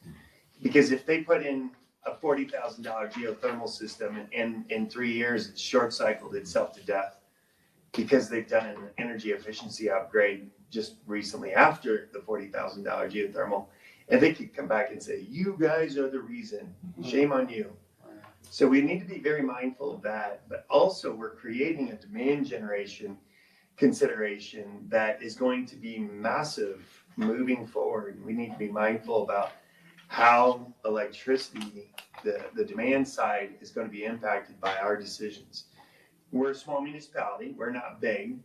Because if they put in a $40,000 geothermal system and in 3 years it's short cycled itself to death because they've done an energy efficiency upgrade just recently after the $40,000 geothermal, and they could come back and say, you guys are the reason, shame on you. So we need to be very mindful of that, but also we're creating a demand generation consideration that is going to be massive moving forward. We need to be mindful about how electricity, the demand side, is going to be impacted by our decisions. We're a small municipality, we're not big,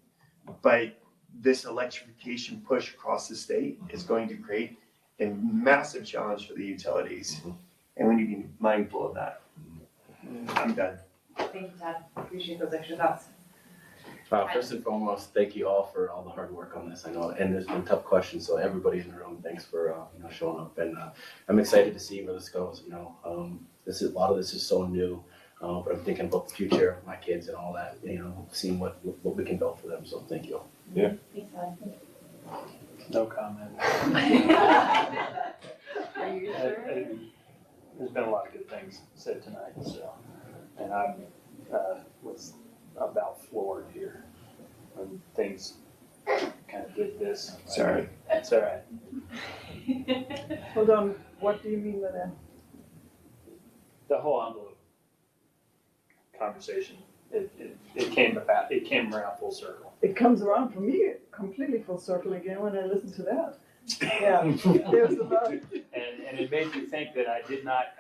but this electrification push across the state is going to create a massive challenge for the utilities, and we need to be mindful of that. I'm done. Thank you, Todd. Appreciate those extra thoughts. First and foremost, thank you all for all the hard work on this. I know, and there's been tough questions, so everybody in the room, thanks for showing up. And I'm excited to see where this goes. This is a lot of this is so new, but I'm thinking about the future of my kids and all that. Seeing what we can build for them. So thank you. Yeah. Thanks, Todd. No comment. Are you sure? There's been a lot of good things said tonight, so, and I was about floored here when things kind of did this. Sorry. It's all right. Hold on, what do you mean by that? The whole envelope conversation, it came around full circle. It comes around for me completely full circle again when I listen to that. Yeah, there's a lot. And it made me think that I did not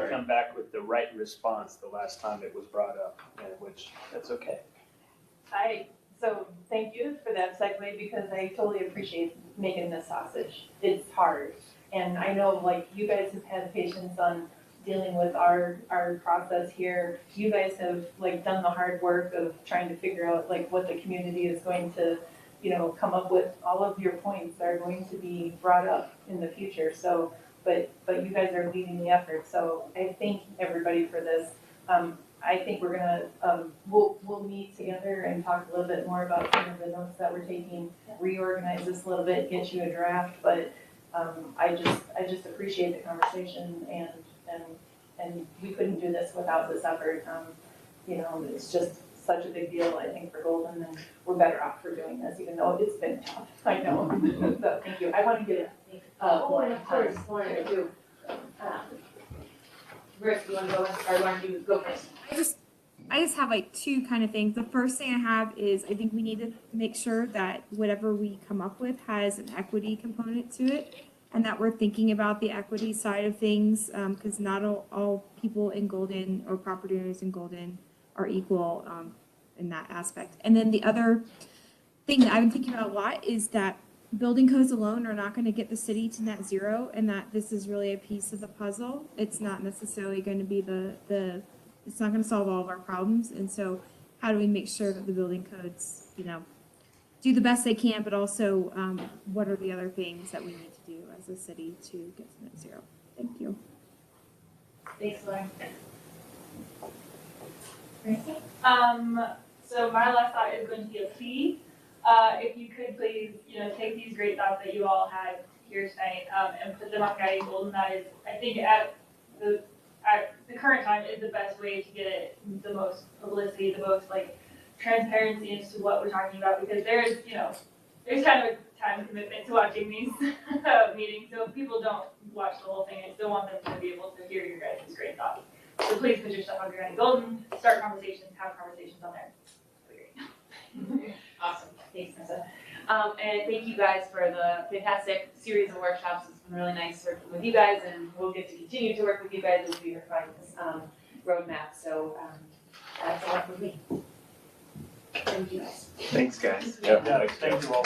come back with the right response the last time it was brought up, which that's okay. So thank you for that segue, because I totally appreciate making this sausage. It's hard. And I know you guys have had patience on dealing with our process here. You guys have done the hard work of trying to figure out what the community is going to come up with. All of your points are going to be brought up in the future. So, but you guys are leading the effort. So I thank everybody for this. I think we're gonna, we'll meet together and talk a little bit more about some of the notes that we're taking, reorganize this a little bit, get you a draft, but I just appreciate the conversation, and we couldn't do this without this effort. It's just such a big deal, I think, for Golden, and we're better off for doing this, even though it's been tough, I know. So, thank you. I want to get and of course, Lauren, I do. Rick, you want to go, or want to go first? I just have two kind of things. The first thing I have is I think we need to make sure that whatever we come up with has an equity component to it, and that we're thinking about the equity side of things, because not all people in Golden or property owners in Golden are equal in that aspect. And then the other thing that I've been thinking about a lot is that building codes alone are not going to get the city to net zero, and that this is really a piece of the puzzle. It's not necessarily going to be it's not going to solve all of our problems. And so how do we make sure that the building codes, do the best they can, but also what are the other things that we need to do as a city to get to net zero? Thank you. Thanks, Lauren. So my last thought is going to be a plea. If you could please, take these great thoughts that you all had here tonight and put them on Guiding Golden. That is, I think, at the current time, is the best way to get the most publicity, the most transparency as to what we're talking about, because there's kind of a time commitment to watching these meetings. So if people don't watch the whole thing, I still want them to be able to hear your guys' great thoughts. So please put your stuff on Granny Golden, start conversations, have conversations on there. Great. Awesome, thanks, Nessa. And thank you guys for the fantastic series of workshops. It's been really nice working with you guys, and we'll get to continue to work with you guys as we refine this roadmap. So that's all for me. Thank you guys. Thanks, guys. Yeah, Yeah, thank you all.